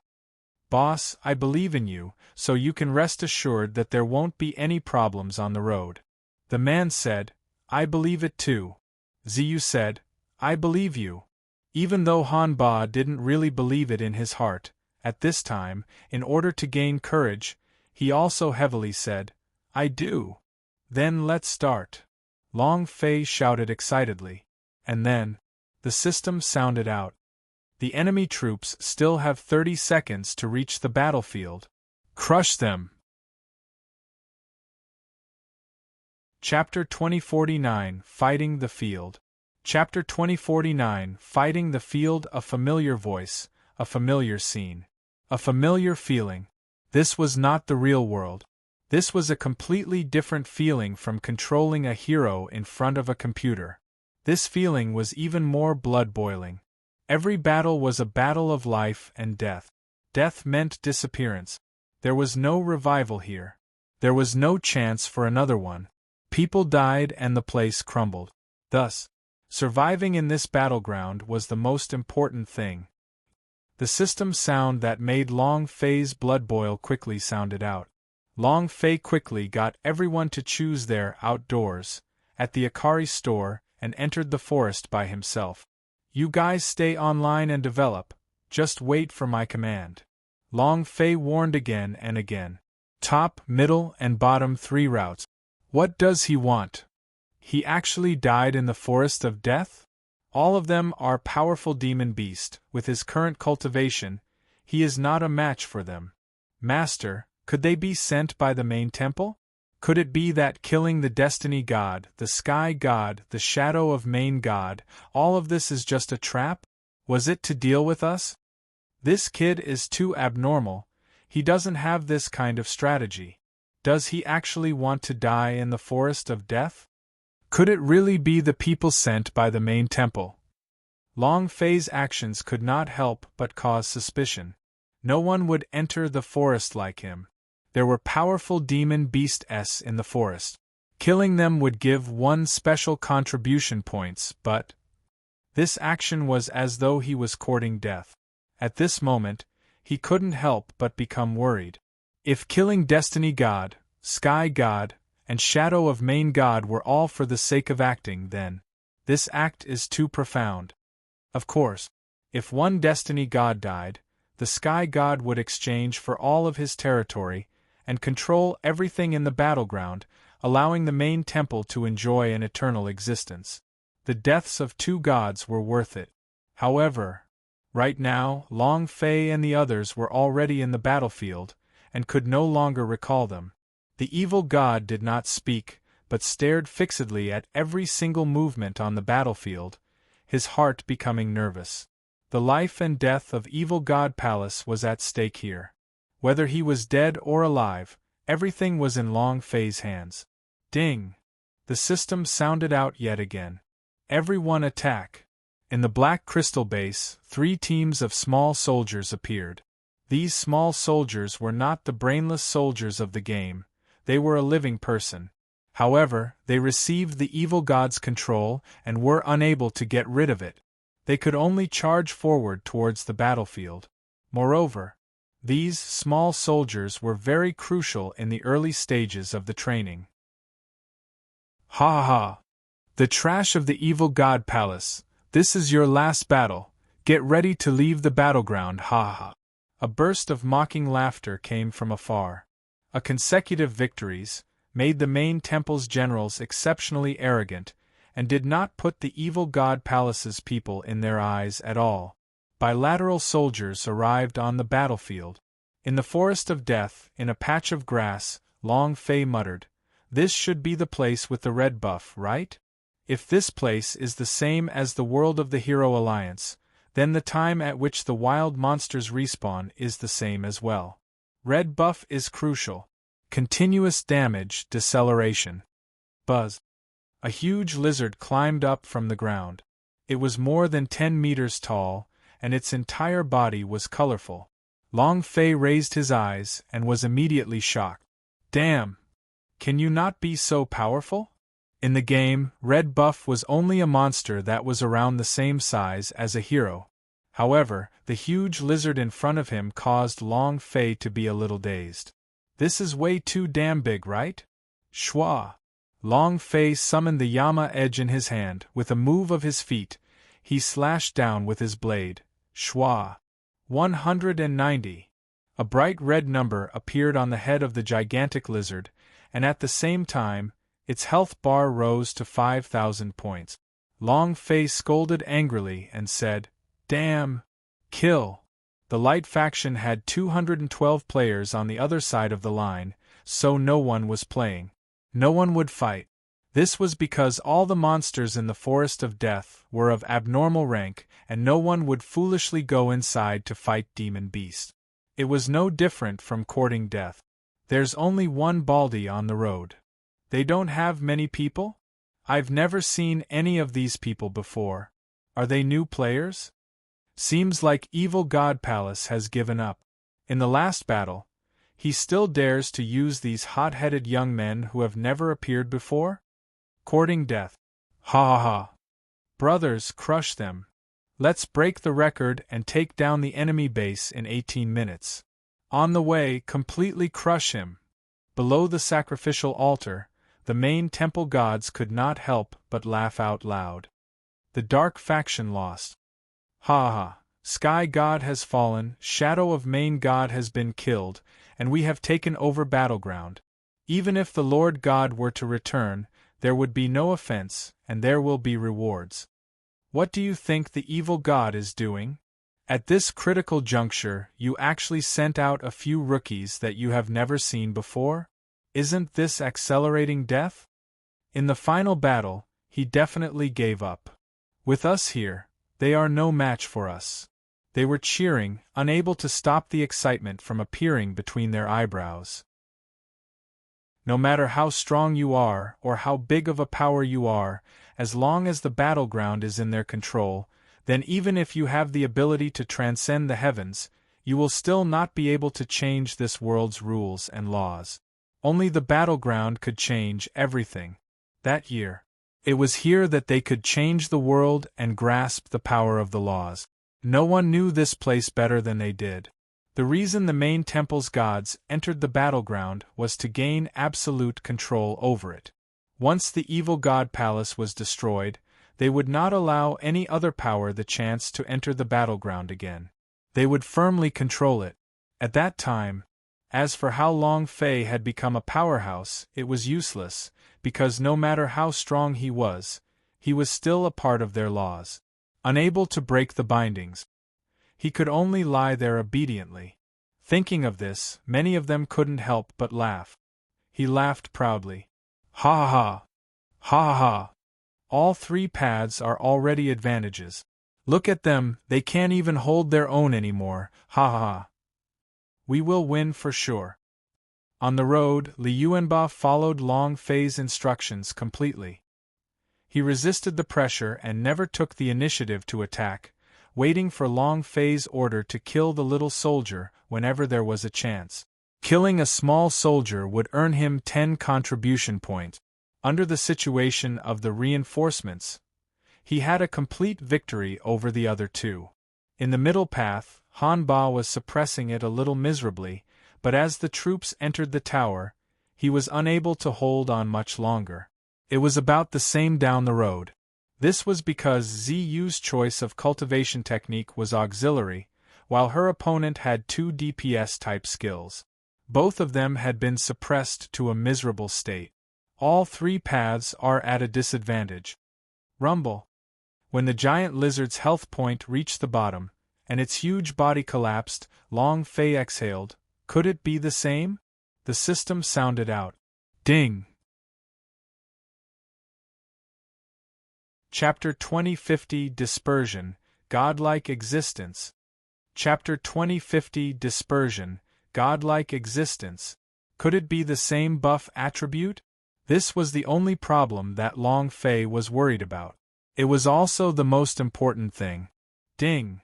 Speaker 1: "Boss, I believe in you, so you can rest assured that there won't be any problems on the road." The man said, "I believe it too." Ziyu said, "I believe you." Even though Han Ba didn't really believe it in his heart, at this time, in order to gain courage, he also heavily said, "I do." "Then let's start." Long Fei shouted excitedly. And then, the system sounded out. The enemy troops still have 30 seconds to reach the battlefield. Crush them! Chapter 2049 Fighting the Field. Chapter 2049 Fighting the Field. A familiar voice, a familiar scene. A familiar feeling. This was not the real world. This was a completely different feeling from controlling a hero in front of a computer. This feeling was even more blood-boiling. Every battle was a battle of life and death. Death meant disappearance. There was no revival here. There was no chance for another one. People died and the place crumbled. Thus, surviving in this battleground was the most important thing. The system sound that made Long Fei's blood boil quickly sounded out. Long Fei quickly got everyone to choose there outdoors, at the Akari store, and entered the forest by himself. "You guys stay online and develop, just wait for my command." Long Fei warned again and again. Top, middle, and bottom 3 routes. What does he want? He actually died in the forest of death? All of them are powerful demon beast. With his current cultivation, he is not a match for them. Master, could they be sent by the main temple? Could it be that killing the destiny god, the sky god, the shadow of main god, all of this is just a trap? Was it to deal with us? This kid is too abnormal. He doesn't have this kind of strategy. Does he actually want to die in the forest of death? Could it really be the people sent by the main temple? Long Fei's actions could not help but cause suspicion. No one would enter the forest like him. There were powerful demon beasts in the forest. Killing them would give 1 special contribution points, but this action was as though he was courting death. At this moment, he couldn't help but become worried. If killing Destiny God, Sky God, and Shadow of Main God were all for the sake of acting, then this act is too profound. Of course, if one Destiny God died, the Sky God would exchange for all of his territory and control everything in the battleground, allowing the main temple to enjoy an eternal existence. The deaths of 2 gods were worth it. However, right now, Long Fei and the others were already in the battlefield, and could no longer recall them. The evil god did not speak, but stared fixedly at every single movement on the battlefield, his heart becoming nervous. The life and death of Evil God Palace was at stake here. Whether he was dead or alive, everything was in Long Fei's hands. Ding! The system sounded out yet again. Everyone attack! In the black crystal base, 3 teams of small soldiers appeared. These small soldiers were not the brainless soldiers of the game, they were a living person. However, they received the evil god's control and were unable to get rid of it. They could only charge forward towards the battlefield. Moreover, these small soldiers were very crucial in the early stages of the training. Ha ha ha! The trash of the Evil God Palace, this is your last battle, get ready to leave the battleground, ha ha ha! A burst of mocking laughter came from afar. Consecutive victories made the main temple's generals exceptionally arrogant, and did not put the Evil God Palace's people in their eyes at all. Bilateral soldiers arrived on the battlefield. In the forest of death, in a patch of grass, Long Fei muttered, "This should be the place with the red buff, right? If this place is the same as the world of the Hero Alliance, then the time at which the wild monsters respawn is the same as well. Red buff is crucial. Continuous damage deceleration." Buzz! A huge lizard climbed up from the ground. It was more than 10 meters tall, and its entire body was colorful. Long Fei raised his eyes and was immediately shocked. Damn! Can you not be so powerful? In the game, Red Buff was only a monster that was around the same size as a hero. However, the huge lizard in front of him caused Long Fei to be a little dazed. This is way too damn big, right? Shwa! Long Fei summoned the Yama edge in his hand. With a move of his feet, he slashed down with his blade. Shwa! 190. A bright red number appeared on the head of the gigantic lizard, and at the same time, its health bar rose to 5,000 points. Long Fei scolded angrily and said, "Damn! Kill!" The light faction had 212 players on the other side of the line, so no one was playing. No one would fight. This was because all the monsters in the Forest of Death were of abnormal rank, and no one would foolishly go inside to fight demon beasts. It was no different from courting death. There's only one Baldy on the road. They don't have many people? I've never seen any of these people before. Are they new players? Seems like Evil God Palace has given up. In the last battle, he still dares to use these hot-headed young men who have never appeared before? Courting death. Ha ha ha. Brothers, crush them. Let's break the record and take down the enemy base in 18 minutes. On the way, completely crush him. Below the sacrificial altar, the main temple gods could not help but laugh out loud. The dark faction lost. Ha ha. Sky God has fallen, Shadow of Main God has been killed, and we have taken over battleground. Even if the Lord God were to return, there would be no offense, and there will be rewards. What do you think the evil god is doing? At this critical juncture, you actually sent out a few rookies that you have never seen before? Isn't this accelerating death? In the final battle, he definitely gave up. With us here, they are no match for us. They were cheering, unable to stop the excitement from appearing between their eyebrows. No matter how strong you are or how big of a power you are, as long as the battleground is in their control, then even if you have the ability to transcend the heavens, you will still not be able to change this world's rules and laws. Only the battleground could change everything. That year. It was here that they could change the world and grasp the power of the laws. No one knew this place better than they did. The reason the main temple's gods entered the battleground was to gain absolute control over it. Once the evil god palace was destroyed, they would not allow any other power the chance to enter the battleground again. They would firmly control it. At that time, as for how Long Fei had become a powerhouse, it was useless, because no matter how strong he was still a part of their laws. Unable to break the bindings, he could only lie there obediently. Thinking of this, many of them couldn't help but laugh. He laughed proudly. Ha ha ha! Ha ha ha! All 3 paths are already advantages. Look at them, they can't even hold their own anymore, ha ha ha! We will win for sure. On the road, Liu Yuanba followed Long Fei's instructions completely. He resisted the pressure and never took the initiative to attack, waiting for Long Fei's order to kill the little soldier whenever there was a chance. Killing a small soldier would earn him 10 contribution points. Under the situation of the reinforcements, he had a complete victory over the other 2. In the middle path, Han Ba was suppressing it a little miserably, but as the troops entered the tower, he was unable to hold on much longer. It was about the same down the road. This was because Ziyu's choice of cultivation technique was auxiliary, while her opponent had 2 DPS-type skills. Both of them had been suppressed to a miserable state. All 3 paths are at a disadvantage. Rumble. When the giant lizard's health point reached the bottom, and its huge body collapsed, Long Fei exhaled. Could it be the same? The system sounded out. Ding! Chapter 2050 Dispersion, Godlike Existence. Chapter 2050 Dispersion, Godlike Existence. Could it be the same buff attribute? This was the only problem that Long Fei was worried about. It was also the most important thing. Ding!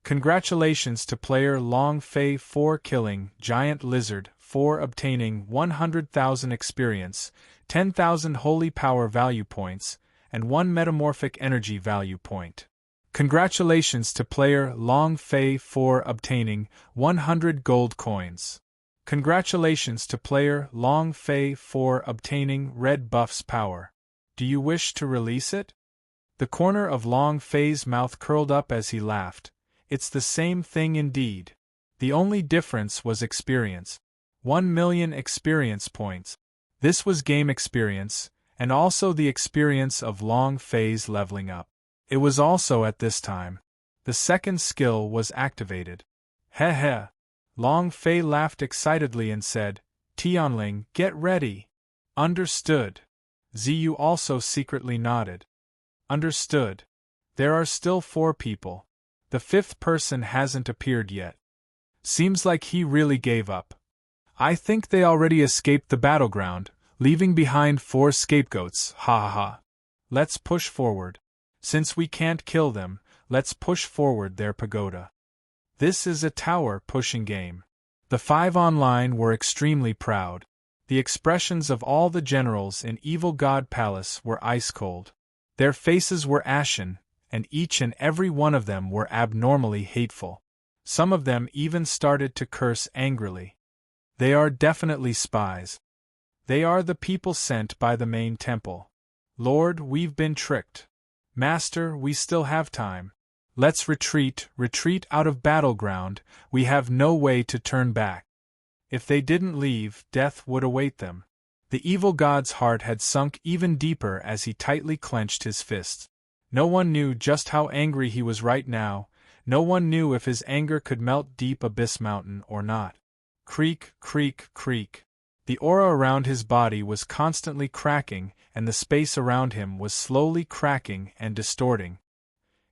Speaker 1: Congratulations to player Long Fei for killing Giant Lizard, for obtaining 100,000 experience, 10,000 holy power value points, and 1 metamorphic energy value point. Congratulations to player Long Fei for obtaining 100 gold coins. Congratulations to player Long Fei for obtaining Red Buff's power. Do you wish to release it? The corner of Long Fei's mouth curled up as he laughed. It's the same thing indeed. The only difference was experience. 1 million experience points. This was game experience, and also the experience of Long Fei's leveling up. It was also at this time. The second skill was activated. Heh heh. Long Fei laughed excitedly and said, Tianling, get ready. Understood. Ziyu also secretly nodded. Understood. There are still 4 people. The 5th person hasn't appeared yet. Seems like he really gave up. I think they already escaped the battleground, leaving behind 4 scapegoats, ha ha ha. Let's push forward. Since we can't kill them, let's push forward their pagoda. This is a tower pushing game. The 5 online were extremely proud. The expressions of all the generals in Evil God Palace were ice cold. Their faces were ashen, and each and every one of them were abnormally hateful. Some of them even started to curse angrily. They are definitely spies. They are the people sent by the main temple. Lord, we've been tricked. Master, we still have time. Let's retreat out of battleground, we have no way to turn back. If they didn't leave, death would await them. The evil god's heart had sunk even deeper as he tightly clenched his fists. No one knew just how angry he was right now, no one knew if his anger could melt deep Abyss Mountain or not. Creak, creak, creak. The aura around his body was constantly cracking, and the space around him was slowly cracking and distorting.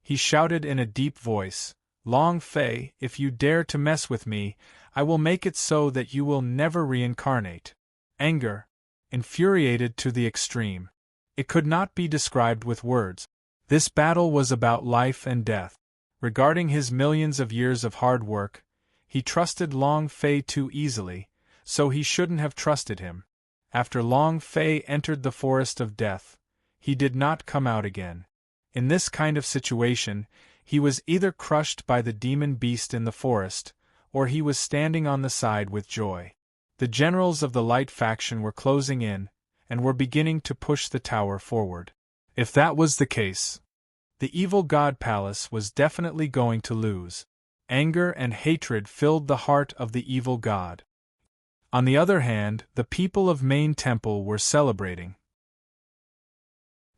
Speaker 1: He shouted in a deep voice, Long Fei, if you dare to mess with me, I will make it so that you will never reincarnate. Anger. Infuriated to the extreme. It could not be described with words. This battle was about life and death. Regarding his millions of years of hard work, he trusted Long Fei too easily, so he shouldn't have trusted him. After Long Fei entered the forest of death, he did not come out again. In this kind of situation, he was either crushed by the demon beast in the forest, or he was standing on the side with joy. The generals of the light faction were closing in, and were beginning to push the tower forward. If that was the case, the evil god palace was definitely going to lose. Anger and hatred filled the heart of the evil god. On the other hand, the people of Main Temple were celebrating.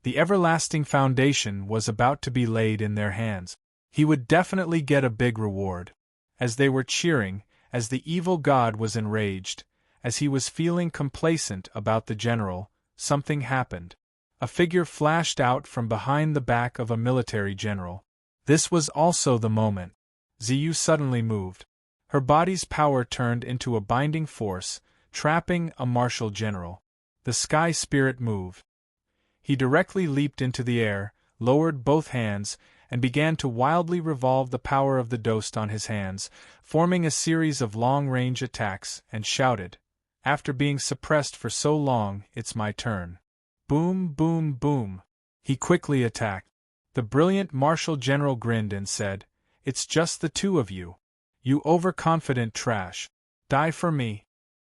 Speaker 1: The everlasting foundation was about to be laid in their hands. He would definitely get a big reward. As they were cheering, as the evil god was enraged, as he was feeling complacent about the general, something happened. A figure flashed out from behind the back of a military general. This was also the moment. Ziyu suddenly moved. Her body's power turned into a binding force, trapping a martial general. The sky spirit moved. He directly leaped into the air, lowered both hands, and began to wildly revolve the power of the Dost on his hands, forming a series of long-range attacks, and shouted, after being suppressed for so long, "It's my turn." Boom, boom, boom. He quickly attacked. The brilliant martial general grinned and said, "It's just the two of you. You overconfident trash. Die for me."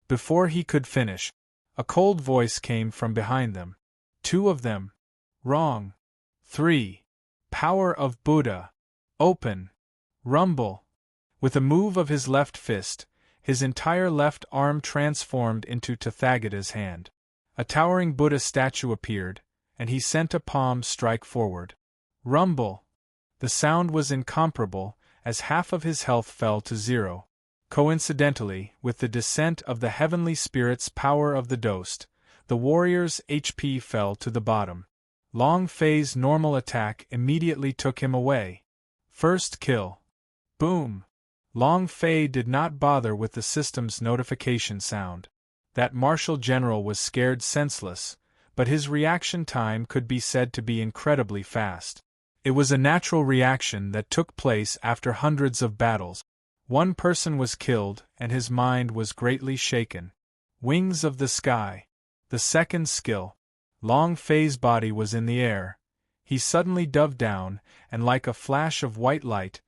Speaker 1: Before he could finish, a cold voice came from behind them. "Two of them. Wrong. 3. Power of Buddha. Open. Rumble." With a move of his left fist, his entire left arm transformed into Tathagata's hand. A towering Buddha statue appeared, and he sent a palm strike forward. Rumble. The sound was incomparable, as half of his health fell to 0. Coincidentally, with the descent of the heavenly spirit's power of the Dost, the warrior's HP fell to the bottom. Long Fei's normal attack immediately took him away. First kill. Boom. Long Fei did not bother with the system's notification sound. That martial general was scared senseless, but his reaction time could be said to be incredibly fast. It was a natural reaction that took place after hundreds of battles. One person was killed, and his mind was greatly shaken. Wings of the sky. The second skill. Long Fei's body was in the air. He suddenly dove down, and like a flash of white light,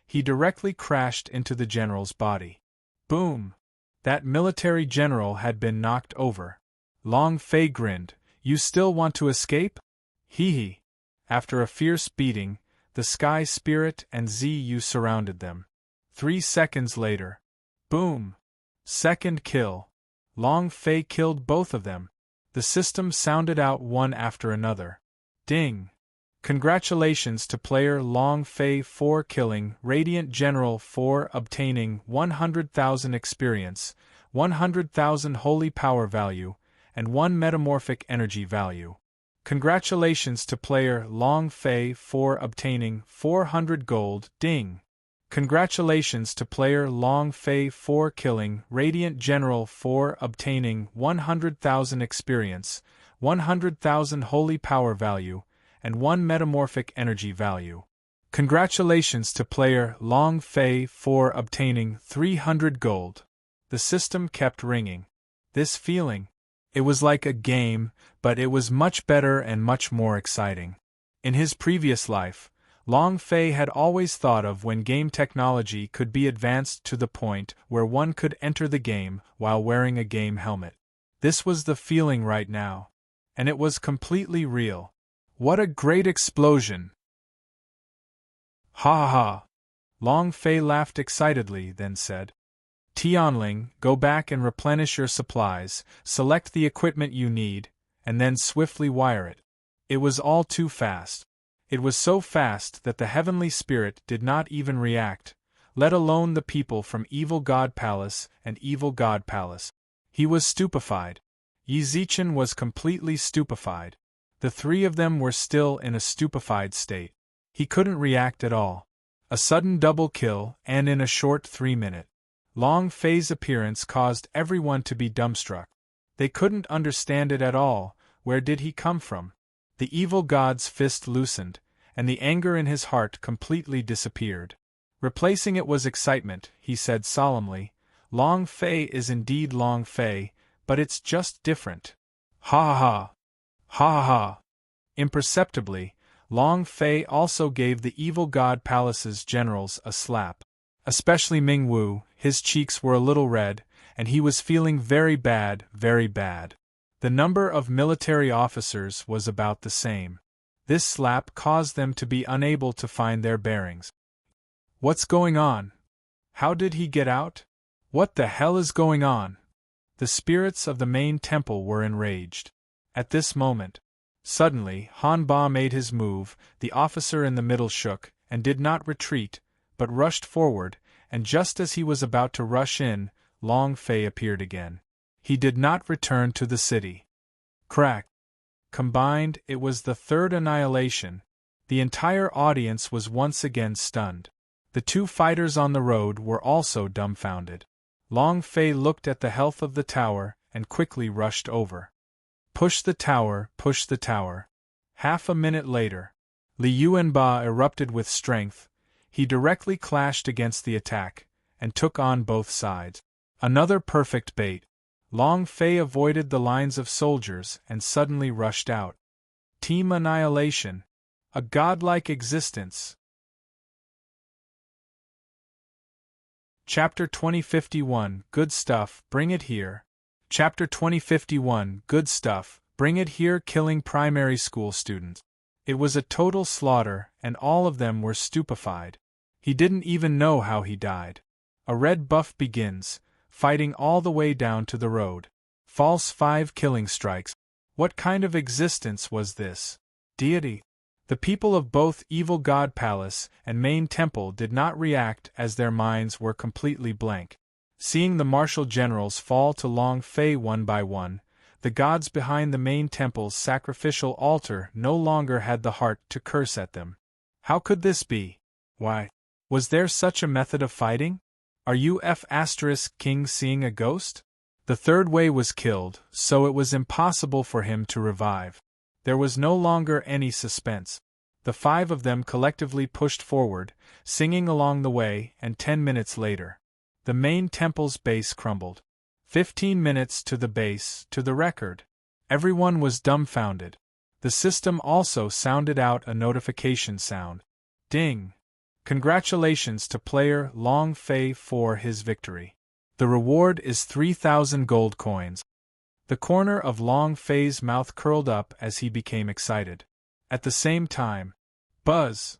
Speaker 1: he directly crashed into the general's body. Boom! That military general had been knocked over. Long Fei grinned. "You still want to escape? Hee hee." After a fierce beating, the sky spirit and Ziyu surrounded them. 3 seconds later. Boom! Second kill. Long Fei killed both of them. The system sounded out one after another. Ding! Congratulations to player Long Fei for killing Radiant General for obtaining 100,000 experience, 100,000 holy power value, and 1 metamorphic energy value. Congratulations to player Long Fei for obtaining 400 gold. Ding! Congratulations to player Long Fei for killing Radiant General for obtaining 100,000 experience, 100,000 holy power value, and 1 metamorphic energy value. Congratulations to player Long Fei for obtaining 300 gold. The system kept ringing. This feeling. It was like a game, but it was much better and much more exciting. In his previous life, Long Fei had always thought of when game technology could be advanced to the point where one could enter the game while wearing a game helmet. This was the feeling right now. And it was completely real. What a great explosion! Ha ha ha! Long Fei laughed excitedly, then said, "Tianling, go back and replenish your supplies, select the equipment you need, and then swiftly wire it." It was all too fast. It was so fast that the heavenly spirit did not even react, let alone the people from Evil God Palace and Evil God Palace. He was stupefied. Yi Zichen was completely stupefied. The three of them were still in a stupefied state. He couldn't react at all. A sudden double kill, and in a short 3-minute. Long Fei's appearance caused everyone to be dumbstruck. They couldn't understand it at all. Where did he come from? The evil god's fist loosened, and the anger in his heart completely disappeared. Replacing it was excitement. He said solemnly, "Long Fei is indeed Long Fei, but it's just different. Ha ha ha. Ha ha ha. Imperceptibly, Long Fei also gave the evil god palace's generals a slap. Especially Ming Wu, his cheeks were a little red, and he was feeling very bad, very bad. The number of military officers was about the same. This slap caused them to be unable to find their bearings. What's going on? How did he get out? What the hell is going on? The spirits of the main temple were enraged. At this moment, suddenly, Han Ba made his move, the officer in the middle shook, and did not retreat, but rushed forward, and just as he was about to rush in, Long Fei appeared again. He did not return to the city. Crack. Combined, it was the third annihilation. The entire audience was once again stunned. The two fighters on the road were also dumbfounded. Long Fei looked at the health of the tower, and quickly rushed over. Push the tower, push the tower. Half a minute later, Li Yuanba erupted with strength. He directly clashed against the attack, and took on both sides. Another perfect bait. Long Fei avoided the lines of soldiers and suddenly rushed out. Team annihilation. A godlike existence. Chapter 2051, Good Stuff, Bring It Here. Chapter 2051, Good Stuff, Bring It Here. Killing primary school students. It was a total slaughter, and all of them were stupefied. He didn't even know how he died. A red buff begins, fighting all the way down to the road. False 5 killing strikes. What kind of existence was this? Deity. The people of both Evil God Palace and Main Temple did not react as their minds were completely blank. Seeing the martial generals fall to Long Fei one by one, the gods behind the Main Temple's sacrificial altar no longer had the heart to curse at them. How could this be? Why? Was there such a method of fighting? Are you King seeing a ghost? The third Wei was killed, so it was impossible for him to revive. There was no longer any suspense. The 5 of them collectively pushed forward, singing along the way, and 10 minutes later, the Main Temple's base crumbled. 15 minutes to the base, to the record. Everyone was dumbfounded. The system also sounded out a notification sound. Ding! Congratulations to player Long Fei for his victory. The reward is 3,000 gold coins. The corner of Long Fei's mouth curled up as he became excited. At the same time, buzz!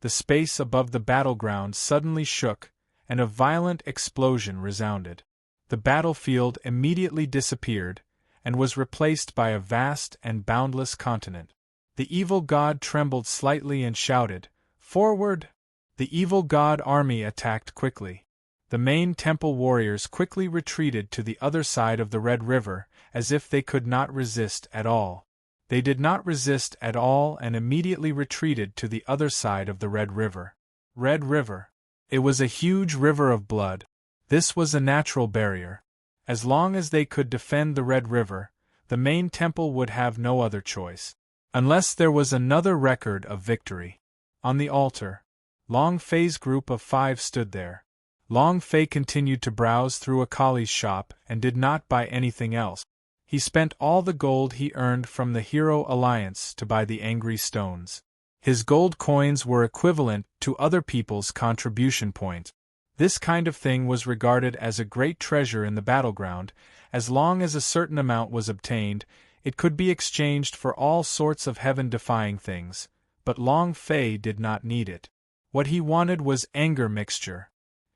Speaker 1: The space above the battleground suddenly shook, and a violent explosion resounded. The battlefield immediately disappeared, and was replaced by a vast and boundless continent. The evil god trembled slightly and shouted, "Forward!" The evil god army attacked quickly. The Main Temple warriors quickly retreated to the other side of the Red River, as if they could not resist at all. They did not resist at all and immediately retreated to the other side of the Red River. Red River. It was a huge river of blood. This was a natural barrier. As long as they could defend the Red River, the Main Temple would have no other choice. Unless there was another record of victory. On the altar, Long Fei's group of 5 stood there. Long Fei continued to browse through Akali's shop and did not buy anything else. He spent all the gold he earned from the Hero Alliance to buy the Angry Stones. His gold coins were equivalent to other people's contribution points. This kind of thing was regarded as a great treasure in the battleground. As long as a certain amount was obtained, it could be exchanged for all sorts of heaven-defying things, but Long Fei did not need it. What he wanted was anger mixture.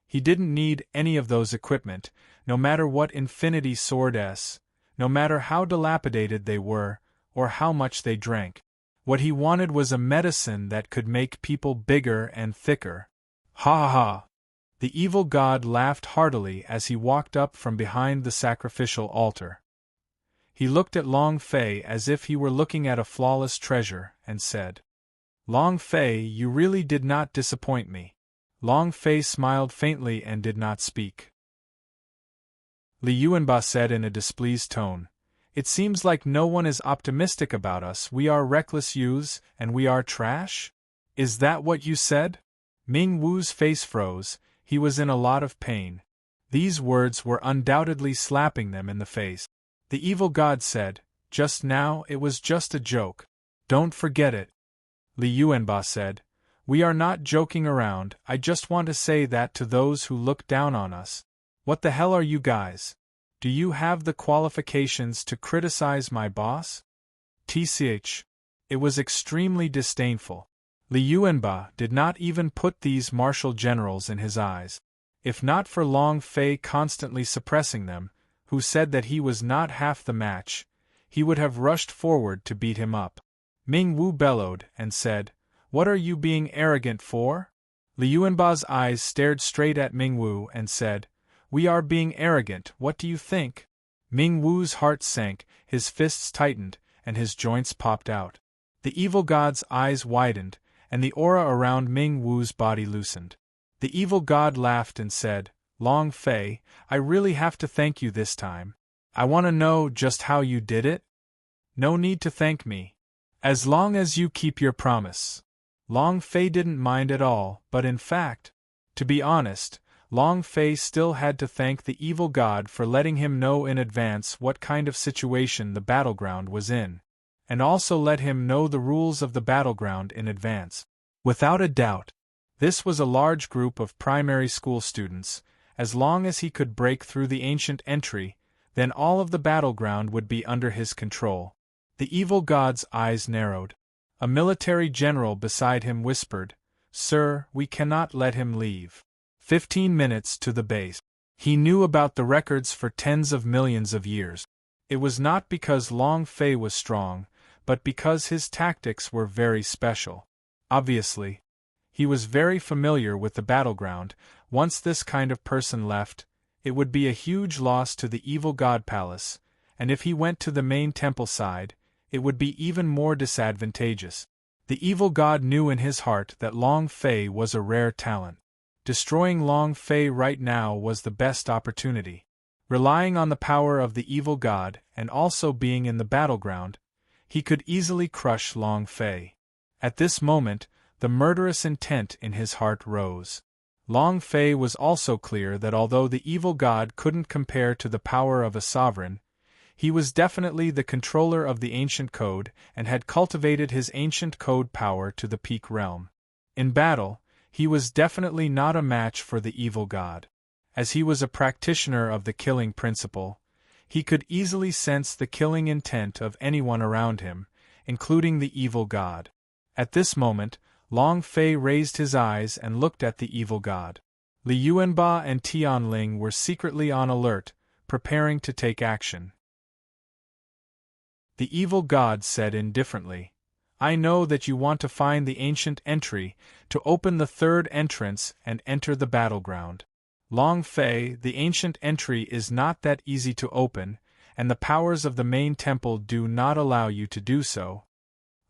Speaker 1: He didn't need any of those equipment, no matter what Infinity Sword S, no matter how dilapidated they were, or how much they drank. What he wanted was a medicine that could make people bigger and thicker. Ha ha ha! The evil god laughed heartily as he walked up from behind the sacrificial altar. He looked at Long Fei as if he were looking at a flawless treasure, and said, "Long Fei, you really did not disappoint me." Long Fei smiled faintly and did not speak. Li Yuanba said in a displeased tone, "It seems like no one is optimistic about us. We are reckless youths, and we are trash? Is that what you said?" Ming Wu's face froze. He was in a lot of pain. These words were undoubtedly slapping them in the face. The evil god said, "Just now it was just a joke. Don't forget it." Li Yuanba said, "We are not joking around, I just want to say that to those who look down on us. What the hell are you guys? Do you have the qualifications to criticize my boss?" Tch. It was extremely disdainful. Li Yuanba did not even put these martial generals in his eyes. If not for Long Fei constantly suppressing them, who said that he was not half the match, he would have rushed forward to beat him up. Ming Wu bellowed and said, "What are you being arrogant for?" Li Yuanba's eyes stared straight at Ming Wu and said, "We are being arrogant, what do you think?" Ming Wu's heart sank, his fists tightened, and his joints popped out. The evil god's eyes widened, and the aura around Ming Wu's body loosened. The evil god laughed and said, "Long Fei, I really have to thank you this time. I want to know just how you did it?" "No need to thank me. As long as you keep your promise." Long Fei didn't mind at all, but in fact, to be honest, Long Fei still had to thank the evil god for letting him know in advance what kind of situation the battleground was in, and also let him know the rules of the battleground in advance. Without a doubt, this was a large group of primary school students. As long as he could break through the ancient entry, then all of the battleground would be under his control. The evil god's eyes narrowed. A military general beside him whispered, "Sir, we cannot let him leave. 15 minutes to the base." He knew about the records for tens of millions of years. It was not because Long Fei was strong, but because his tactics were very special. Obviously, he was very familiar with the battleground. Once this kind of person left, it would be a huge loss to the evil god palace, and if he went to the main temple side, it would be even more disadvantageous. The evil god knew in his heart that Long Fei was a rare talent. Destroying Long Fei right now was the best opportunity. Relying on the power of the evil god and also being in the battleground, he could easily crush Long Fei. At this moment, the murderous intent in his heart rose. Long Fei was also clear that although the evil god couldn't compare to the power of a sovereign, he was definitely the controller of the ancient code and had cultivated his ancient code power to the peak realm. In battle, he was definitely not a match for the evil god. As he was a practitioner of the killing principle, he could easily sense the killing intent of anyone around him, including the evil god. At this moment, Long Fei raised his eyes and looked at the evil god. Li Yuanba and Tianling were secretly on alert, preparing to take action. The evil god said indifferently, "I know that you want to find the ancient entry, to open the third entrance and enter the battleground. Long Fei, the ancient entry is not that easy to open, and the powers of the main temple do not allow you to do so."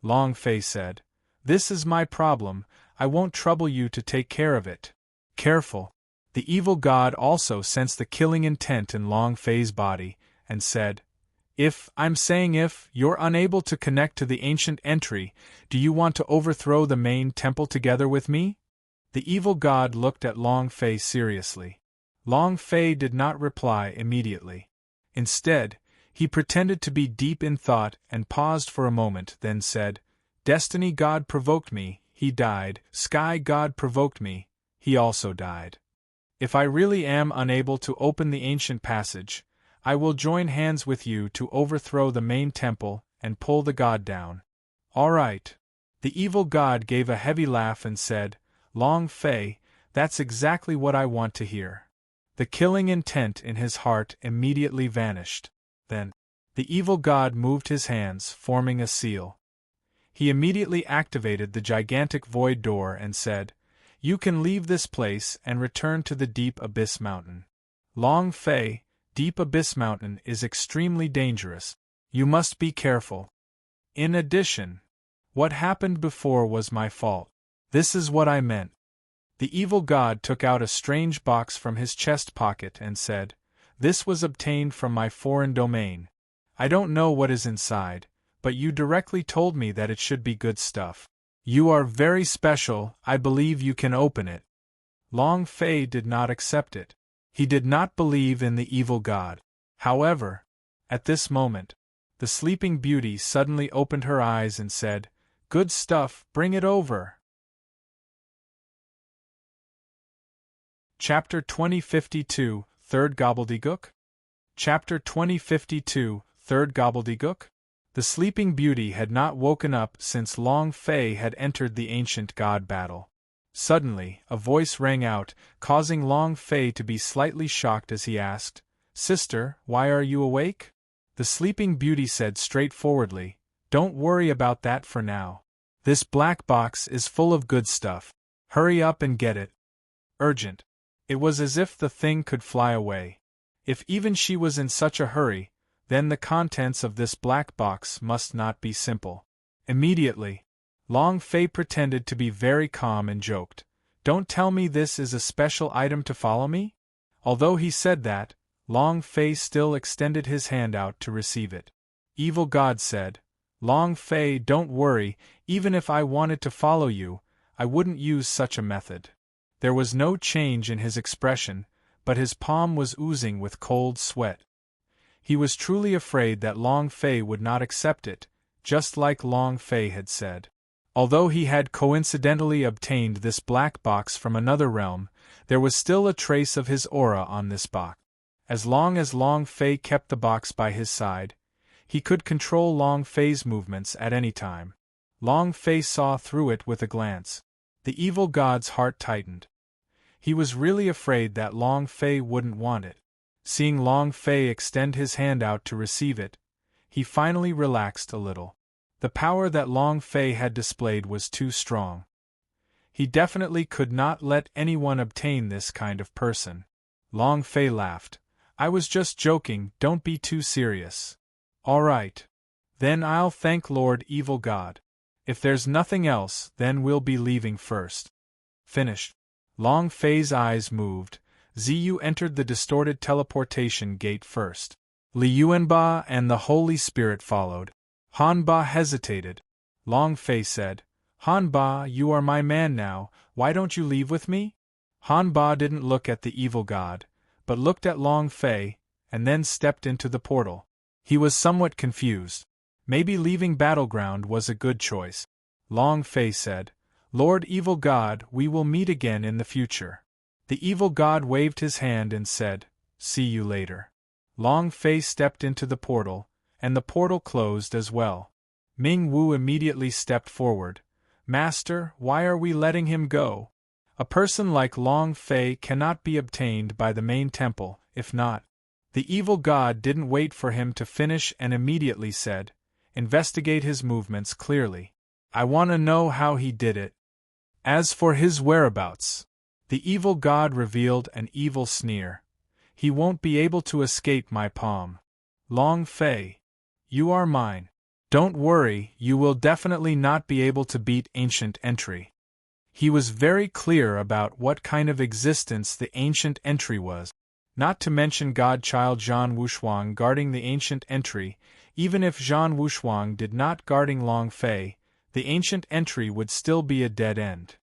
Speaker 1: Long Fei said, "This is my problem, I won't trouble you to take care of it." Careful. The evil god also sensed the killing intent in Long Fei's body, and said, If you're unable to connect to the ancient entry, do you want to overthrow the main temple together with me?" The evil god looked at Long Fei seriously. Long Fei did not reply immediately. Instead, he pretended to be deep in thought and paused for a moment, then said, "Destiny god provoked me, he died. Sky god provoked me, he also died. If I really am unable to open the ancient passage, I will join hands with you to overthrow the main temple and pull the god down." "All right." The evil god gave a heavy laugh and said, "Long Fei, that's exactly what I want to hear." The killing intent in his heart immediately vanished. Then, the evil god moved his hands, forming a seal. He immediately activated the gigantic void door and said, "You can leave this place and return to the Deep Abyss Mountain. Long Fei, Deep Abyss Mountain is extremely dangerous. You must be careful. In addition, what happened before was my fault. This is what I meant." The evil god took out a strange box from his chest pocket and said, "This was obtained from my foreign domain. I don't know what is inside, but you directly told me that it should be good stuff. You are very special, I believe you can open it." Long Fei did not accept it. He did not believe in the evil god. However, At this moment, the Sleeping Beauty suddenly opened her eyes and said, "Good stuff, bring it over." Chapter 2052, Third Gobbledygook? Chapter 2052, Third Gobbledygook? The Sleeping Beauty had not woken up since Long Fei had entered the ancient god battle. Suddenly, a voice rang out, causing Long Fei to be slightly shocked as he asked, "Sister, why are you awake?" The Sleeping Beauty said straightforwardly, "Don't worry about that for now. This black box is full of good stuff. Hurry up and get it. Urgent." It was as if the thing could fly away. If even she was in such a hurry, then the contents of this black box must not be simple. Immediately, Long Fei pretended to be very calm and joked, "Don't tell me this is a special item to follow me?" Although he said that, Long Fei still extended his hand out to receive it. Evil God said, "Long Fei, don't worry, even if I wanted to follow you, I wouldn't use such a method." There was no change in his expression, but his palm was oozing with cold sweat. He was truly afraid that Long Fei would not accept it, just like Long Fei had said. Although he had coincidentally obtained this black box from another realm, there was still a trace of his aura on this box. As Long Fei kept the box by his side, he could control Long Fei's movements at any time. Long Fei saw through it with a glance. The evil god's heart tightened. He was really afraid that Long Fei wouldn't want it. Seeing Long Fei extend his hand out to receive it, he finally relaxed a little. The power that Long Fei had displayed was too strong. He definitely could not let anyone obtain this kind of person. Long Fei laughed. "I was just joking, don't be too serious." "All right. Then I'll thank Lord Evil God. If there's nothing else, then we'll be leaving first." Finished. Long Fei's eyes moved. Ziyu entered the distorted teleportation gate first. Liuanba and the Holy Spirit followed. Hanba hesitated. Long Fei said, "Hanba, you are my man now, why don't you leave with me?" Hanba didn't look at the evil god, but looked at Long Fei, and then stepped into the portal. He was somewhat confused. Maybe leaving Battleground was a good choice. Long Fei said, "Lord Evil God, we will meet again in the future." The evil god waved his hand and said, "See you later." Long Fei stepped into the portal, and the portal closed as well. Ming Wu immediately stepped forward. "Master, why are we letting him go? A person like Long Fei cannot be obtained by the main temple, if not." The evil god didn't wait for him to finish and immediately said, "Investigate his movements clearly. I want to know how he did it. As for his whereabouts," the evil god revealed an evil sneer, "he won't be able to escape my palm. Long Fei, you are mine. Don't worry, you will definitely not be able to beat Ancient Entry." He was very clear about what kind of existence the Ancient Entry was. Not to mention godchild Zhan Wushuang guarding the Ancient Entry. Even if Zhan Wushuang did not guarding Long Fei, the Ancient Entry would still be a dead end.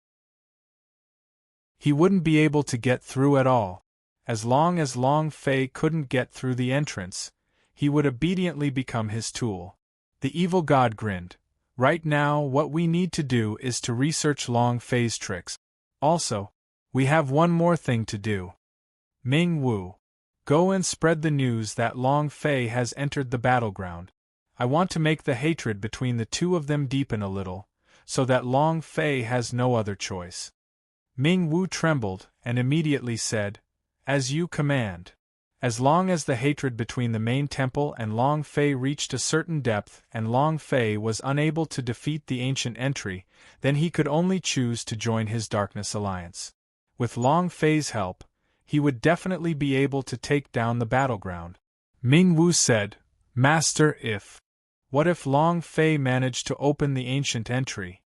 Speaker 1: He wouldn't be able to get through at all. As Long Fei couldn't get through the entrance, he would obediently become his tool. The evil god grinned. "Right now what we need to do is to research Long Fei's tricks. Also, we have one more thing to do. Ming Wu, go and spread the news that Long Fei has entered the battleground. I want to make the hatred between the two of them deepen a little, so that Long Fei has no other choice." Ming Wu trembled, and immediately said, "As you command." As long as the hatred between the main temple and Long Fei reached a certain depth and Long Fei was unable to defeat the Ancient Entry, then he could only choose to join his Darkness Alliance. With Long Fei's help, he would definitely be able to take down the battleground. Ming Wu said, "Master, what if Long Fei managed to open the Ancient Entry?"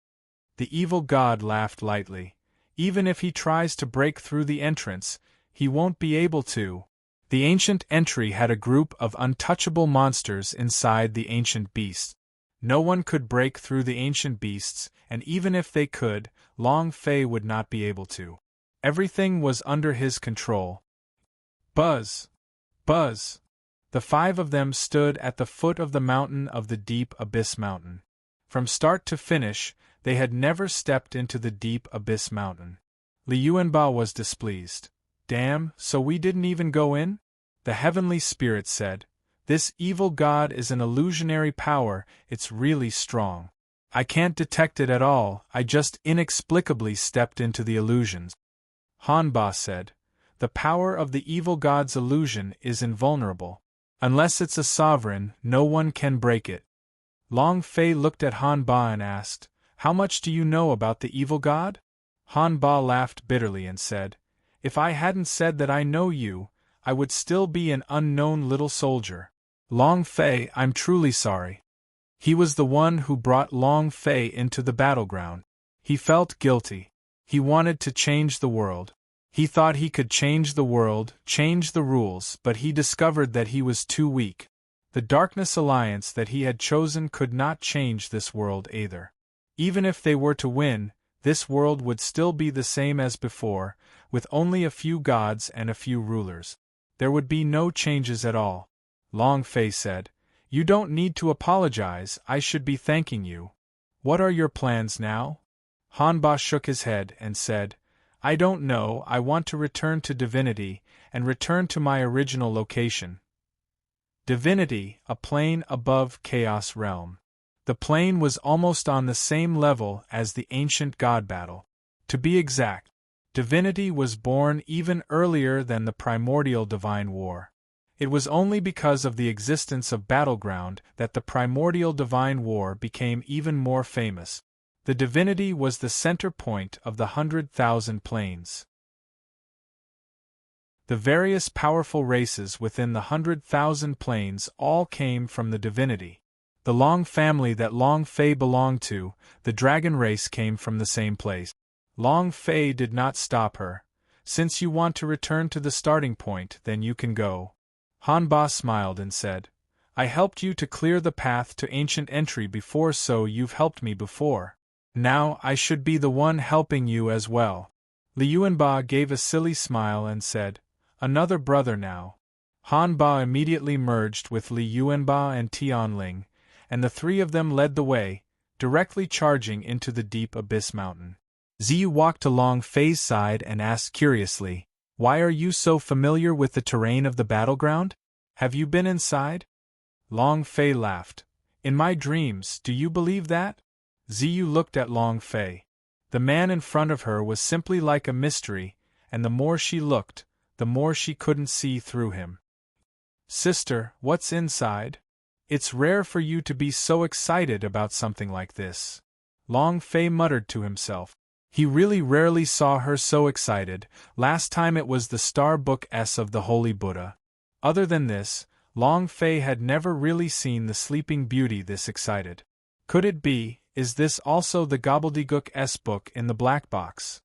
Speaker 1: The evil god laughed lightly. "Even if he tries to break through the entrance, he won't be able to." The Ancient Entry had a group of untouchable monsters inside the Ancient Beasts. No one could break through the Ancient Beasts, and even if they could, Long Fei would not be able to. Everything was under his control. Buzz! Buzz! The 5 of them stood at the foot of the mountain of the deep abyss mountain. From start to finish, they had never stepped into the deep abyss mountain. Liu was displeased. Damn, so we didn't even go in? The heavenly spirit said, This evil god is an illusionary power, it's really strong. I can't detect it at all, I just inexplicably stepped into the illusions. Hanba said, The power of the evil god's illusion is invulnerable. Unless it's a sovereign, no one can break it. Long Fei looked at Hanba and asked, How much do you know about the evil god? Hanba laughed bitterly and said, If I hadn't said that I know you, I would still be an unknown little soldier. Long Fei, I'm truly sorry. He was the one who brought Long Fei into the battleground. He felt guilty. He wanted to change the world. He thought he could change the world, change the rules, but he discovered that he was too weak. The Darkness Alliance that he had chosen could not change this world either. Even if they were to win, this world would still be the same as before, with only a few gods and a few rulers. There would be no changes at all. Long Fei said, You don't need to apologize, I should be thanking you. What are your plans now? Hanba shook his head and said, I don't know, I want to return to divinity, and return to my original location. Divinity, a plane above Chaos Realm. The plane was almost on the same level as the ancient god battle. To be exact, divinity was born even earlier than the primordial divine war. It was only because of the existence of Battleground that the primordial divine war became even more famous. The divinity was the center point of the 100,000 planes. The various powerful races within the 100,000 planes all came from the divinity. The Long family that Long Fei belonged to, the dragon race, came from the same place. Long Fei did not stop her. Since you want to return to the starting point, then you can go. Hanba smiled and said, I helped you to clear the path to ancient entry before, so you've helped me before. Now I should be the one helping you as well. Liuanba gave a silly smile and said, Another brother now. Hanba immediately merged with Liuanba and Tianling, and the 3 of them led the way, directly charging into the deep abyss mountain. Ziyu walked along Fei's side and asked curiously, Why are you so familiar with the terrain of the battleground? Have you been inside? Long Fei laughed. In my dreams, do you believe that? Ziyu looked at Long Fei. The man in front of her was simply like a mystery, and the more she looked, the more she couldn't see through him. Sister, what's inside? It's rare for you to be so excited about something like this. Long Fei muttered to himself. He really rarely saw her so excited. Last time it was the Star Book S of the Holy Buddha. Other than this, Long Fei had never really seen the Sleeping Beauty this excited. Could it be, is this also the Gobbledygook S book in the black box?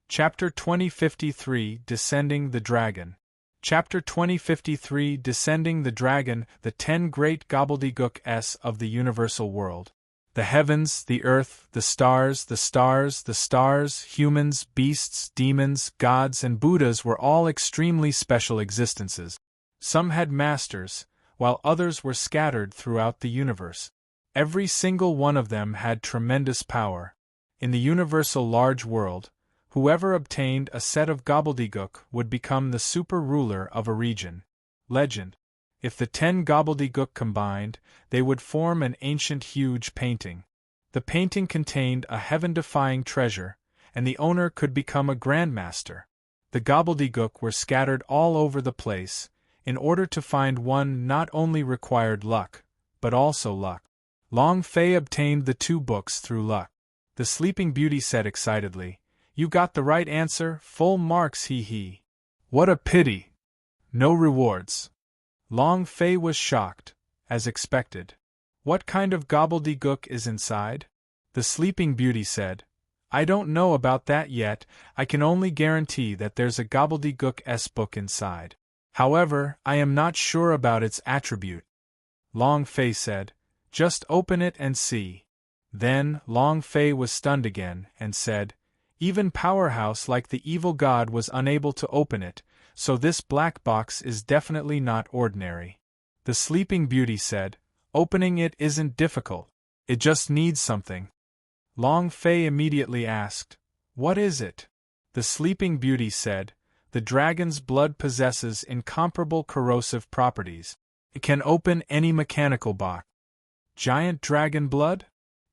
Speaker 1: Chapter 2053 Descending the Dragon. Chapter 2053 Descending the Dragon, the 10 Great Gobbledygook S of the Universal World. The heavens, the earth, the stars, the stars, the stars, humans, beasts, demons, gods, and Buddhas were all extremely special existences. Some had masters, while others were scattered throughout the universe. Every single one of them had tremendous power. In the universal large world, whoever obtained a set of gobbledygook would become the super ruler of a region. Legend. If the 10 gobbledygook combined, they would form an ancient huge painting. The painting contained a heaven-defying treasure, and the owner could become a grandmaster. The gobbledygook were scattered all over the place. In order to find one not only required luck, but also luck. Long Fei obtained the 2 books through luck. The Sleeping Beauty said excitedly, You got the right answer, full marks, hee. What a pity. No rewards. Long Fei was shocked, as expected. What kind of gobbledygook is inside? The Sleeping Beauty said, I don't know about that yet, I can only guarantee that there's a gobbledygook S book inside. However, I am not sure about its attribute. Long Fei said, Just open it and see. Then, Long Fei was stunned again, and said, Even Powerhouse like the evil god was unable to open it, So this black box is definitely not ordinary. The Sleeping Beauty said, opening it isn't difficult. It just needs something. Long Fei immediately asked, what is it? The Sleeping Beauty said, the dragon's blood possesses incomparable corrosive properties. It can open any mechanical box. Giant dragon blood?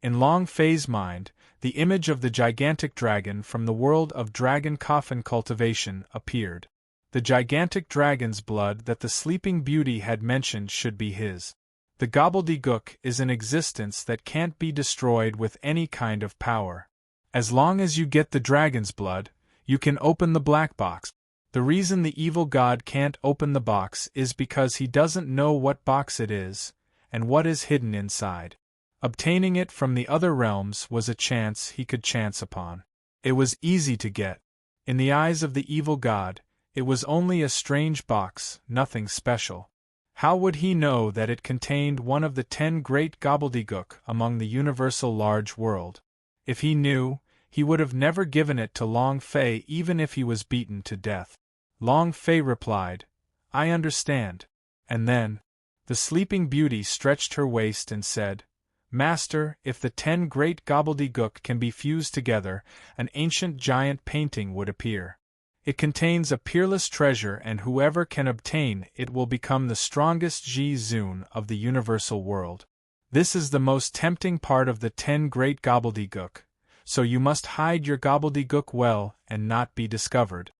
Speaker 1: In Long Fei's mind, the image of the gigantic dragon from the world of dragon coffin cultivation appeared. The gigantic dragon's blood that the Sleeping Beauty had mentioned should be his. The gobbledygook is an existence that can't be destroyed with any kind of power. As long as you get the dragon's blood, you can open the black box. The reason the evil god can't open the box is because he doesn't know what box it is, and what is hidden inside. Obtaining it from the other realms was a chance he could chance upon. It was easy to get. In the eyes of the evil god, it was only a strange box, nothing special. How would he know that it contained one of the 10 great gobbledygook among the universal large world? If he knew, he would have never given it to Long Fei even if he was beaten to death. Long Fei replied, I understand. And then, the Sleeping Beauty stretched her waist and said, Master, if the 10 great gobbledygook can be fused together, an ancient giant painting would appear. It contains a peerless treasure, and whoever can obtain it will become the strongest Ji-Zun of the universal world. This is the most tempting part of the 10 great gobbledygook, so you must hide your gobbledygook well and not be discovered.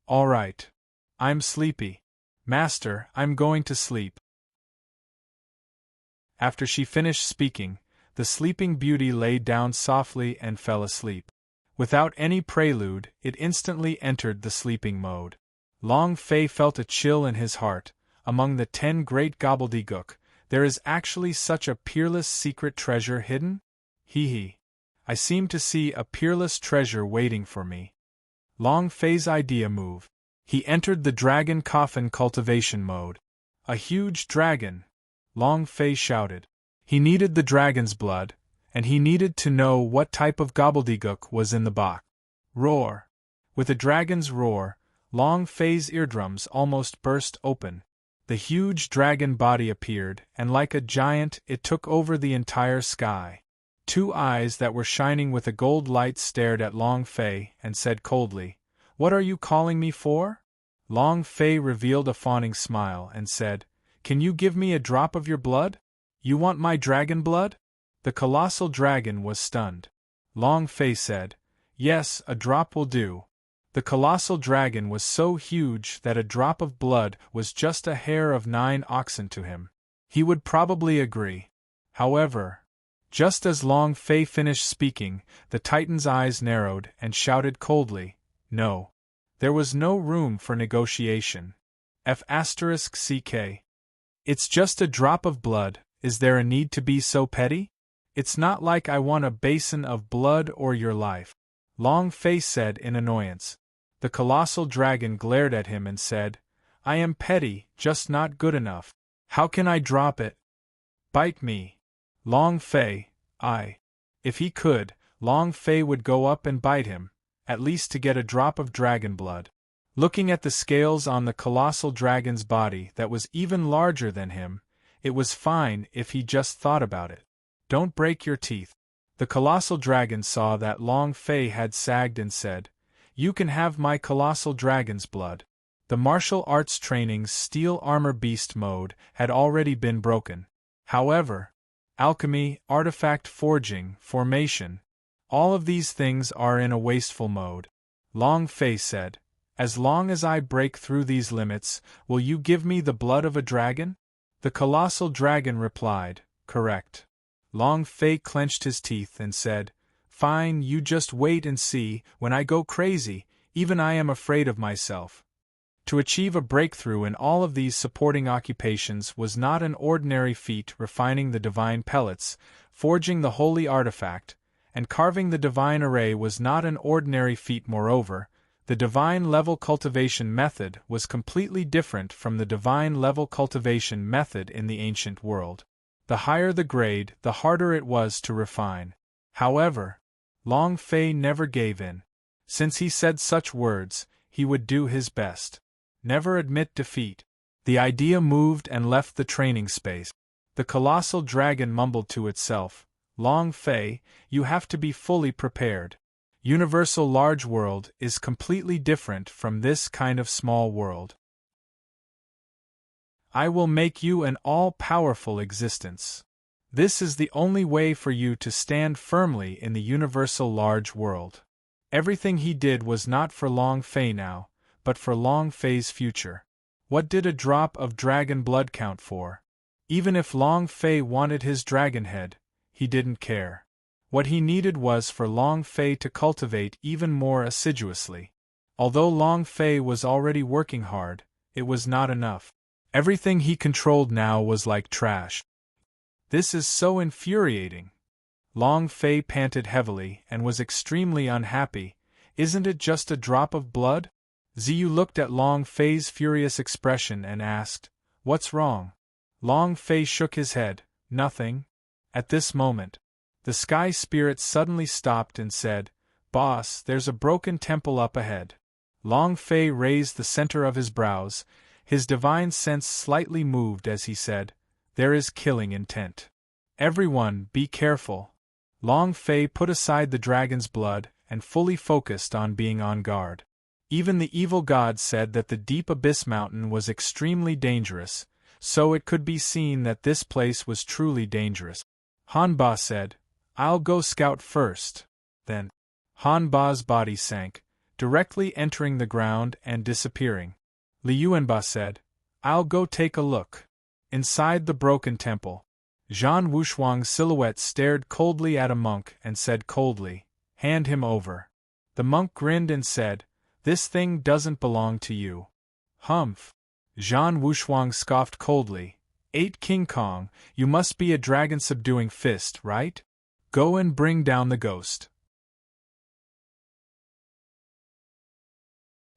Speaker 1: All right. I'm sleepy. Master, I'm going to sleep. After she finished speaking, the Sleeping Beauty lay down softly and fell asleep. Without any prelude, it instantly entered the sleeping mode. Long Fei felt a chill in his heart. Among the 10 great gobbledygook, there is actually such a peerless secret treasure hidden? Hee. I seem to see a peerless treasure waiting for me. Long Fei's idea moved. He entered the dragon coffin cultivation mode. A huge dragon! Long Fei shouted. He needed the dragon's blood, and he needed to know what type of gobbledygook was in the box. Roar! With a dragon's roar, Long Fei's eardrums almost burst open. The huge dragon body appeared, and like a giant, it took over the entire sky. 2 eyes that were shining with a gold light stared at Long Fei and said coldly, What are you calling me for? Long Fei revealed a fawning smile and said, Can you give me a drop of your blood? You want my dragon blood? The colossal dragon was stunned. Long Fei said, Yes, a drop will do. The colossal dragon was so huge that a drop of blood was just a hair of 9 oxen to him. He would probably agree. However, just as Long Fei finished speaking, the Titan's eyes narrowed and shouted coldly, No. There was no room for negotiation. F***ck. It's just a drop of blood, is there a need to be so petty? It's not like I want a basin of blood or your life. Long Fei said in annoyance. The colossal dragon glared at him and said, I am petty, just not good enough. How can I drop it? Bite me. Long Fei, If he could, Long Fei would go up and bite him, at least to get a drop of dragon blood. Looking at the scales on the colossal dragon's body that was even larger than him, it was fine if he just thought about it. Don't break your teeth. The colossal dragon saw that Long Fei had sagged and said, You can have my colossal dragon's blood. The martial arts training's steel armor beast mode had already been broken. However, alchemy, artifact forging, formation, all of these things are in a wasteful mode. Long Fei said, As long as I break through these limits, will you give me the blood of a dragon? The colossal dragon replied, Correct. Long Fei clenched his teeth and said, Fine, you just wait and see, when I go crazy, even I am afraid of myself. To achieve a breakthrough in all of these supporting occupations was not an ordinary feat. Refining the divine pellets, forging the holy artifact, and carving the divine array was not an ordinary feat. Moreover, the divine level cultivation method was completely different from the divine level cultivation method in the ancient world. The higher the grade, the harder it was to refine. However, Long Fei never gave in. Since he said such words, he would do his best. Never admit defeat. The idea moved and left the training space. The colossal dragon mumbled to itself, Long Fei, you have to be fully prepared. Universal large world is completely different from this kind of small world. I will make you an all-powerful existence. This is the only way for you to stand firmly in the universal large world. Everything he did was not for Long Fei now, but for Long Fei's future. What did a drop of dragon blood count for? Even if Long Fei wanted his dragon head, he didn't care. What he needed was for Long Fei to cultivate even more assiduously. Although Long Fei was already working hard, it was not enough. Everything he controlled now was like trash. This is so infuriating. Long Fei panted heavily and was extremely unhappy. Isn't it just a drop of blood? Ziyu looked at Long Fei's furious expression and asked, What's wrong? Long Fei shook his head, Nothing. At this moment, the sky spirit suddenly stopped and said, Boss, there's a broken temple up ahead. Long Fei raised the center of his brows. His divine sense slightly moved as he said, There is killing intent. Everyone, be careful. Long Fei put aside the dragon's blood and fully focused on being on guard. Even the evil god said that the deep abyss mountain was extremely dangerous, so it could be seen that this place was truly dangerous. Han Ba said, I'll go scout first. Then, Han Ba's body sank, directly entering the ground and disappearing. Liu Yuanba said, I'll go take a look. Inside the broken temple, Zhan Wushuang's silhouette stared coldly at a monk and said coldly, Hand him over. The monk grinned and said, This thing doesn't belong to you. Humph. Zhan Wushuang scoffed coldly, 8 King Kong, you must be a dragon-subduing fist, right? Go and bring down the ghost.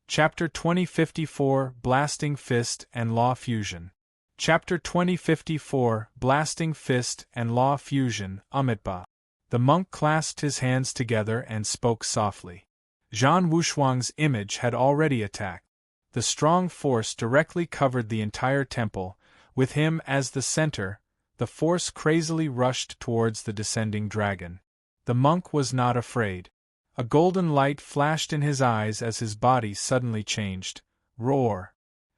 Speaker 1: Chapter 2054 Blasting Fist and Law Fusion. Chapter 2054 Blasting Fist and Law Fusion, Amitba. The monk clasped his hands together and spoke softly. Zhan Wushuang's image had already attacked. The strong force directly covered the entire temple. With him as the center, the force crazily rushed towards the descending dragon. The monk was not afraid. A golden light flashed in his eyes as his body suddenly changed. Roar!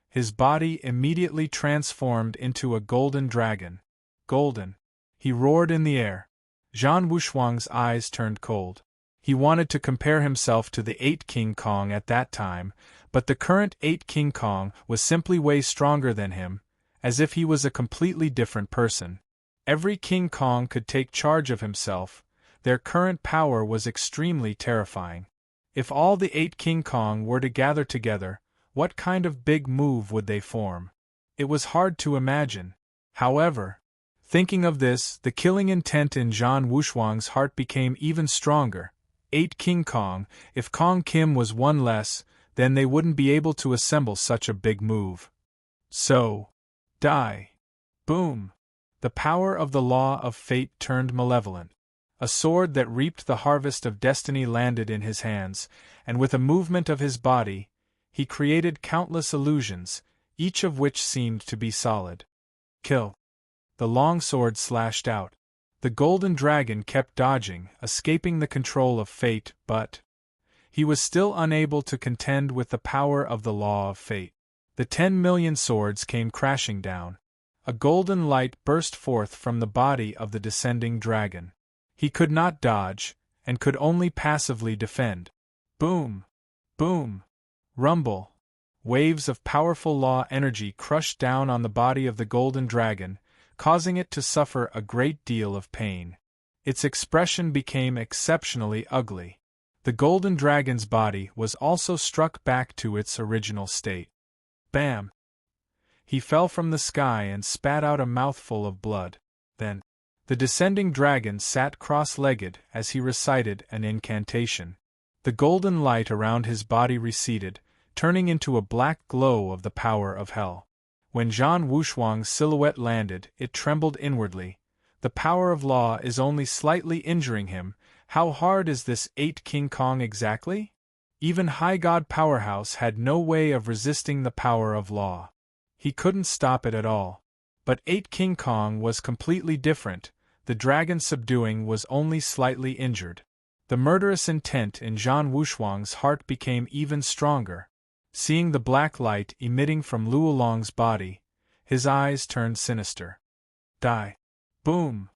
Speaker 1: His body immediately transformed into a golden dragon. Golden! He roared in the air. Zhan Wushuang's eyes turned cold. He wanted to compare himself to the 8 King Kong at that time, but the current 8 King Kong was simply way stronger than him, as if he was a completely different person. Every King Kong could take charge of himself. Their current power was extremely terrifying. If all the 8 King Kong were to gather together, what kind of big move would they form? It was hard to imagine. However, thinking of this, the killing intent in Zhan Wushuang's heart became even stronger. 8 King Kong, if Kong Kim was one less, then they wouldn't be able to assemble such a big move. So, die. Boom! The power of the law of fate turned malevolent. A sword that reaped the harvest of destiny landed in his hands, and with a movement of his body, he created countless illusions, each of which seemed to be solid. Kill! The long sword slashed out. The golden dragon kept dodging, escaping the control of fate, but he was still unable to contend with the power of the law of fate. The 10 million swords came crashing down. A golden light burst forth from the body of the descending dragon. He could not dodge, and could only passively defend. Boom! Boom! Rumble! Waves of powerful law energy crushed down on the body of the golden dragon, causing it to suffer a great deal of pain. Its expression became exceptionally ugly. The golden dragon's body was also struck back to its original state. Bam! He fell from the sky and spat out a mouthful of blood. Then, the descending dragon sat cross-legged as he recited an incantation. The golden light around his body receded, turning into a black glow of the power of hell. When Zhan Wushuang's silhouette landed, it trembled inwardly. The power of law is only slightly injuring him. How hard is this 8 King Kong exactly? Even High God Powerhouse had no way of resisting the power of law. He couldn't stop it at all. But 8 King Kong was completely different. The dragon subduing was only slightly injured. The murderous intent in Zhan Wushuang's heart became even stronger. Seeing the black light emitting from Luolong's body, his eyes turned sinister. Die. Boom!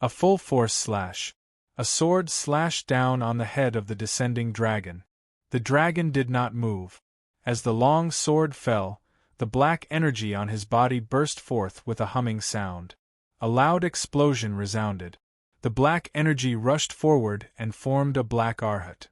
Speaker 1: A full force slash. A sword slashed down on the head of the descending dragon. The dragon did not move. As the long sword fell, the black energy on his body burst forth with a humming sound. A loud explosion resounded. The black energy rushed forward and formed a black arhat.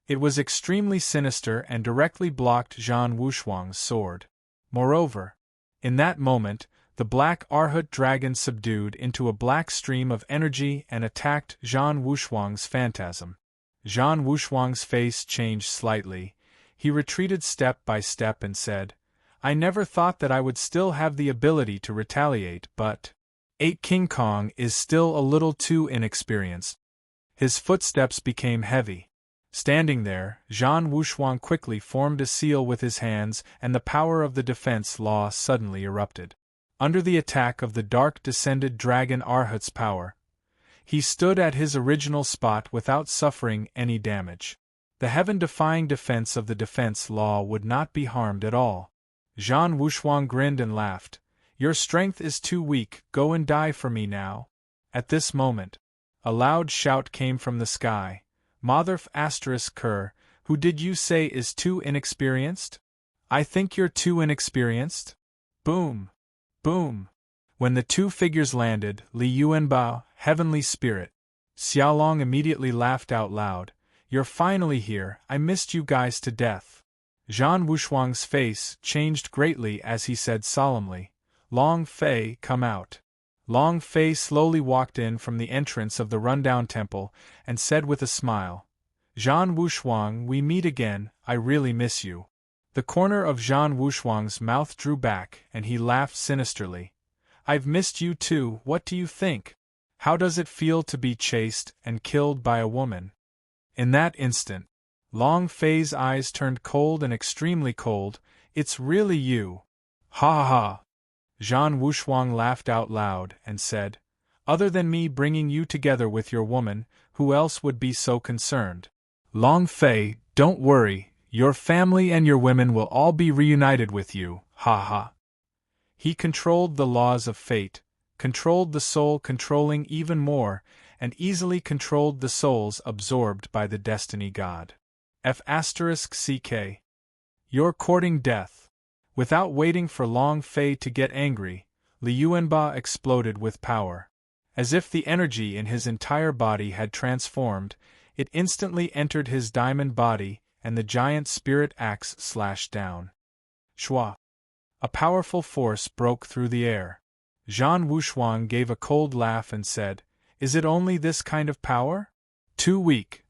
Speaker 1: It was extremely sinister and directly blocked Zhan Wushuang's sword. Moreover, in that moment, the black arhat dragon subdued into a black stream of energy and attacked Zhan Wushuang's phantasm. Zhan Wushuang's face changed slightly. He retreated step by step and said, "I never thought that I would still have the ability to retaliate, but 8 King Kong is still a little too inexperienced." His footsteps became heavy. Standing there, Zhan Wushuang quickly formed a seal with his hands, and the power of the defense law suddenly erupted. Under the attack of the dark descended dragon Arhat's power, he stood at his original spot without suffering any damage. The heaven-defying defense of the defense law would not be harmed at all. Zhan Wushuang grinned and laughed. "Your strength is too weak, go and die for me now." At this moment, a loud shout came from the sky. "Motherf *Ker, who did you say is too inexperienced? I think you're too inexperienced." Boom! Boom! When the two figures landed, Li Yuanbao, Heavenly Spirit, Xiaolong immediately laughed out loud. "You're finally here, I missed you guys to death." Zhan Wushuang's face changed greatly as he said solemnly, "Long Fei, come out." Long Fei slowly walked in from the entrance of the rundown temple and said with a smile, "Zhan Wushuang, we meet again, I really miss you." The corner of Zhan Wushuang's mouth drew back and he laughed sinisterly. "I've missed you too, what do you think? How does it feel to be chased and killed by a woman?" In that instant, Long Fei's eyes turned cold and extremely cold. "It's really you." "Ha ha ha!" Zhan Wushuang laughed out loud and said, "Other than me bringing you together with your woman, who else would be so concerned? Long Fei, don't worry, your family and your women will all be reunited with you, ha ha." He controlled the laws of fate, controlled the soul controlling even more, and easily controlled the souls absorbed by the destiny god. F***ck. You're courting death. Without waiting for Long Fei to get angry, Li Yuanba exploded with power. As if the energy in his entire body had transformed, it instantly entered his diamond body, and the giant spirit axe slashed down. Shua! A powerful force broke through the air. Zhan Wushuang gave a cold laugh and said, "Is it only this kind of power? Too weak."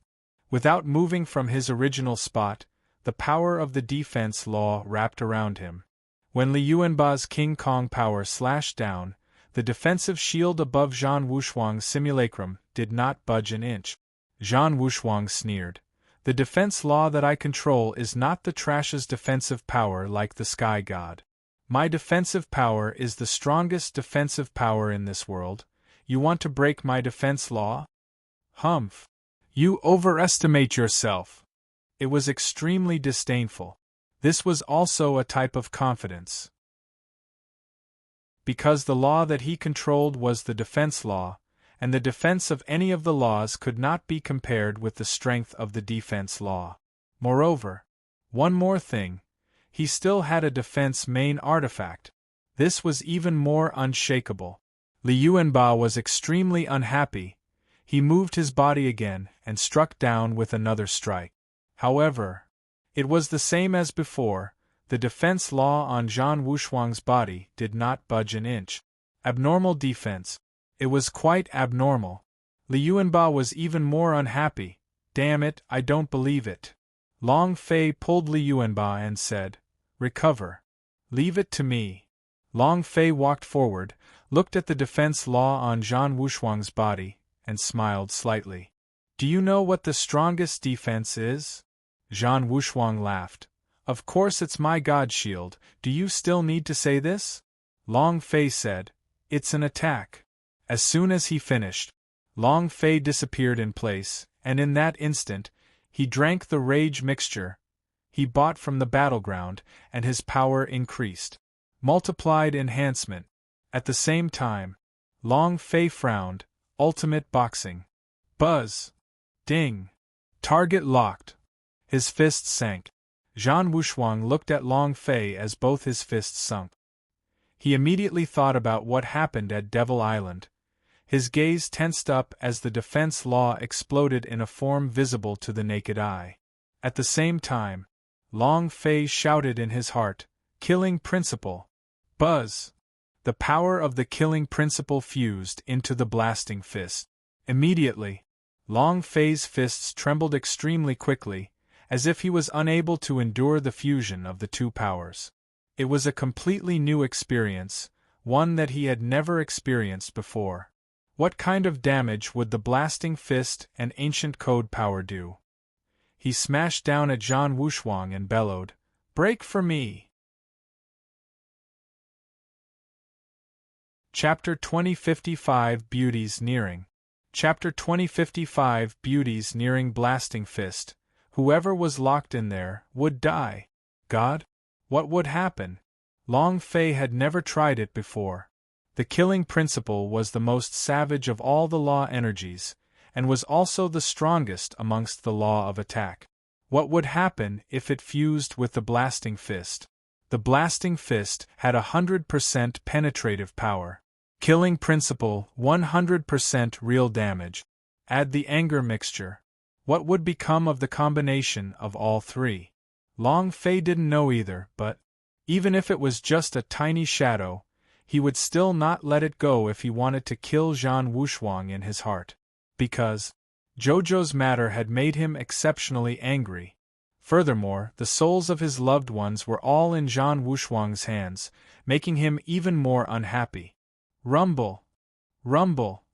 Speaker 1: Without moving from his original spot, the power of the defense law wrapped around him. When Li Yuanba's King Kong power slashed down, the defensive shield above Zhan Wushuang's simulacrum did not budge an inch. Zhan Wushuang sneered. "The defense law that I control is not the trash's defensive power like the sky god. My defensive power is the strongest defensive power in this world. You want to break my defense law? Humph! You overestimate yourself." It was extremely disdainful. This was also a type of confidence. Because the law that he controlled was the defense law, and the defense of any of the laws could not be compared with the strength of the defense law. Moreover, one more thing, he still had a defense main artifact. This was even more unshakable. Li Yuanba was extremely unhappy. He moved his body again and struck down with another strike. However, it was the same as before. The defense law on Zhan Wushuang's body did not budge an inch. Abnormal defense. It was quite abnormal. Li Yuanba was even more unhappy. "Damn it, I don't believe it." Long Fei pulled Li Yuanba and said, "Recover. Leave it to me." Long Fei walked forward, looked at the defense law on Zhan Wushuang's body, and smiled slightly. Do you know what the strongest defense is? Zhan Wushuang laughed. Of course it's my God shield, do you still need to say this? Long Fei said, it's an attack. As soon as he finished, Long Fei disappeared in place, and in that instant, he drank the rage mixture he bought from the battleground, and his power increased. Multiplied enhancement. At the same time, Long Fei frowned. Ultimate boxing. Buzz. Ding. Target locked. His fists sank. Zhan Wushuang looked at Long Fei as both his fists sunk. He immediately thought about what happened at Devil Island. His gaze tensed up as the defense law exploded in a form visible to the naked eye. At the same time, Long Fei shouted in his heart, Killing Principle. Buzz. The power of the killing principle fused into the blasting fist. Immediately, Long Fei's fists trembled extremely quickly, as if he was unable to endure the fusion of the two powers. It was a completely new experience, one that he had never experienced before. What kind of damage would the blasting fist and ancient code power do? He smashed down at Zhan Wushuang and bellowed, Break for me! Chapter 2055 Beauties Nearing. Chapter 2055 Beauties Nearing Blasting Fist. Whoever was locked in there would die. God? What would happen? Long Fei had never tried it before. The killing principle was the most savage of all the law energies, and was also the strongest amongst the law of attack. What would happen if it fused with the blasting fist? The blasting fist had 100% penetrative power. Killing principle, 100% real damage. Add the anger mixture. What would become of the combination of all three? Long Fei didn't know either, but even if it was just a tiny shadow, he would still not let it go if he wanted to kill Zhan Wushuang in his heart. Because Jojo's matter had made him exceptionally angry. Furthermore, the souls of his loved ones were all in Zhan Wushuang's hands, making him even more unhappy. Rumble! Rumble!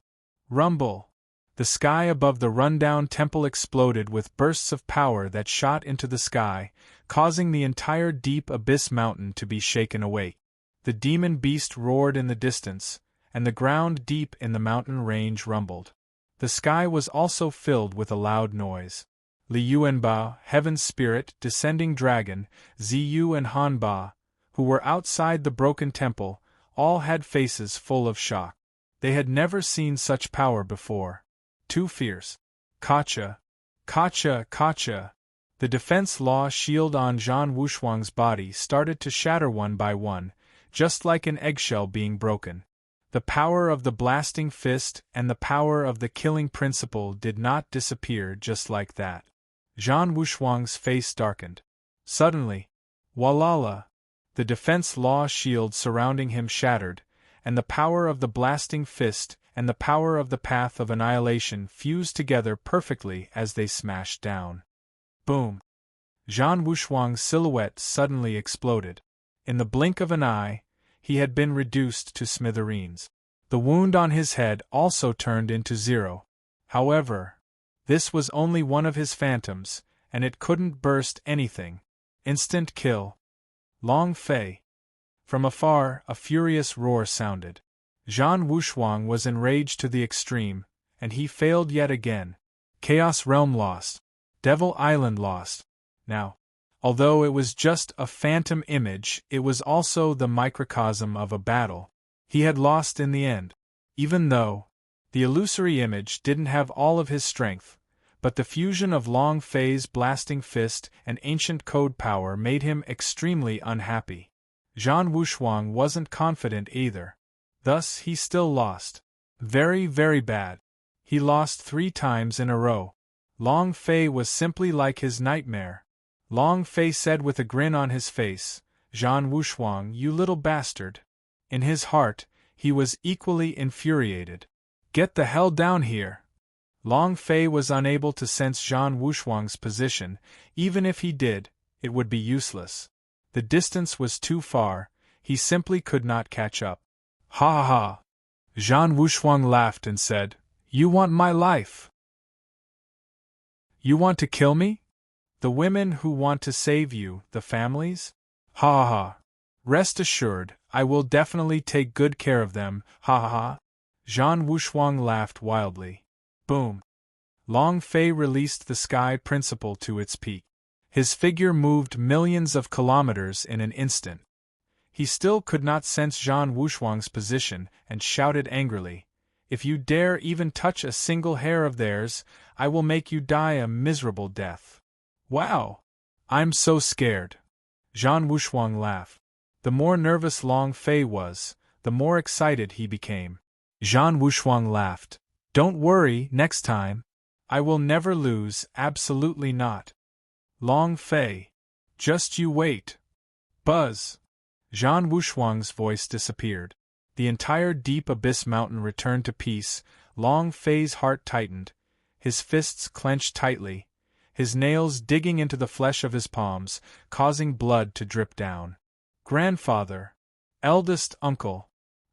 Speaker 1: Rumble! The sky above the rundown temple exploded with bursts of power that shot into the sky, causing the entire deep abyss mountain to be shaken awake. The demon beast roared in the distance, and the ground deep in the mountain range rumbled. The sky was also filled with a loud noise. Liu and Ba, Heaven's Spirit, Descending Dragon, Ziyu and Hanba, who were outside the broken temple, all had faces full of shock. They had never seen such power before. Too fierce. Kacha! Kacha! Kacha! The defense law shield on Zhan Wushuang's body started to shatter one by one, just like an eggshell being broken. The power of the blasting fist and the power of the killing principle did not disappear just like that. Zhan Wushuang's face darkened. Suddenly, Walala! The defense law shield surrounding him shattered, and the power of the blasting fist and the power of the path of annihilation fused together perfectly as they smashed down. Boom! Zhan Wushuang's silhouette suddenly exploded. In the blink of an eye, he had been reduced to smithereens. The wound on his head also turned into zero. However, this was only one of his phantoms, and it couldn't burst anything. Instant kill. Long Fei. From afar, a furious roar sounded. Zhan Wushuang was enraged to the extreme, and he failed yet again. Chaos Realm lost. Devil Island lost. Now, although it was just a phantom image, it was also the microcosm of a battle. He had lost in the end. Even though the illusory image didn't have all of his strength, but the fusion of Long Fei's blasting fist and ancient code power made him extremely unhappy. Zhan Wushuang wasn't confident either. Thus he still lost. Very, very bad. He lost 3 times in a row. Long Fei was simply like his nightmare. Long Fei said with a grin on his face, Zhan Wushuang, you little bastard. In his heart, he was equally infuriated. Get the hell down here. Long Fei was unable to sense Zhan Wushuang's position. Even if he did, it would be useless. The distance was too far, he simply could not catch up. Ha ha ha! Zhan Wushuang laughed and said, You want my life? You want to kill me? The women who want to save you, the families? Ha ha ha. Rest assured, I will definitely take good care of them, ha ha ha. Zhan Wushuang laughed wildly. Boom. Long Fei released the Sky Principle to its peak. His figure moved millions of kilometers in an instant. He still could not sense Zhan Wushuang's position and shouted angrily, If you dare even touch a single hair of theirs, I will make you die a miserable death. Wow! I'm so scared. Zhan Wushuang laughed. The more nervous Long Fei was, the more excited he became. Zhan Wushuang laughed. Don't worry, next time. I will never lose, absolutely not. Long Fei. Just you wait. Buzz. Zhan Wushuang's voice disappeared. The entire deep abyss mountain returned to peace. Long Fei's heart tightened. His fists clenched tightly, his nails digging into the flesh of his palms, causing blood to drip down. Grandfather. Eldest uncle.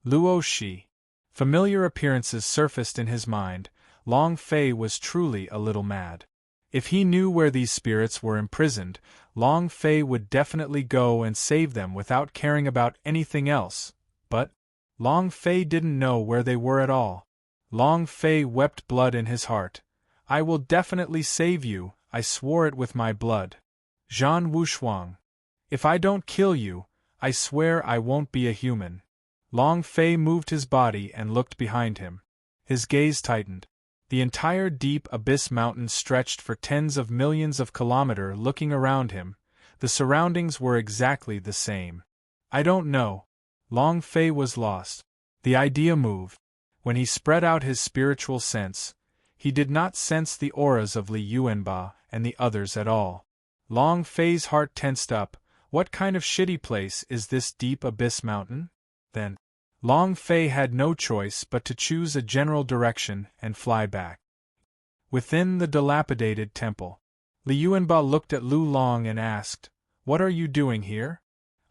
Speaker 1: Luo Shi. Familiar appearances surfaced in his mind. Long Fei was truly a little mad. If he knew where these spirits were imprisoned, Long Fei would definitely go and save them without caring about anything else. But Long Fei didn't know where they were at all. Long Fei wept blood in his heart. I will definitely save you, I swore it with my blood. Zhan Wushuang. If I don't kill you, I swear I won't be a human. Long Fei moved his body and looked behind him. His gaze tightened. The entire deep abyss mountain stretched for tens of millions of kilometers. Looking around him, the surroundings were exactly the same. I don't know. Long Fei was lost. The idea moved. When he spread out his spiritual sense, he did not sense the auras of Li Yuanba and the others at all. Long Fei's heart tensed up. What kind of shitty place is this deep abyss mountain? Then, Long Fei had no choice but to choose a general direction and fly back. Within the dilapidated temple, Li Yuanba looked at Lu Long and asked, What are you doing here?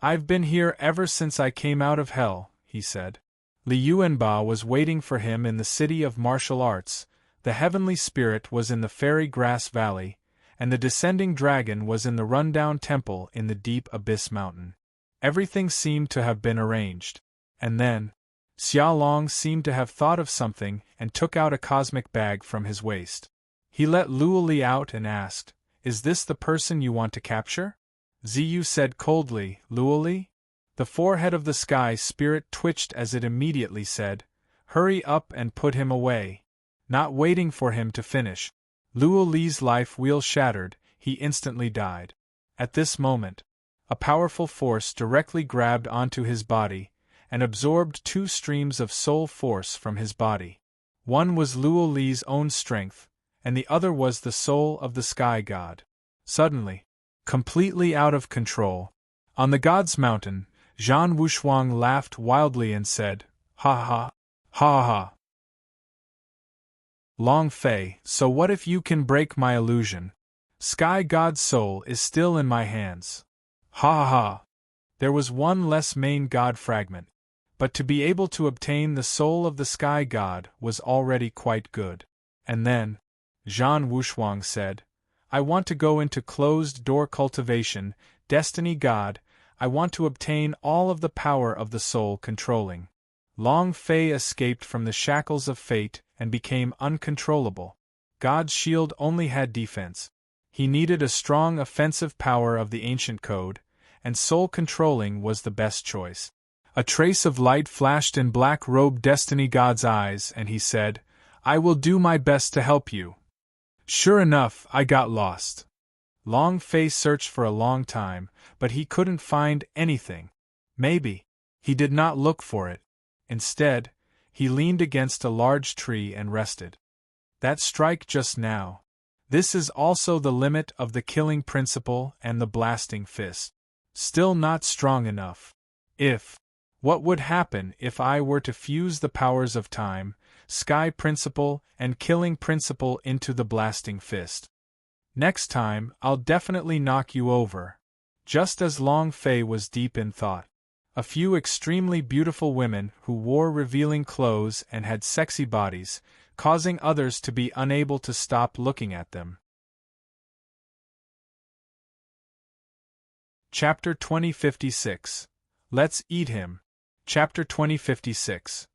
Speaker 1: I've been here ever since I came out of hell, he said. Li Yuanba was waiting for him in the city of martial arts, the heavenly spirit was in the fairy grass valley, and the descending dragon was in the rundown temple in the deep abyss mountain. Everything seemed to have been arranged. And then, Xia Long seemed to have thought of something and took out a cosmic bag from his waist. He let Luo Li out and asked, Is this the person you want to capture? Ziyu said coldly, Luo Li? The forehead of the sky spirit twitched as it immediately said, Hurry up and put him away. Not waiting for him to finish, Luo Li's life wheel shattered, he instantly died. At this moment, a powerful force directly grabbed onto his body, and absorbed 2 streams of soul force from his body. One was Luo Li's own strength, and the other was the soul of the sky god. Suddenly, completely out of control, on the god's mountain, Zhan Wushuang laughed wildly and said, Ha ha, ha ha. Long Fei, so what if you can break my illusion? Sky god's soul is still in my hands. Ha ha ha. There was one less main god fragment, but to be able to obtain the soul of the sky god was already quite good. And then, Zhan Wushuang said, I want to go into closed-door cultivation, destiny god, I want to obtain all of the power of the soul controlling. Long Fei escaped from the shackles of fate and became uncontrollable. God's shield only had defense. He needed a strong offensive power of the ancient code, and soul controlling was the best choice. A trace of light flashed in black-robed destiny god's eyes, and he said, I will do my best to help you. Sure enough, I got lost. Long Fei searched for a long time, but he couldn't find anything. Maybe he did not look for it. Instead, he leaned against a large tree and rested. That strike just now. This is also the limit of the killing principle and the blasting fist. Still not strong enough. What would happen if I were to fuse the powers of time, sky principle, and killing principle into the blasting fist? Next time, I'll definitely knock you over. Just as Long Fei was deep in thought, a few extremely beautiful women who wore revealing clothes and had sexy bodies, causing others to be unable to stop looking at them. Chapter 2056. Let's Eat Him. Chapter 2056.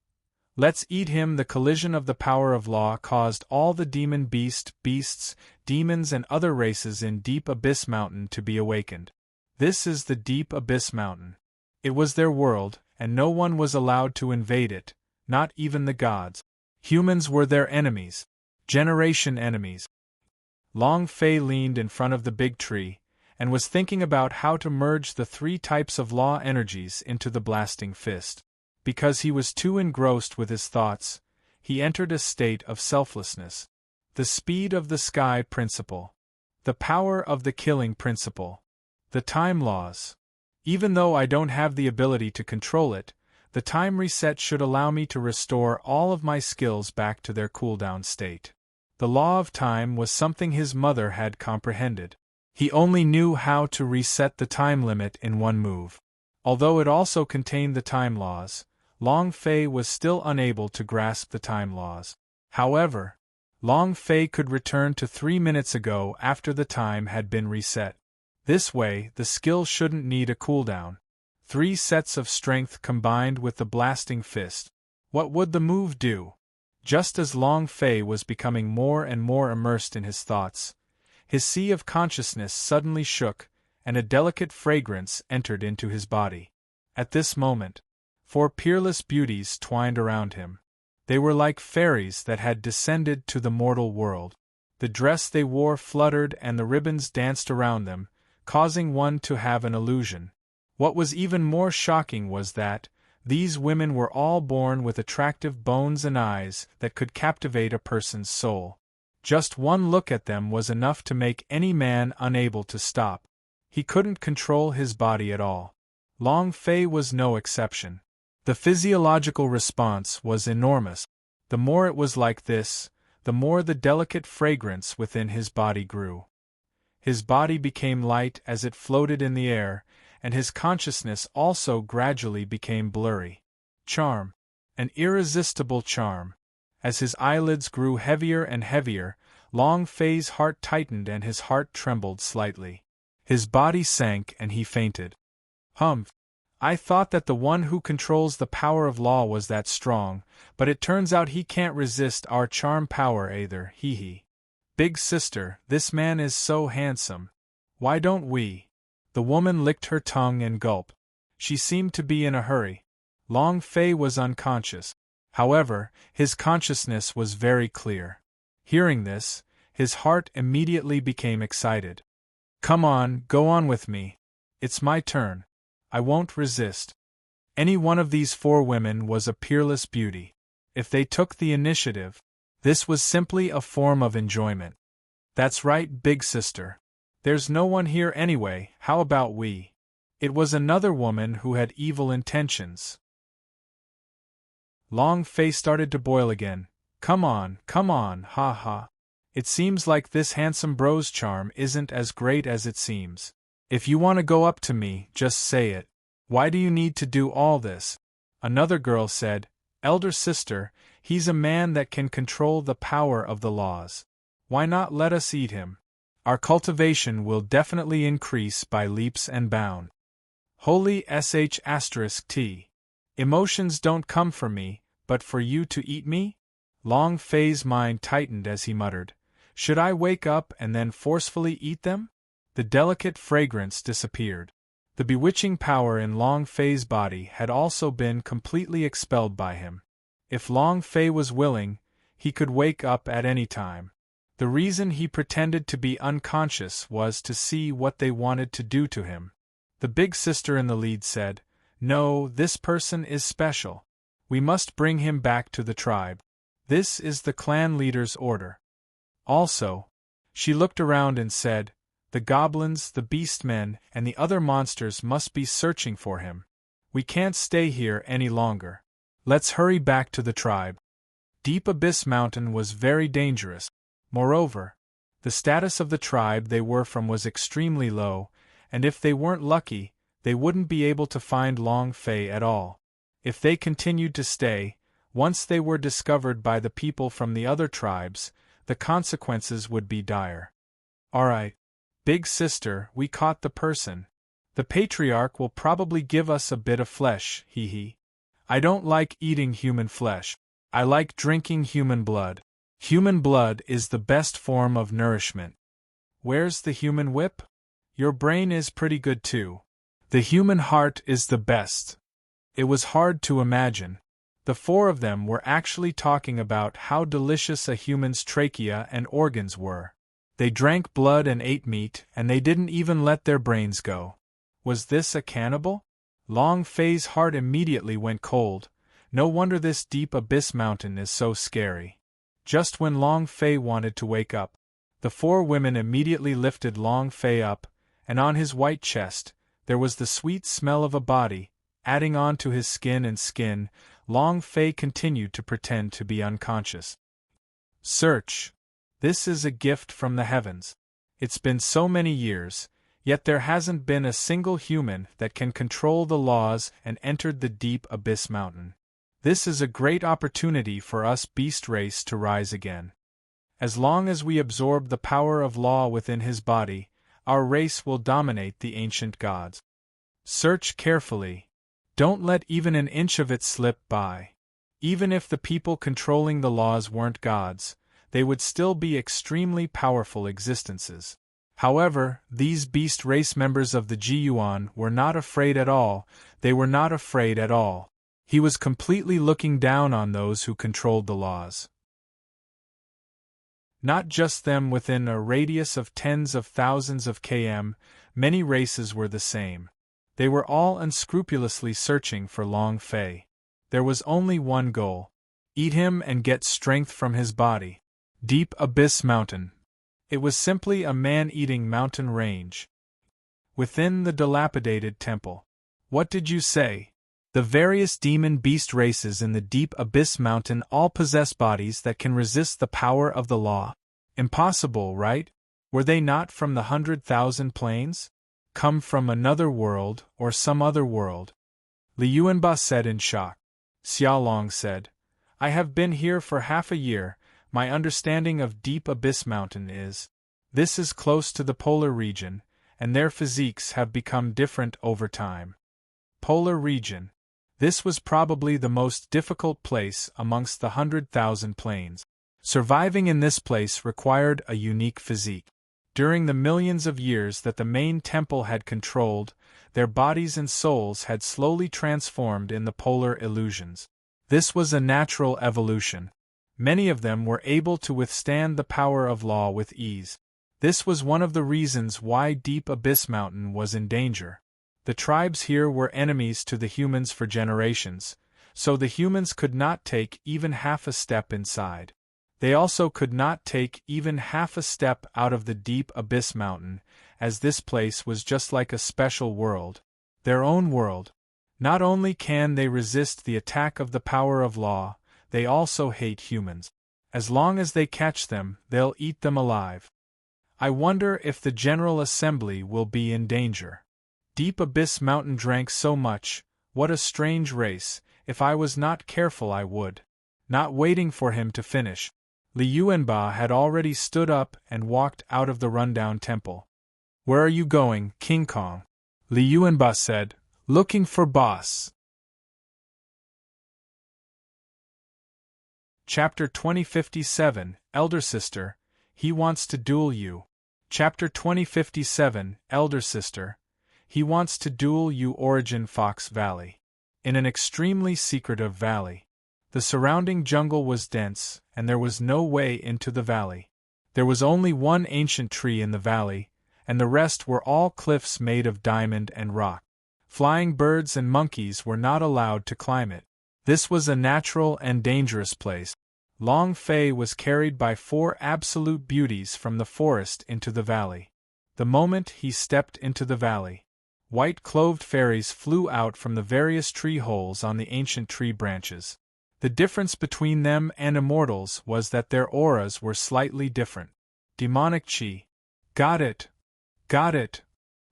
Speaker 1: Let's Eat Him. The collision of the power of law caused all the demon beasts, demons and other races in Deep Abyss Mountain to be awakened. This is the Deep Abyss Mountain. It was their world, and no one was allowed to invade it, not even the gods. Humans were their enemies. Generation enemies. Long Fei leaned in front of the big tree, and was thinking about how to merge the three types of law energies into the blasting fist. Because he was too engrossed with his thoughts, he entered a state of selflessness. The speed of the sky principle. The power of the killing principle. The time laws. Even though I don't have the ability to control it, the time reset should allow me to restore all of my skills back to their cooldown state. The law of time was something his mother had comprehended. He only knew how to reset the time limit in one move. Although it also contained the time laws, Long Fei was still unable to grasp the time laws. However, Long Fei could return to 3 minutes ago after the time had been reset. This way, the skill shouldn't need a cooldown. 3 sets of strength combined with the blasting fist. What would the move do? Just as Long Fei was becoming more and more immersed in his thoughts, his sea of consciousness suddenly shook, and a delicate fragrance entered into his body. At this moment, 4 peerless beauties twined around him. They were like fairies that had descended to the mortal world. The dress they wore fluttered and the ribbons danced around them, causing one to have an illusion. What was even more shocking was that these women were all born with attractive bones and eyes that could captivate a person's soul. Just one look at them was enough to make any man unable to stop. He couldn't control his body at all. Long Fei was no exception. The physiological response was enormous. The more it was like this, the more the delicate fragrance within his body grew. His body became light as it floated in the air, and his consciousness also gradually became blurry. Charm. An irresistible charm. As his eyelids grew heavier and heavier, Long Fei's heart tightened and his heart trembled slightly. His body sank and he fainted. Humph! I thought that the one who controls the power of law was that strong, but it turns out he can't resist our charm power either, hee. Big sister, this man is so handsome. Why don't we? The woman licked her tongue and gulped. She seemed to be in a hurry. Long Fei was unconscious. However, his consciousness was very clear. Hearing this, his heart immediately became excited. Come on, go on with me. It's my turn. I won't resist. Any one of these 4 women was a peerless beauty. If they took the initiative, this was simply a form of enjoyment. That's right, big sister. There's no one here anyway, how about we? It was another woman who had evil intentions. Long Fei started to boil again. Come on, ha ha. It seems like this handsome bro's charm isn't as great as it seems. If you want to go up to me, just say it. Why do you need to do all this? Another girl said, Elder sister, he's a man that can control the power of the laws. Why not let us eat him? Our cultivation will definitely increase by leaps and bounds. Holy sh*t. Emotions don't come for me, but for you to eat me? Long Fei's mind tightened as he muttered, should I wake up and then forcefully eat them? The delicate fragrance disappeared. The bewitching power in Long Fei's body had also been completely expelled by him. If Long Fei was willing, he could wake up at any time. The reason he pretended to be unconscious was to see what they wanted to do to him. The big sister in the lead said, no, this person is special. We must bring him back to the tribe. This is the clan leader's order. Also, she looked around and said, the goblins, the beastmen, and the other monsters must be searching for him. We can't stay here any longer. Let's hurry back to the tribe. Deep Abyss Mountain was very dangerous. Moreover, the status of the tribe they were from was extremely low, and if they weren't lucky, they wouldn't be able to find Long Fei at all. If they continued to stay, once they were discovered by the people from the other tribes, the consequences would be dire. Alright, big sister, we caught the person. The patriarch will probably give us a bit of flesh, hee hee. I don't like eating human flesh. I like drinking human blood. Human blood is the best form of nourishment. Where's the human whip? Your brain is pretty good too. The human heart is the best. It was hard to imagine. The four of them were actually talking about how delicious a human's trachea and organs were. They drank blood and ate meat, and they didn't even let their brains go. Was this a cannibal? Long Fei's heart immediately went cold. No wonder this deep abyss mountain is so scary. Just when Long Fei wanted to wake up, the four women immediately lifted Long Fei up, and on his white chest, there was the sweet smell of a body. Adding on to his skin and skin, Long Fei continued to pretend to be unconscious. Search. This is a gift from the heavens. It's been so many years, yet there hasn't been a single human that can control the laws and entered the deep abyss mountain. This is a great opportunity for us beast race to rise again. As long as we absorb the power of law within his body, our race will dominate the ancient gods. Search carefully. Don't let even an inch of it slip by. Even if the people controlling the laws weren't gods, they would still be extremely powerful existences. However, these beast race members of the Jiyuan were not afraid at all. They were not afraid at all. He was completely looking down on those who controlled the laws. Not just them within a radius of tens of thousands of km, many races were the same. They were all unscrupulously searching for Long Fei. There was only one goal: eat him and get strength from his body. Deep Abyss Mountain. It was simply a man-eating mountain range. Within the dilapidated temple. What did you say? The various demon beast races in the Deep Abyss Mountain all possess bodies that can resist the power of the law. Impossible, right? Were they not from the 100,000 planes? Come from another world or some other world? Li Yuanba said in shock. Xiaolong said, I have been here for half a year. My understanding of Deep Abyss Mountain is, this is close to the polar region, and their physiques have become different over time. Polar region. This was probably the most difficult place amongst the 100,000 planes. Surviving in this place required a unique physique. During the millions of years that the main temple had controlled, their bodies and souls had slowly transformed in the polar illusions. This was a natural evolution. Many of them were able to withstand the power of law with ease. This was one of the reasons why Deep Abyss Mountain was in danger. The tribes here were enemies to the humans for generations, so the humans could not take even half a step inside. They also could not take even half a step out of the Deep Abyss Mountain, as this place was just like a special world. Their own world. Not only can they resist the attack of the power of law, they also hate humans. As long as they catch them, they'll eat them alive. I wonder if the General Assembly will be in danger. Deep Abyss Mountain drank so much. What a strange race. If I was not careful I would. Not waiting for him to finish, Li Yuanba had already stood up and walked out of the rundown temple. Where are you going, King Kong? Li Yuanba said, looking for boss. Chapter 2057, Elder Sister, he wants to duel you. Chapter 2057, Elder Sister, he wants to duel you. Origin: Fox Valley. In an extremely secretive valley. The surrounding jungle was dense, and there was no way into the valley. There was only one ancient tree in the valley, and the rest were all cliffs made of diamond and rock. Flying birds and monkeys were not allowed to climb it. This was a natural and dangerous place. Long Fei was carried by four absolute beauties from the forest into the valley. The moment he stepped into the valley, white-cloved fairies flew out from the various tree holes on the ancient tree branches. The difference between them and immortals was that their auras were slightly different. Demonic chi. Got it. Got it.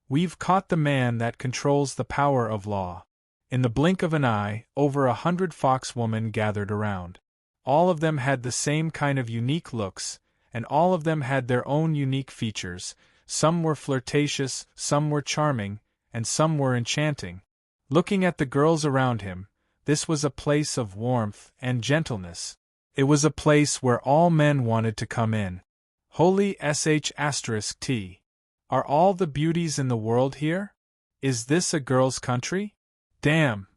Speaker 1: We've caught the man that controls the power of law. In the blink of an eye, over 100 fox women gathered around. All of them had the same kind of unique looks, and all of them had their own unique features. Some were flirtatious, some were charming, and some were enchanting. Looking at the girls around him, this was a place of warmth and gentleness. It was a place where all men wanted to come in. Holy **T. Are all the beauties in the world here? Is this a girl's country? Damn!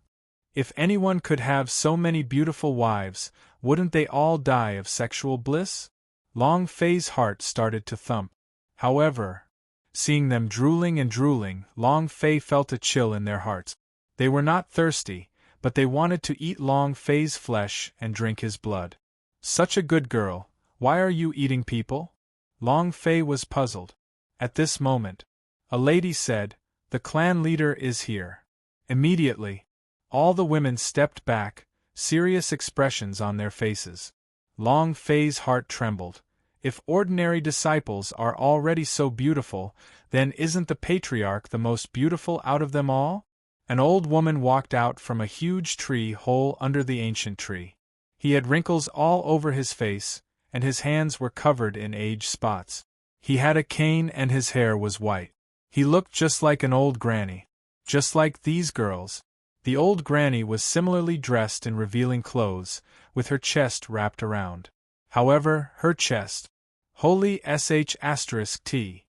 Speaker 1: If anyone could have so many beautiful wives, wouldn't they all die of sexual bliss? Long Fei's heart started to thump. However, seeing them drooling and drooling, Long Fei felt a chill in their hearts. They were not thirsty, but they wanted to eat Long Fei's flesh and drink his blood. Such a good girl, why are you eating people? Long Fei was puzzled. At this moment, a lady said, "The clan leader is here." Immediately, all the women stepped back, serious expressions on their faces. Long Fei's heart trembled. If ordinary disciples are already so beautiful, then isn't the patriarch the most beautiful out of them all? An old woman walked out from a huge tree hole under the ancient tree. He had wrinkles all over his face, and his hands were covered in age spots. He had a cane and his hair was white. He looked just like an old granny. Just like these girls. The old granny was similarly dressed in revealing clothes, with her chest wrapped around. However, her chest. Holy **T.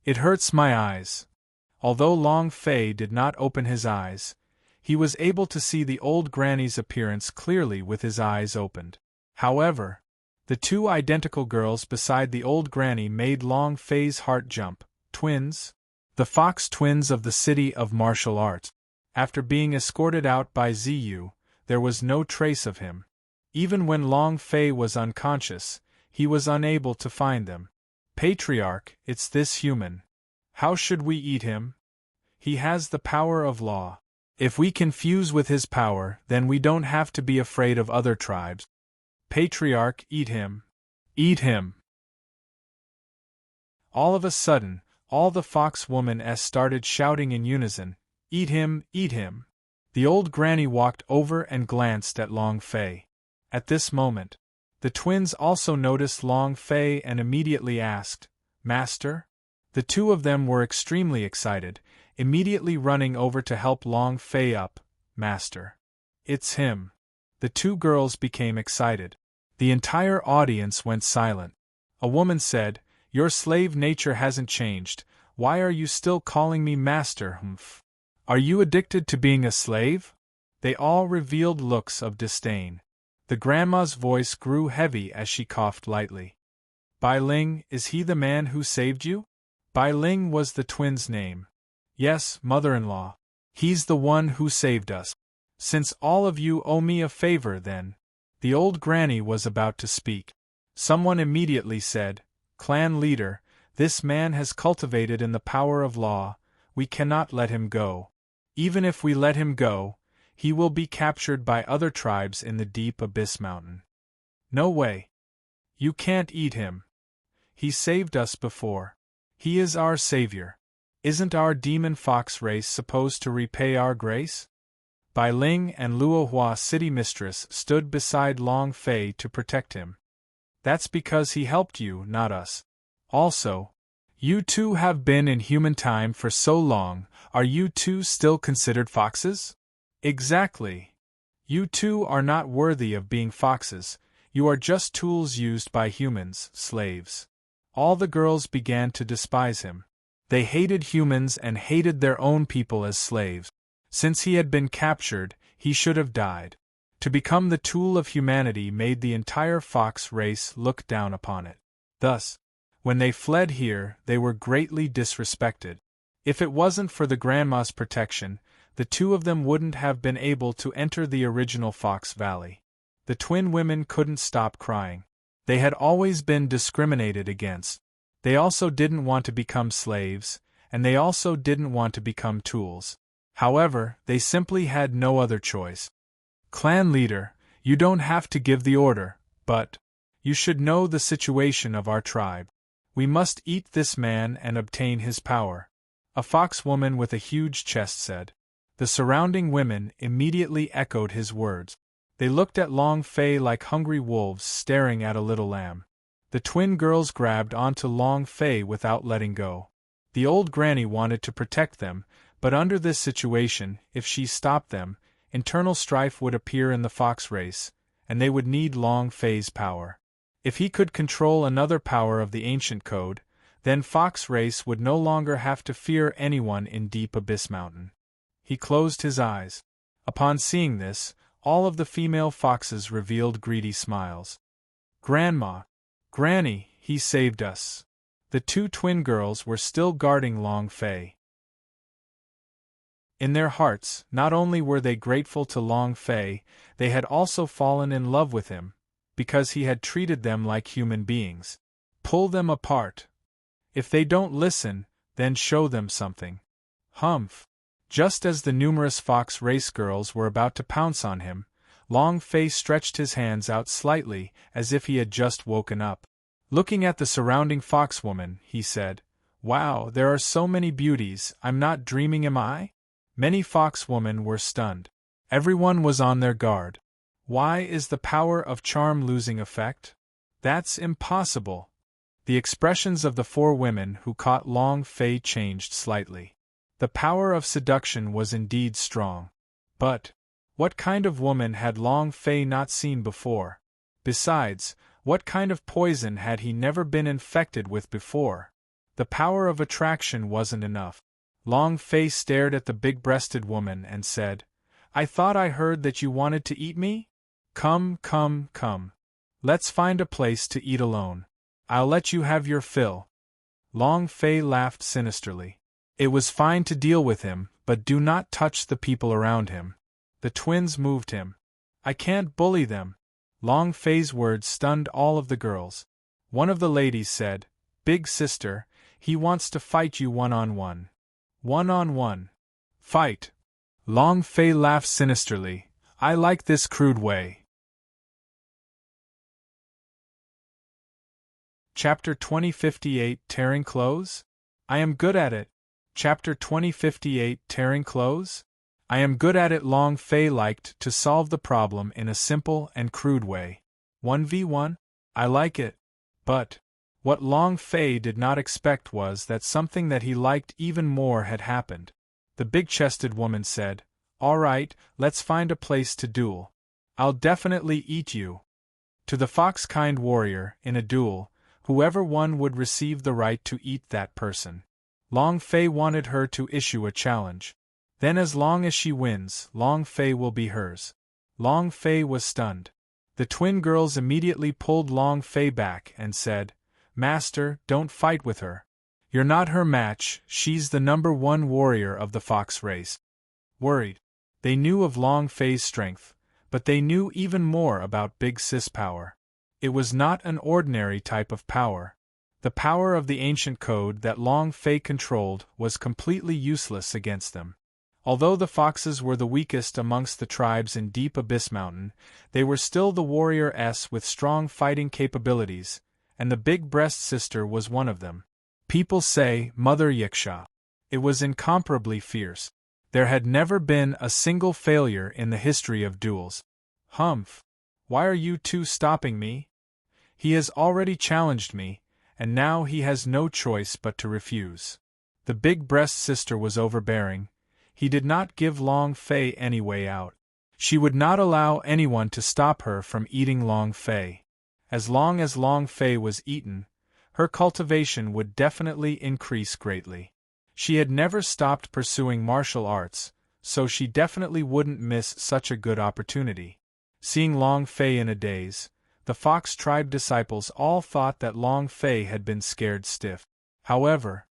Speaker 1: It hurts my eyes. Although Long Fei did not open his eyes, he was able to see the old granny's appearance clearly with his eyes opened. However, the two identical girls beside the old granny made Long Fei's heart jump. Twins? The Fox twins of the City of Martial Arts. After being escorted out by Ziyu, there was no trace of him. Even when Long Fei was unconscious, he was unable to find them. Patriarch, it's this human. How should we eat him? He has the power of law. If we can fuse with his power, then we don't have to be afraid of other tribes. Patriarch, eat him. Eat him. All of a sudden, all the fox women started shouting in unison, "Eat him, eat him." The old granny walked over and glanced at Long Fei. At this moment, the twins also noticed Long Fei and immediately asked, "Master?" The two of them were extremely excited, immediately running over to help Long Fei up. "Master. It's him." The two girls became excited. The entire audience went silent. A woman said, "Your slave nature hasn't changed. Why are you still calling me master? Humph. Are you addicted to being a slave?" They all revealed looks of disdain. The grandma's voice grew heavy as she coughed lightly. "Bai Ling, is he the man who saved you?" Bai Ling was the twins' name. "Yes, mother-in-law. He's the one who saved us. Since all of you owe me a favor then." The old granny was about to speak. Someone immediately said, "Clan leader, this man has cultivated in the power of law, we cannot let him go. Even if we let him go, he will be captured by other tribes in the deep abyss mountain. No way. You can't eat him. He saved us before. He is our savior. Isn't our demon fox race supposed to repay our grace?" Bai Ling and Luohua city mistress stood beside Long Fei to protect him. "That's because he helped you, not us. Also, you two have been in human time for so long, are you two still considered foxes?" "Exactly. You two are not worthy of being foxes, you are just tools used by humans, slaves." All the girls began to despise him. They hated humans and hated their own people as slaves. Since he had been captured, he should have died. To become the tool of humanity made the entire fox race look down upon it. Thus, when they fled here, they were greatly disrespected. If it wasn't for the grandma's protection, the two of them wouldn't have been able to enter the original Fox Valley. The twin women couldn't stop crying. They had always been discriminated against. They also didn't want to become slaves, and they also didn't want to become tools. However, they simply had no other choice. "Clan leader, you don't have to give the order, but you should know the situation of our tribe. We must eat this man and obtain his power," a fox woman with a huge chest said. The surrounding women immediately echoed his words. They looked at Long Fei like hungry wolves staring at a little lamb. The twin girls grabbed onto Long Fei without letting go. The old granny wanted to protect them, But under this situation, if she stopped them, internal strife would appear in the fox race, and they would need Long Fei's power. If he could control another power of the ancient code, then fox race would no longer have to fear anyone in Deep Abyss Mountain. He closed his eyes. Upon seeing this, all of the female foxes revealed greedy smiles. "Grandma! Granny, he saved us!" The two twin girls were still guarding Long Fei. In their hearts, not only were they grateful to Long Fei, they had also fallen in love with him, because he had treated them like human beings. Pull them apart. If they don't listen, then show them something. Humph! Just as the numerous fox race girls were about to pounce on him, Long Fei stretched his hands out slightly, as if he had just woken up. Looking at the surrounding foxwoman, he said, "Wow, there are so many beauties, I'm not dreaming, am I?" Many foxwomen were stunned. Everyone was on their guard. Why is the power of charm losing effect? That's impossible. The expressions of the four women who caught Long Fei changed slightly. The power of seduction was indeed strong. But what kind of woman had Long Fei not seen before? Besides, what kind of poison had he never been infected with before? The power of attraction wasn't enough. Long Fei stared at the big-breasted woman and said, "I thought I heard that you wanted to eat me? Come, come, come. Let's find a place to eat alone. I'll let you have your fill." Long Fei laughed sinisterly. It was fine to deal with him, but do not touch the people around him. The twins moved him. "I can't bully them." Long Fei's words stunned all of the girls. One of the ladies said, "Big sister, he wants to fight you one-on-one." "One-on-one. Fight." Long Fei laughed sinisterly. "I like this crude way." Chapter 2058 Tearing Clothes? I am good at it. Chapter 2058 Tearing Clothes? I am good at it. Long Fei liked to solve the problem in a simple and crude way. 1v1? I like it. But what Long Fei did not expect was that something that he liked even more had happened. The big-chested woman said, "All right, let's find a place to duel. I'll definitely eat you." To the fox-kind warrior, in a duel, whoever won would receive the right to eat that person. Long Fei wanted her to issue a challenge. Then as long as she wins, Long Fei will be hers. Long Fei was stunned. The twin girls immediately pulled Long Fei back and said, "Master, don't fight with her. You're not her match, she's the #1 warrior of the fox race." Worried. They knew of Long Fei's strength, but they knew even more about Big Sis power. It was not an ordinary type of power. The power of the ancient code that Long Fei controlled was completely useless against them. Although the foxes were the weakest amongst the tribes in Deep Abyss Mountain, they were still the warriors with strong fighting capabilities, and the big-breast sister was one of them. People say, Mother Yiksha. It was incomparably fierce. There had never been a single failure in the history of duels. Humph! Why are you two stopping me? He has already challenged me, and now he has no choice but to refuse. The big-breast sister was overbearing. He did not give Long Fei any way out. She would not allow anyone to stop her from eating Long Fei. As Long Fei was eaten, her cultivation would definitely increase greatly. She had never stopped pursuing martial arts, so she definitely wouldn't miss such a good opportunity. Seeing Long Fei in a daze, the fox tribe disciples all thought that Long Fei had been scared stiff. However,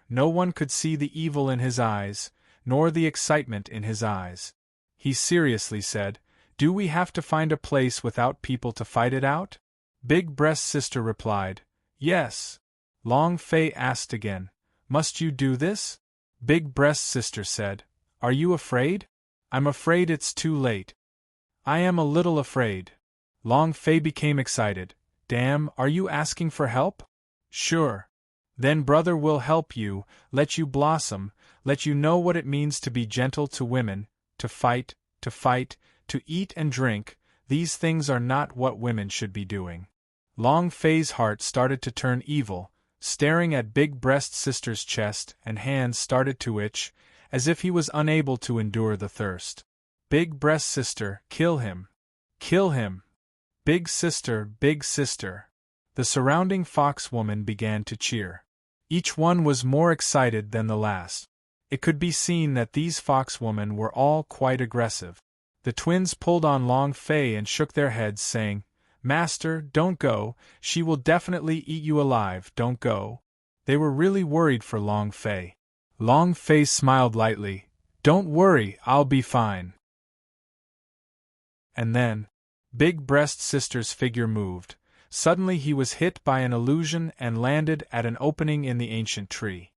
Speaker 1: no one could see the evil in his eyes, nor the excitement in his eyes. He seriously said, "Do we have to find a place without people to fight it out?" Big Breast Sister replied, "Yes." Long Fei asked again, "Must you do this?" Big Breast Sister said, "Are you afraid?" "I'm afraid it's too late." "I am a little afraid." Long Fei became excited. "Damn, are you asking for help?" "Sure. Then brother will help you, let you blossom, let you know what it means to be gentle to women, to fight, to eat and drink. These things are not what women should be doing." Long Fei's heart started to turn evil, staring at Big Breast Sister's chest, and hands started to itch, as if he was unable to endure the thirst. Big Breast Sister, kill him! Kill him! Big Sister, Big Sister! The surrounding fox women began to cheer. Each one was more excited than the last. It could be seen that these fox women were all quite aggressive. The twins pulled on Long Fei and shook their heads, saying, "Master, don't go, she will definitely eat you alive, don't go." They were really worried for Long Fei. Long Fei smiled lightly, "Don't worry, I'll be fine." And then, Big Breast Sister's figure moved. Suddenly he was hit by an illusion and landed at an opening in the ancient tree.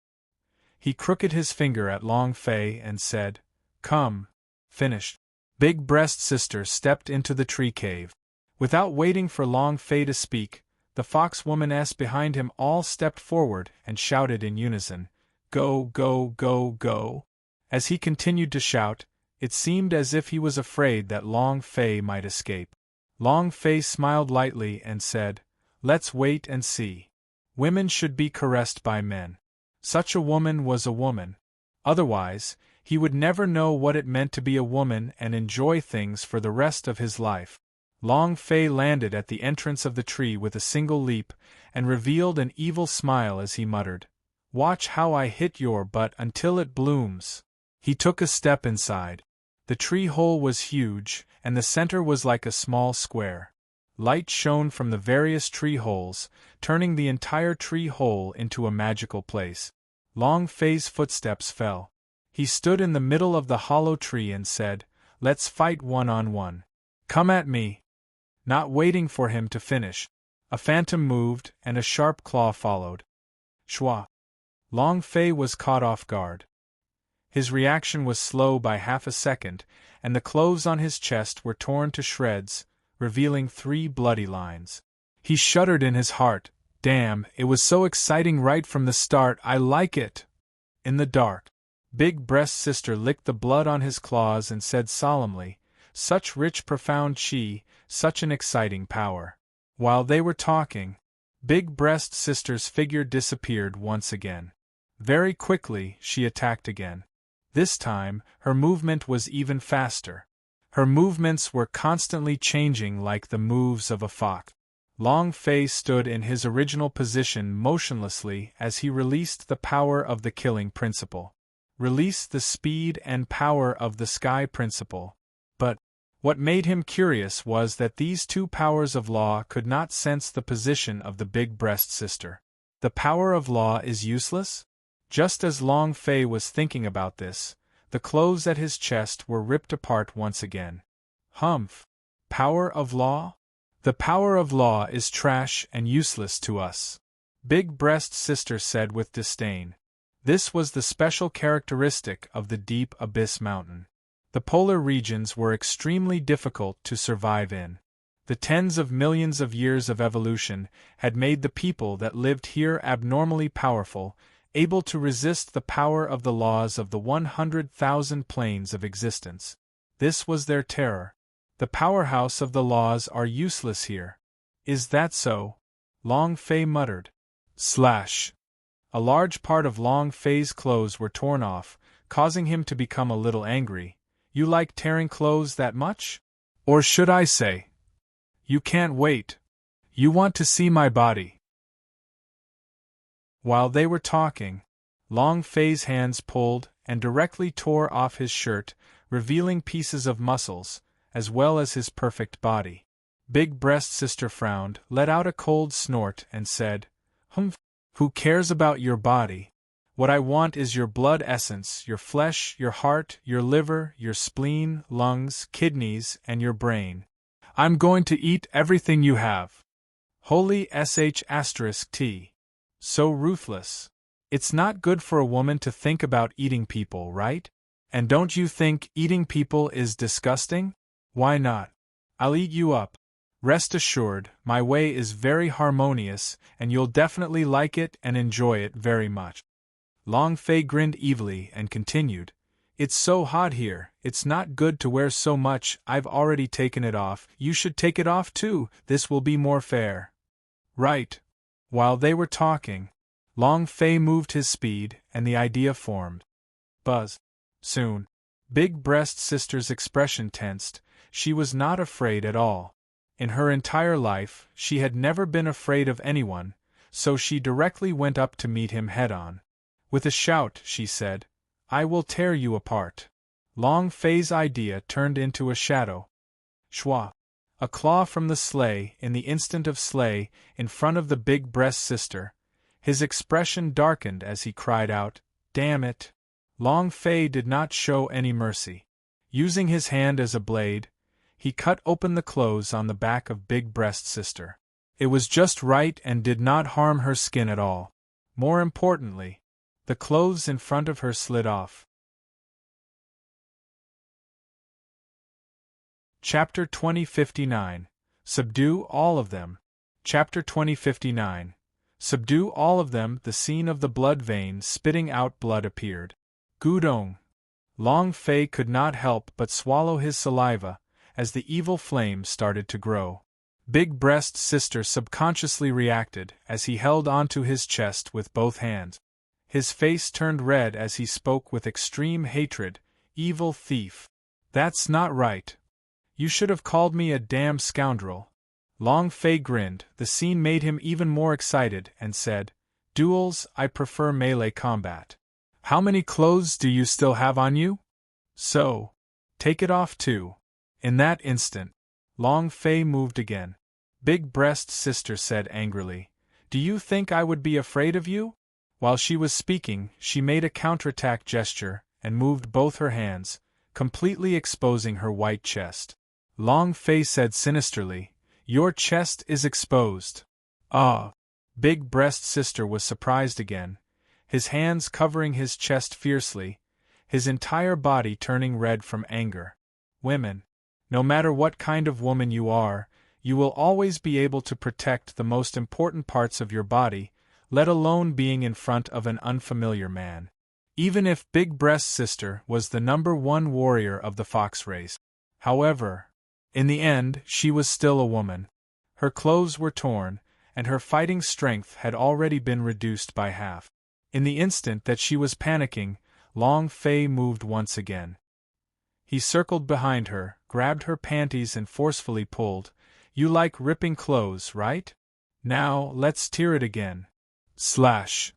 Speaker 1: He crooked his finger at Long Fei and said, "Come." Finished. Big Breast Sister stepped into the tree cave. Without waiting for Long Fei to speak, the fox womaness behind him all stepped forward and shouted in unison, "Go, go, go, go." As he continued to shout, it seemed as if he was afraid that Long Fei might escape. Long Fei smiled lightly and said, "Let's wait and see. Women should be caressed by men. Such a woman was a woman. Otherwise, he would never know what it meant to be a woman and enjoy things for the rest of his life." Long Fei landed at the entrance of the tree with a single leap, and revealed an evil smile as he muttered, "Watch how I hit your butt until it blooms." He took a step inside. The tree hole was huge, and the center was like a small square. Light shone from the various tree holes, turning the entire tree hole into a magical place. Long Fei's footsteps fell. He stood in the middle of the hollow tree and said, "Let's fight one-on-one. Come at me." Not waiting for him to finish, a phantom moved and a sharp claw followed. Shwa! Long Fei was caught off guard. His reaction was slow by half a second, and the clothes on his chest were torn to shreds, revealing 3 bloody lines. He shuddered in his heart. Damn, it was so exciting right from the start, I like it! In the dark, Big Breast Sister licked the blood on his claws and said solemnly, "Such rich profound chi, such an exciting power." While they were talking, Big Breast Sister's figure disappeared once again. Very quickly, she attacked again. This time, her movement was even faster. Her movements were constantly changing like the moves of a fox. Long Fei stood in his original position motionlessly as he released the power of the killing principle. Released the speed and power of the sky principle. But what made him curious was that these 2 powers of law could not sense the position of the Big Breast Sister. The power of law is useless? Just as Long Fei was thinking about this, the clothes at his chest were ripped apart once again. Humph! Power of law? The power of law is trash and useless to us, Big Breast Sister said with disdain. This was the special characteristic of the deep abyss mountain. The polar regions were extremely difficult to survive in. The tens of millions of years of evolution had made the people that lived here abnormally powerful, able to resist the power of the laws of the 100,000 planes of existence. This was their terror. The powerhouse of the laws are useless here. Is that so? Long Fei muttered. Slash! A large part of Long Fei's clothes were torn off, causing him to become a little angry. You like tearing clothes that much? Or should I say, you can't wait. You want to see my body. While they were talking, Long Fei's hands pulled and directly tore off his shirt, revealing pieces of muscles, as well as his perfect body. Big Breast Sister frowned, let out a cold snort, and said, Humph, who cares about your body? What I want is your blood essence, your flesh, your heart, your liver, your spleen, lungs, kidneys, and your brain. I'm going to eat everything you have. Holy sh*t. So ruthless. It's not good for a woman to think about eating people, right? And don't you think eating people is disgusting? Why not? I'll eat you up. Rest assured, my way is very harmonious, and you'll definitely like it and enjoy it very much. Long Fei grinned evilly and continued, It's so hot here, it's not good to wear so much, I've already taken it off, you should take it off too, this will be more fair. Right. While they were talking, Long Fei moved his speed, and the idea formed. Buzz. Soon. Big Breast Sister's expression tensed. She was not afraid at all. In her entire life, she had never been afraid of anyone, so she directly went up to meet him head-on. With a shout, she said, "I will tear you apart." Long Fei's idea turned into a shadow. Shwa! A claw from the sleigh, in the instant of sleigh, in front of the Big Breast Sister. His expression darkened as he cried out, "Damn it!" Long Fei did not show any mercy. Using his hand as a blade, he cut open the clothes on the back of Big Breast Sister. It was just right and did not harm her skin at all. More importantly, the clothes in front of her slid off. Chapter 2059. Subdue all of them. Chapter 2059. Subdue all of them. The scene of the blood vein spitting out blood appeared. Gudong. Long Fei could not help but swallow his saliva, as the evil flame started to grow. Big Breast Sister subconsciously reacted as he held onto his chest with both hands. His face turned red as he spoke with extreme hatred, "Evil thief. That's not right. You should have called me a damn scoundrel." Long Fei grinned. The scene made him even more excited and said, "Duels, I prefer melee combat. How many clothes do you still have on you? So, take it off too." In that instant, Long Fei moved again. Big Breast Sister said angrily, "Do you think I would be afraid of you?" While she was speaking, she made a counterattack gesture and moved both her hands, completely exposing her white chest. Long Fei said sinisterly, "Your chest is exposed." Ah! Big Breast Sister was surprised again, his hands covering his chest fiercely, his entire body turning red from anger. Women. No matter what kind of woman you are, you will always be able to protect the most important parts of your body, let alone being in front of an unfamiliar man. Even if Big Breast Sister was the #1 warrior of the fox race. However, in the end, she was still a woman. Her clothes were torn, and her fighting strength had already been reduced by half. In the instant that she was panicking, Long Fei moved once again. He circled behind her, grabbed her panties and forcefully pulled. "You like ripping clothes, right? Now, let's tear it again." Slash.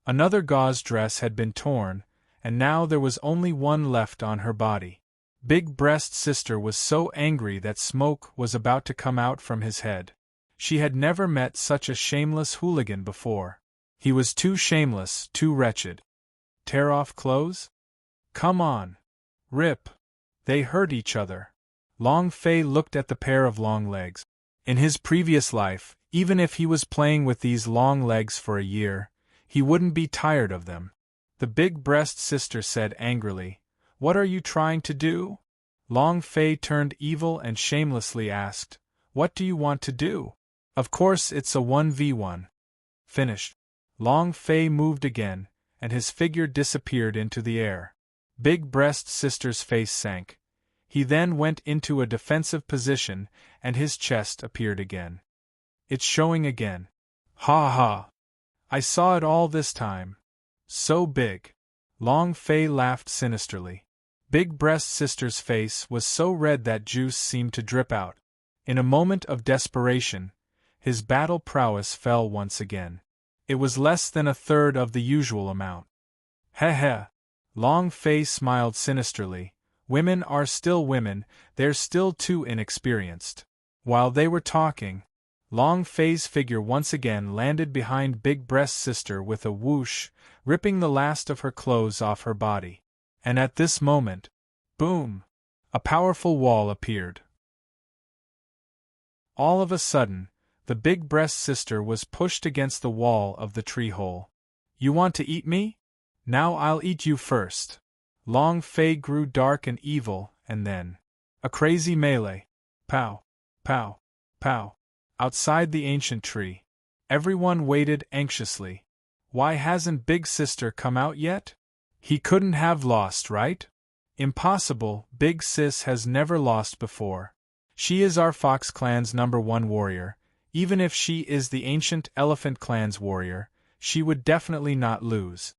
Speaker 1: Another gauze dress had been torn, and now there was only one left on her body. Big Breast Sister was so angry that smoke was about to come out from his head. She had never met such a shameless hooligan before. He was too shameless, too wretched. Tear off clothes? Come on. Rip. They hurt each other. Long Fei looked at the pair of long legs. In his previous life, even if he was playing with these long legs for a year, he wouldn't be tired of them. The Big Breast Sister said angrily, "What are you trying to do?" Long Fei turned evil and shamelessly asked, "What do you want to do?" "Of course it's a 1v1. Finished." Long Fei moved again, and his figure disappeared into the air. Big Breast Sister's face sank. He then went into a defensive position, and his chest appeared again. "It's showing again. Ha ha! I saw it all this time. So big." Long Fei laughed sinisterly. Big Breast Sister's face was so red that juice seemed to drip out. In a moment of desperation, his battle prowess fell once again. It was less than a third of the usual amount. Heh heh. Long Fei smiled sinisterly. Women are still women, they're still too inexperienced. While they were talking, Long Fei's figure once again landed behind Big Breast Sister with a whoosh, ripping the last of her clothes off her body. And at this moment, boom! A powerful wall appeared. All of a sudden, the Big Breast Sister was pushed against the wall of the tree hole. "You want to eat me? Now I'll eat you first." Long Fei grew dark and evil, and then a crazy melee. Pow! Pow! Pow! Outside the ancient tree. Everyone waited anxiously. Why hasn't Big Sister come out yet? He couldn't have lost, right? Impossible, Big Sis has never lost before. She is our Fox Clan's #1 warrior. Even if she is the ancient Elephant Clan's warrior, she would definitely not lose.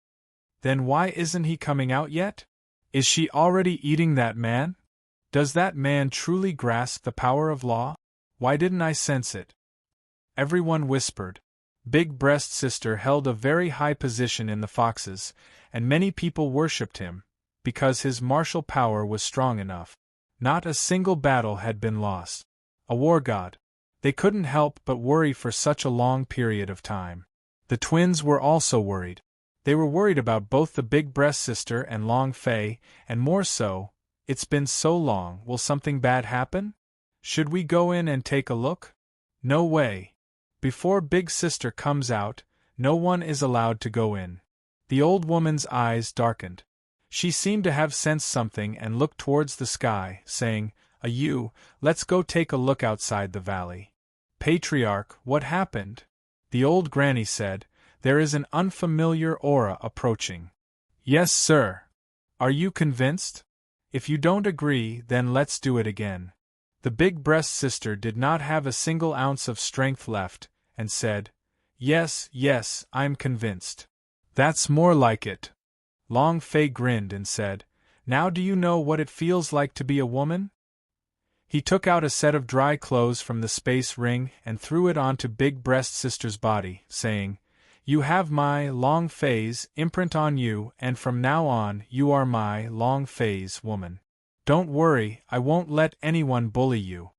Speaker 1: Then why isn't he coming out yet? Is she already eating that man? Does that man truly grasp the power of law? Why didn't I sense it? Everyone whispered. Big Breast Sister held a very high position in the foxes, and many people worshipped him, because his martial power was strong enough. Not a single battle had been lost. A war god. They couldn't help but worry for such a long period of time. The twins were also worried. They were worried about both the Big Breast Sister and Long Fei, and more so, it's been so long, will something bad happen? Should we go in and take a look? No way. Before Big Sister comes out, no one is allowed to go in. The old woman's eyes darkened. She seemed to have sensed something and looked towards the sky, saying, "You, let's go take a look outside the valley." "Patriarch, what happened?" The old granny said, "There is an unfamiliar aura approaching." "Yes, sir." "Are you convinced? If you don't agree, then let's do it again." The Big Breast Sister did not have a single ounce of strength left, and said, "Yes, yes, I'm convinced." "That's more like it." Long Fei grinned and said, "Now do you know what it feels like to be a woman?" He took out a set of dry clothes from the space ring and threw it onto Big Breast Sister's body, saying, "You have my Long Fei's imprint on you, and from now on you are my Long Fei's woman. Don't worry, I won't let anyone bully you.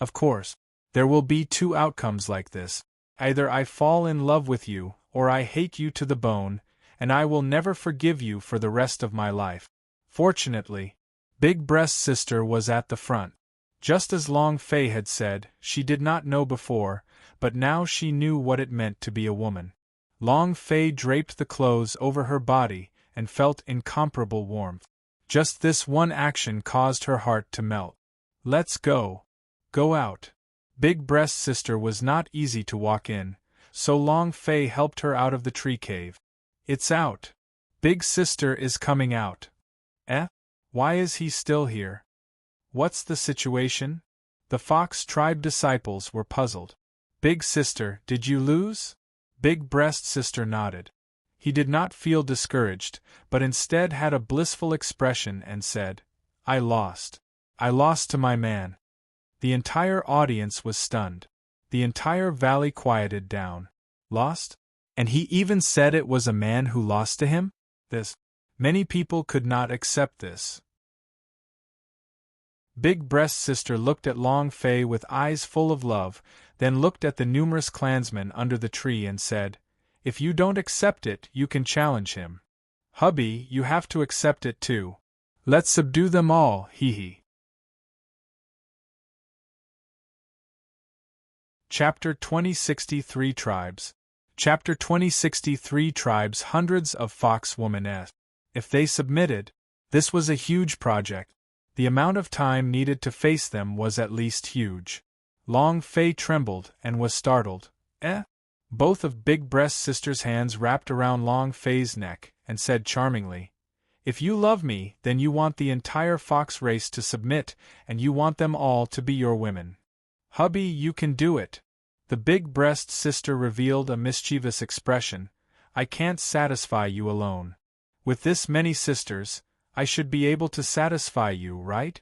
Speaker 1: Of course, there will be two outcomes like this. Either I fall in love with you, or I hate you to the bone, and I will never forgive you for the rest of my life." Fortunately, Big Breast Sister was at the front. Just as Long Fei had said, she did not know before, but now she knew what it meant to be a woman. Long Fei draped the clothes over her body and felt incomparable warmth. Just this one action caused her heart to melt. "Let's go. Go out." Big Breast Sister was not easy to walk in, so Long Fei helped her out of the tree cave. "It's out. Big Sister is coming out." "Eh? Why is he still here? What's the situation?" The Fox Tribe disciples were puzzled. "Big Sister, did you lose?" Big Breast Sister nodded. He did not feel discouraged, but instead had a blissful expression and said, "I lost. I lost to my man." The entire audience was stunned. The entire valley quieted down. Lost? And he even said it was a man who lost to him? Many people could not accept this. Big Breast Sister looked at Long Fei with eyes full of love, then looked at the numerous clansmen under the tree and said, "If you don't accept it, you can challenge him. Hubby, you have to accept it too. Let's subdue them all, hee." Chapter 2063 Tribes. Chapter 2063 Tribes. Hundreds of fox women. If they submitted, this was a huge project. The amount of time needed to face them was at least huge. Long Fei trembled and was startled. Both of Big Breast Sister's hands wrapped around Long Fei's neck, and said charmingly, "If you love me, then you want the entire fox race to submit, and you want them all to be your women. Hubby, you can do it." The Big Breast Sister revealed a mischievous expression. "I can't satisfy you alone. With this many sisters, I should be able to satisfy you, right?"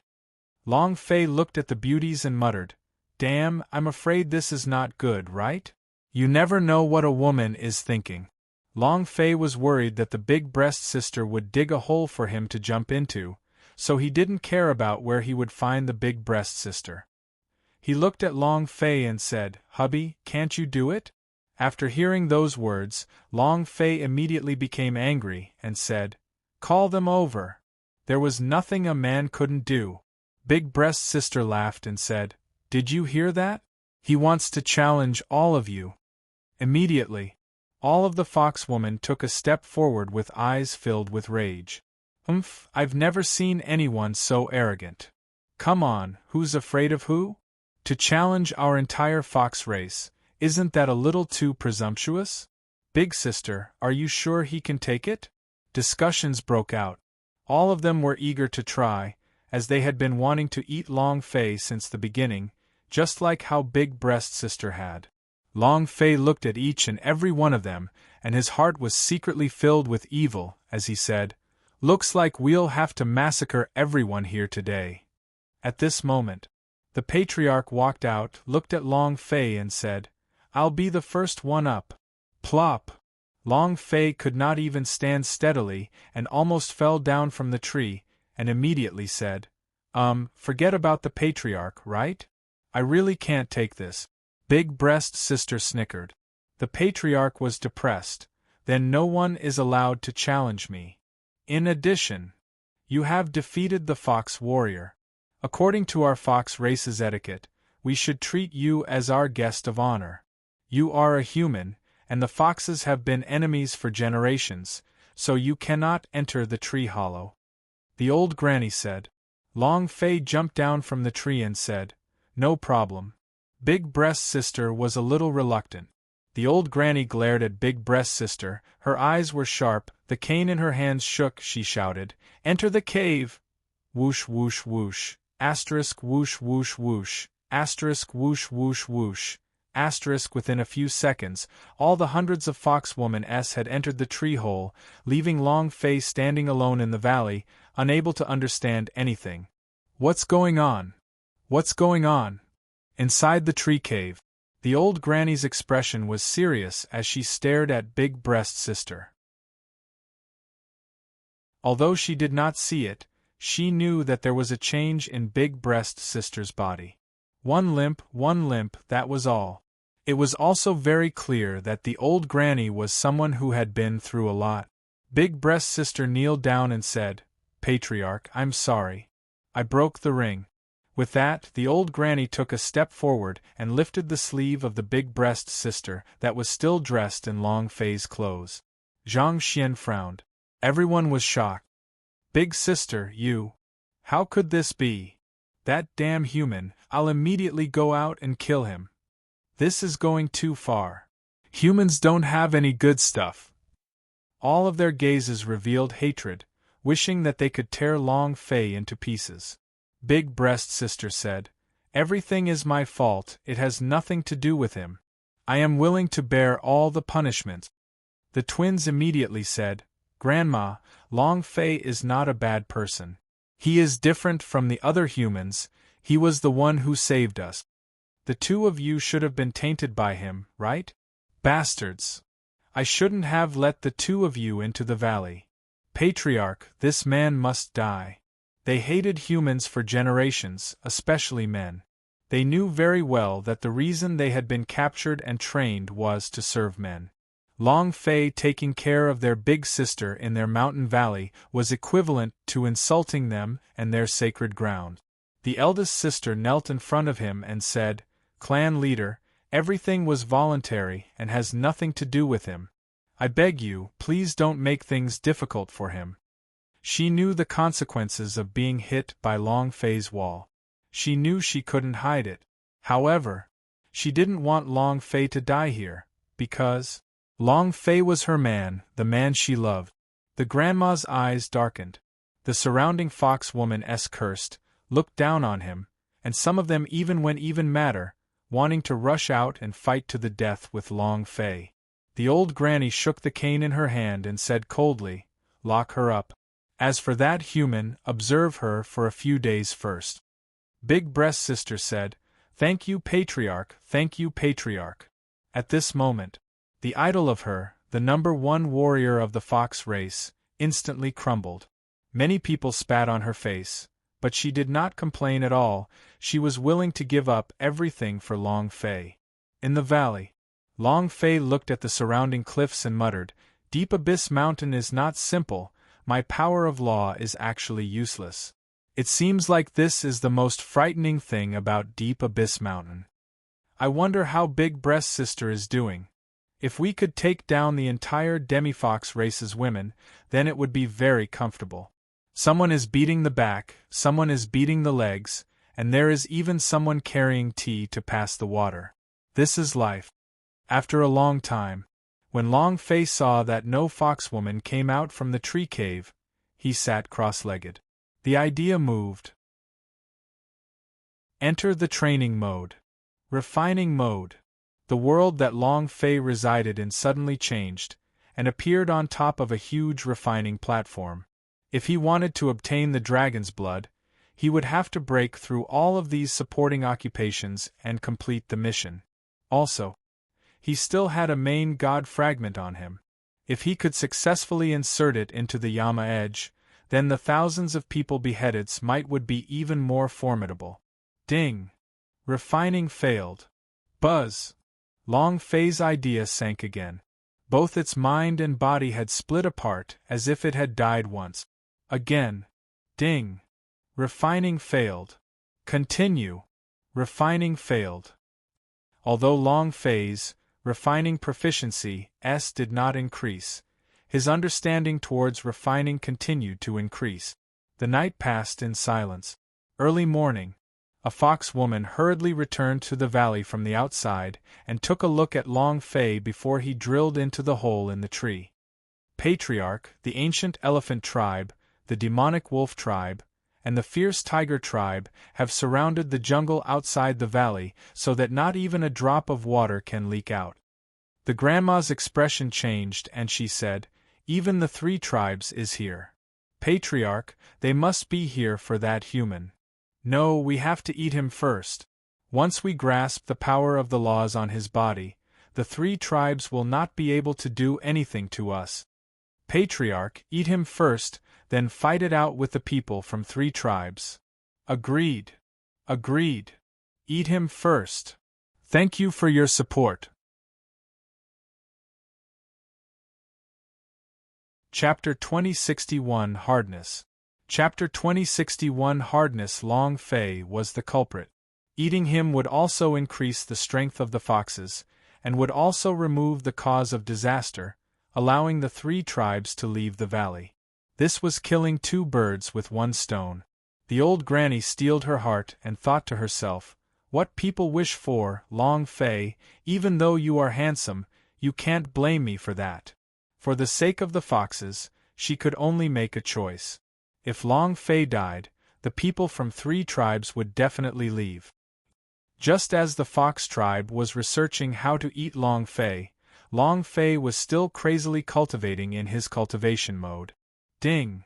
Speaker 1: Long Fei looked at the beauties and muttered, "Damn, I'm afraid this is not good, right?" You never know what a woman is thinking. Long Fei was worried that the Big Breast Sister would dig a hole for him to jump into, so he didn't care about where he would find the Big Breast Sister. He looked at Long Fei and said, "Hubby, can't you do it?" After hearing those words, Long Fei immediately became angry and said, "Call them over. There was nothing a man couldn't do." Big Breast Sister laughed and said, "Did you hear that? He wants to challenge all of you." Immediately, all of the foxwomen took a step forward with eyes filled with rage. I've never seen anyone so arrogant. Come on, who's afraid of who? To challenge our entire fox race, isn't that a little too presumptuous? Big Sister, are you sure he can take it? Discussions broke out. All of them were eager to try, as they had been wanting to eat Long Fei since the beginning, just like how Big Breast Sister had. Long Fei looked at each and every one of them, and his heart was secretly filled with evil, as he said, "Looks like we'll have to massacre everyone here today." At this moment, the patriarch walked out, looked at Long Fei and said, "I'll be the first one up." Plop! Long Fei could not even stand steadily, and almost fell down from the tree, and immediately said, Forget about the patriarch, right? I really can't take this." Big Breast Sister snickered. "The patriarch was depressed. Then no one is allowed to challenge me. In addition, you have defeated the fox warrior. According to our fox race's etiquette, we should treat you as our guest of honor. You are a human, and the foxes have been enemies for generations, so you cannot enter the tree hollow." The old granny said. Long Fei jumped down from the tree and said, "No problem." Big Breast Sister was a little reluctant. The old granny glared at Big Breast Sister, her eyes were sharp, the cane in her hands shook. She shouted, "Enter the cave!" Whoosh whoosh whoosh, asterisk whoosh whoosh whoosh, asterisk whoosh whoosh whoosh, asterisk. Within a few seconds, all the hundreds of foxwomen had entered the tree hole, leaving Long Fei standing alone in the valley, unable to understand anything. "What's going on? What's going on?" Inside the tree cave, the old granny's expression was serious as she stared at Big Breast Sister. Although she did not see it, she knew that there was a change in Big Breast Sister's body. One limp, that was all. It was also very clear that the old granny was someone who had been through a lot. Big Breast Sister kneeled down and said, "Patriarch, I'm sorry. I broke the ring." With that, the old granny took a step forward and lifted the sleeve of the Big Breast Sister that was still dressed in Long Fei's clothes. Zhang Xian frowned. Everyone was shocked. "Big Sister, you... How could this be? That damn human, I'll immediately go out and kill him. This is going too far. Humans don't have any good stuff." All of their gazes revealed hatred, wishing that they could tear Long Fei into pieces. Big Breast Sister said, "Everything is my fault, it has nothing to do with him. I am willing to bear all the punishment." The twins immediately said, "Grandma, Long Fei is not a bad person. He is different from the other humans, he was the one who saved us. The two of you should have been tainted by him, right? Bastards! I shouldn't have let the two of you into the valley. Patriarch, this man must die." They hated humans for generations, especially men. They knew very well that the reason they had been captured and trained was to serve men. Long Fei taking care of their big sister in their mountain valley was equivalent to insulting them and their sacred ground. The eldest sister knelt in front of him and said, "Clan leader, everything was voluntary and has nothing to do with him. I beg you, please don't make things difficult for him." She knew the consequences of being hit by Long Fei's wall. She knew she couldn't hide it. However, she didn't want Long Fei to die here, because Long Fei was her man, the man she loved. The grandma's eyes darkened. The surrounding foxwoman cursed, looked down on him, and some of them even went even madder, wanting to rush out and fight to the death with Long Fei. The old granny shook the cane in her hand and said coldly, "Lock her up. As for that human, observe her for a few days first." Big Breast Sister said, "Thank you, Patriarch, thank you, Patriarch." At this moment, the idol of her, the #1 warrior of the fox race, instantly crumbled. Many people spat on her face, but she did not complain at all. She was willing to give up everything for Long Fei. In the valley, Long Fei looked at the surrounding cliffs and muttered, "Deep Abyss Mountain is not simple. My power of law is actually useless. It seems like this is the most frightening thing about Deep Abyss Mountain. I wonder how Big Breast Sister is doing. If we could take down the entire Demifox race's women, then it would be very comfortable. Someone is beating the back, someone is beating the legs, and there is even someone carrying tea to pass the water. This is life." After a long time, when Long Fei saw that no foxwoman came out from the tree cave, he sat cross-legged. The idea moved. Enter the training mode. Refining mode. The world that Long Fei resided in suddenly changed, and appeared on top of a huge refining platform. If he wanted to obtain the dragon's blood, he would have to break through all of these supporting occupations and complete the mission. Also, he still had a main god fragment on him. If he could successfully insert it into the Yama edge, then the thousands of people beheaded would be even more formidable. Ding! Refining failed. Buzz! Long Fei's idea sank again. Both its mind and body had split apart as if it had died once. Again. Ding! Refining failed. Continue. Refining failed. Although Long Fei's refining proficiency did not increase, his understanding towards refining continued to increase. The night passed in silence. Early morning, a fox woman hurriedly returned to the valley from the outside and took a look at Long Fei before he drilled into the hole in the tree. Patriarch, the ancient elephant tribe, the demonic wolf tribe, and the fierce tiger tribe have surrounded the jungle outside the valley so that not even a drop of water can leak out. The grandma's expression changed and she said, "Even the 3 tribes is here. Patriarch, they must be here for that human. No, we have to eat him first. Once we grasp the power of the laws on his body, the 3 tribes will not be able to do anything to us. Patriarch, eat him first, then fight it out with the people from 3 tribes. Agreed. Agreed. Eat him first. Thank you for your support." Chapter 2061 Hardness. Chapter 2061 Hardness. Long Fei was the culprit. Eating him would also increase the strength of the foxes, and would also remove the cause of disaster, allowing the 3 tribes to leave the valley. This was killing 2 birds with 1 stone. The old granny steeled her heart and thought to herself, "What people wish for, Long Fei, even though you are handsome, you can't blame me for that." For the sake of the foxes, she could only make a choice. If Long Fei died, the people from 3 tribes would definitely leave. Just as the fox tribe was researching how to eat Long Fei was still crazily cultivating in his cultivation mode. Ding!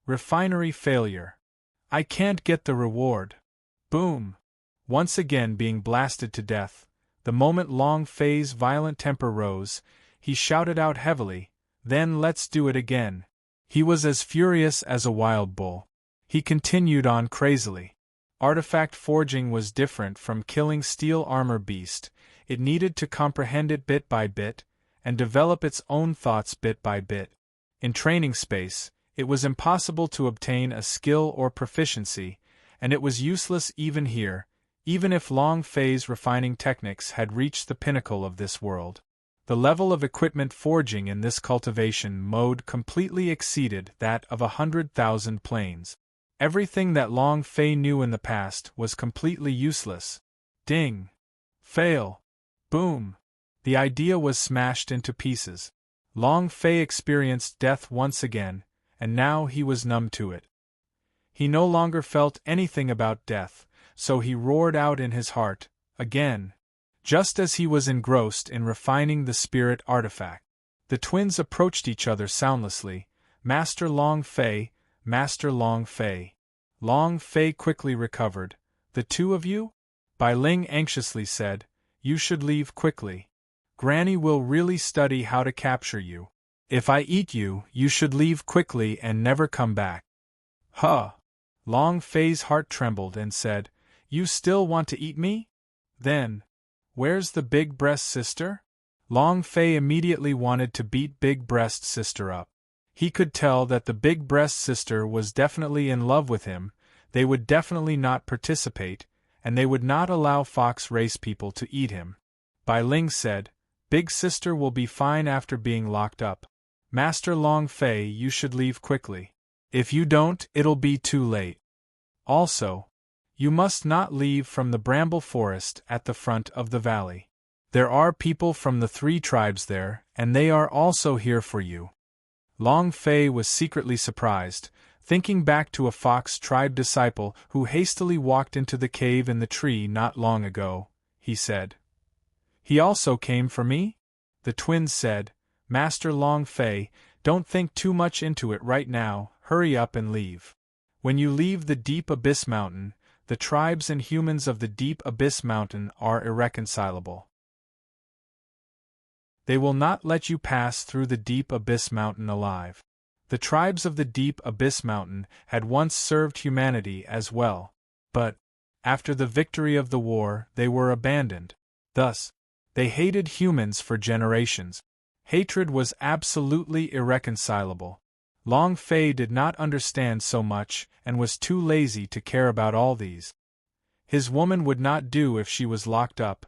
Speaker 1: Refinery failure. I can't get the reward. Boom! Once again being blasted to death, the moment Long Fei's violent temper rose, he shouted out heavily, "Then let's do it again." He was as furious as a wild bull. He continued on crazily. Artifact forging was different from killing steel armor beast. It needed to comprehend it bit by bit, and develop its own thoughts bit by bit. In training space, it was impossible to obtain a skill or proficiency, and it was useless even here, even if Long Fei's refining techniques had reached the pinnacle of this world. The level of equipment forging in this cultivation mode completely exceeded that of 100,000 planes. Everything that Long Fei knew in the past was completely useless. Ding! Fail! Boom! The idea was smashed into pieces. Long Fei experienced death once again, and now he was numb to it. He no longer felt anything about death, so he roared out in his heart, again. Just as he was engrossed in refining the spirit artifact, the twins approached each other soundlessly. "Master Long Fei, Master Long Fei." Long Fei quickly recovered. "The 2 of you?" Bai Ling anxiously said, "You should leave quickly. Granny will really study how to capture you. If I eat you, you should leave quickly and never come back." "Huh!" Long Fei's heart trembled and said, "You still want to eat me? Then, where's the big breast sister?" Long Fei immediately wanted to beat big breast sister up. He could tell that the big breast sister was definitely in love with him, they would definitely not participate, and they would not allow fox race people to eat him. Bai Ling said, "Big sister will be fine after being locked up. Master Long Fei, you should leave quickly. If you don't, it'll be too late. Also, you must not leave from the bramble forest at the front of the valley. There are people from the 3 tribes there, and they are also here for you." Long Fei was secretly surprised, thinking back to a fox tribe disciple who hastily walked into the cave in the tree not long ago. He said, He also came for me? The twins said, Master Long Fei, don't think too much into it right now, hurry up and leave. When you leave the Deep Abyss Mountain, the tribes and humans of the Deep Abyss Mountain are irreconcilable. They will not let you pass through the Deep Abyss Mountain alive. The tribes of the Deep Abyss Mountain had once served humanity as well, but, after the victory of the war, they were abandoned. Thus, they hated humans for generations. Hatred was absolutely irreconcilable. Long Fei did not understand so much and was too lazy to care about all these. His woman would not do if she was locked up.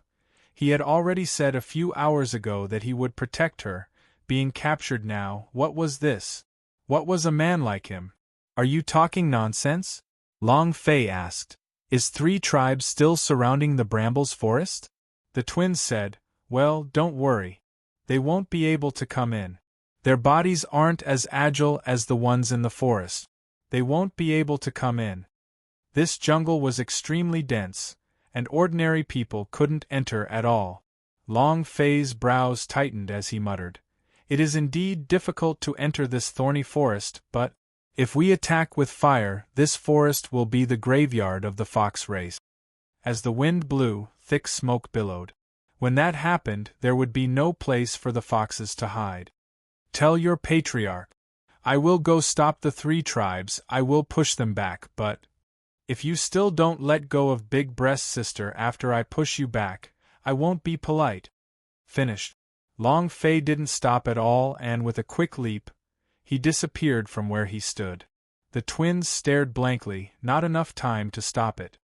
Speaker 1: He had already said a few hours ago that he would protect her. Being captured now, what was this? What was a man like him? Are you talking nonsense? Long Fei asked. Is 3 tribes still surrounding the Brambles Forest? The twins said, Well, don't worry. They won't be able to come in. Their bodies aren't as agile as the ones in the forest. They won't be able to come in. This jungle was extremely dense, and ordinary people couldn't enter at all. Long Fei's brows tightened as he muttered, It is indeed difficult to enter this thorny forest, but, if we attack with fire, this forest will be the graveyard of the fox race. As the wind blew, thick smoke billowed. When that happened, there would be no place for the foxes to hide. Tell your patriarch. I will go stop the 3 tribes, I will push them back, but if you still don't let go of Big Breast Sister after I push you back, I won't be polite. Finished. Long Fei didn't stop at all and with a quick leap, he disappeared from where he stood. The twins stared blankly, not enough time to stop it.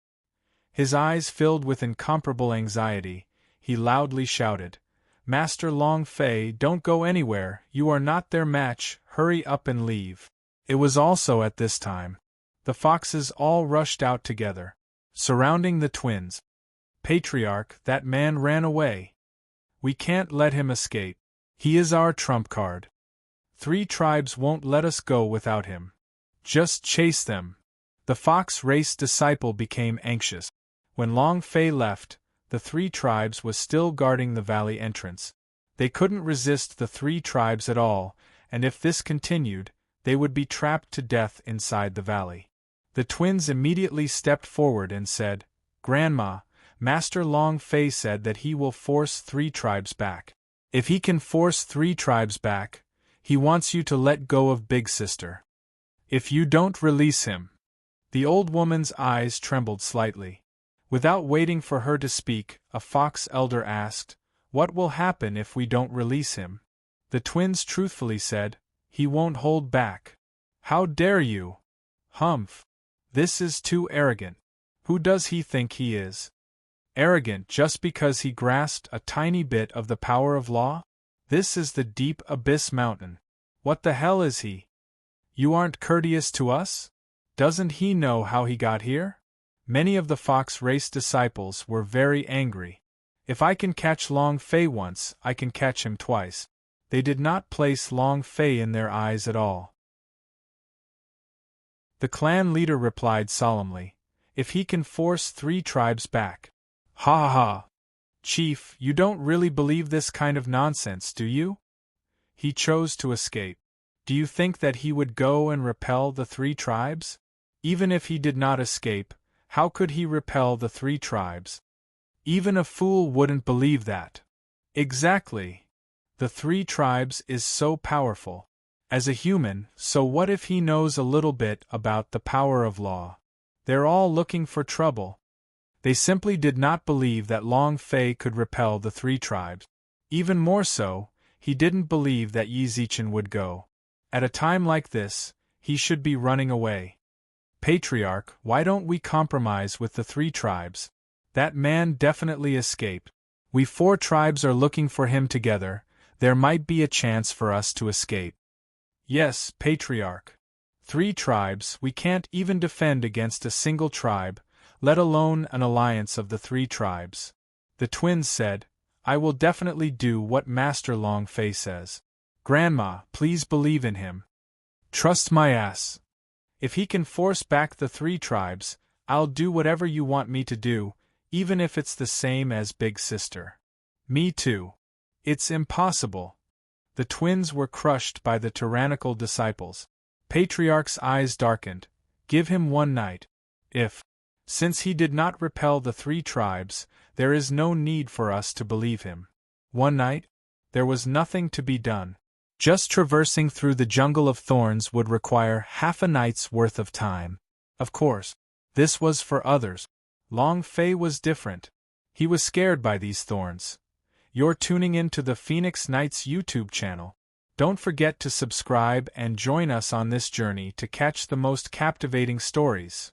Speaker 1: His eyes filled with incomparable anxiety, he loudly shouted, Master Long Fei, don't go anywhere, you are not their match, hurry up and leave. It was also at this time. The foxes all rushed out together, surrounding the twins. Patriarch, that man ran away. We can't let him escape. He is our trump card. 3 tribes won't let us go without him. Just chase them. The fox race disciple became anxious. When Long Fei left, the 3 tribes was still guarding the valley entrance. They couldn't resist the 3 tribes at all, and if this continued, they would be trapped to death inside the valley. The twins immediately stepped forward and said, Grandma, Master Long Fei said that he will force 3 tribes back. If he can force 3 tribes back, he wants you to let go of Big Sister. If you don't release him. The old woman's eyes trembled slightly. Without waiting for her to speak, a fox elder asked, What will happen if we don't release him? The twins truthfully said, He won't hold back. How dare you? Humph. This is too arrogant. Who does he think he is? Arrogant just because he grasped a tiny bit of the power of law? This is the Deep Abyss Mountain. What the hell is he? You aren't courteous to us? Doesn't he know how he got here? Many of the fox race disciples were very angry. If I can catch Long Fei once, I can catch him twice. They did not place Long Fei in their eyes at all. The clan leader replied solemnly, If he can force 3 tribes back. Ha ha ha! Chief, you don't really believe this kind of nonsense, do you? He chose to escape. Do you think that he would go and repel the 3 tribes? Even if he did not escape, how could he repel the 3 tribes? Even a fool wouldn't believe that. Exactly. The 3 tribes is so powerful. As a human, so what if he knows a little bit about the power of law? They're all looking for trouble. They simply did not believe that Long Fei could repel the 3 tribes. Even more so, he didn't believe that Yi Zichen would go. At a time like this, he should be running away. Patriarch, why don't we compromise with the 3 tribes? That man definitely escaped. We 4 tribes are looking for him together, there might be a chance for us to escape. Yes, Patriarch. 3 tribes, we can't even defend against a single tribe, let alone an alliance of the 3 tribes. The twins said, I will definitely do what Master Long Fei says. Grandma, please believe in him. Trust my ass. If he can force back the 3 tribes, I'll do whatever you want me to do, even if it's the same as Big Sister. Me too. It's impossible. The twins were crushed by the tyrannical disciples. Patriarch's eyes darkened. Give him one night. If, since he did not repel the 3 tribes, there is no need for us to believe him. One night? There was nothing to be done. Just traversing through the jungle of thorns would require half a night's worth of time. Of course, this was for others. Long Fei was different. He was scared by these thorns. You're tuning in to the Phoenix Knights YouTube channel. Don't forget to subscribe and join us on this journey to catch the most captivating stories.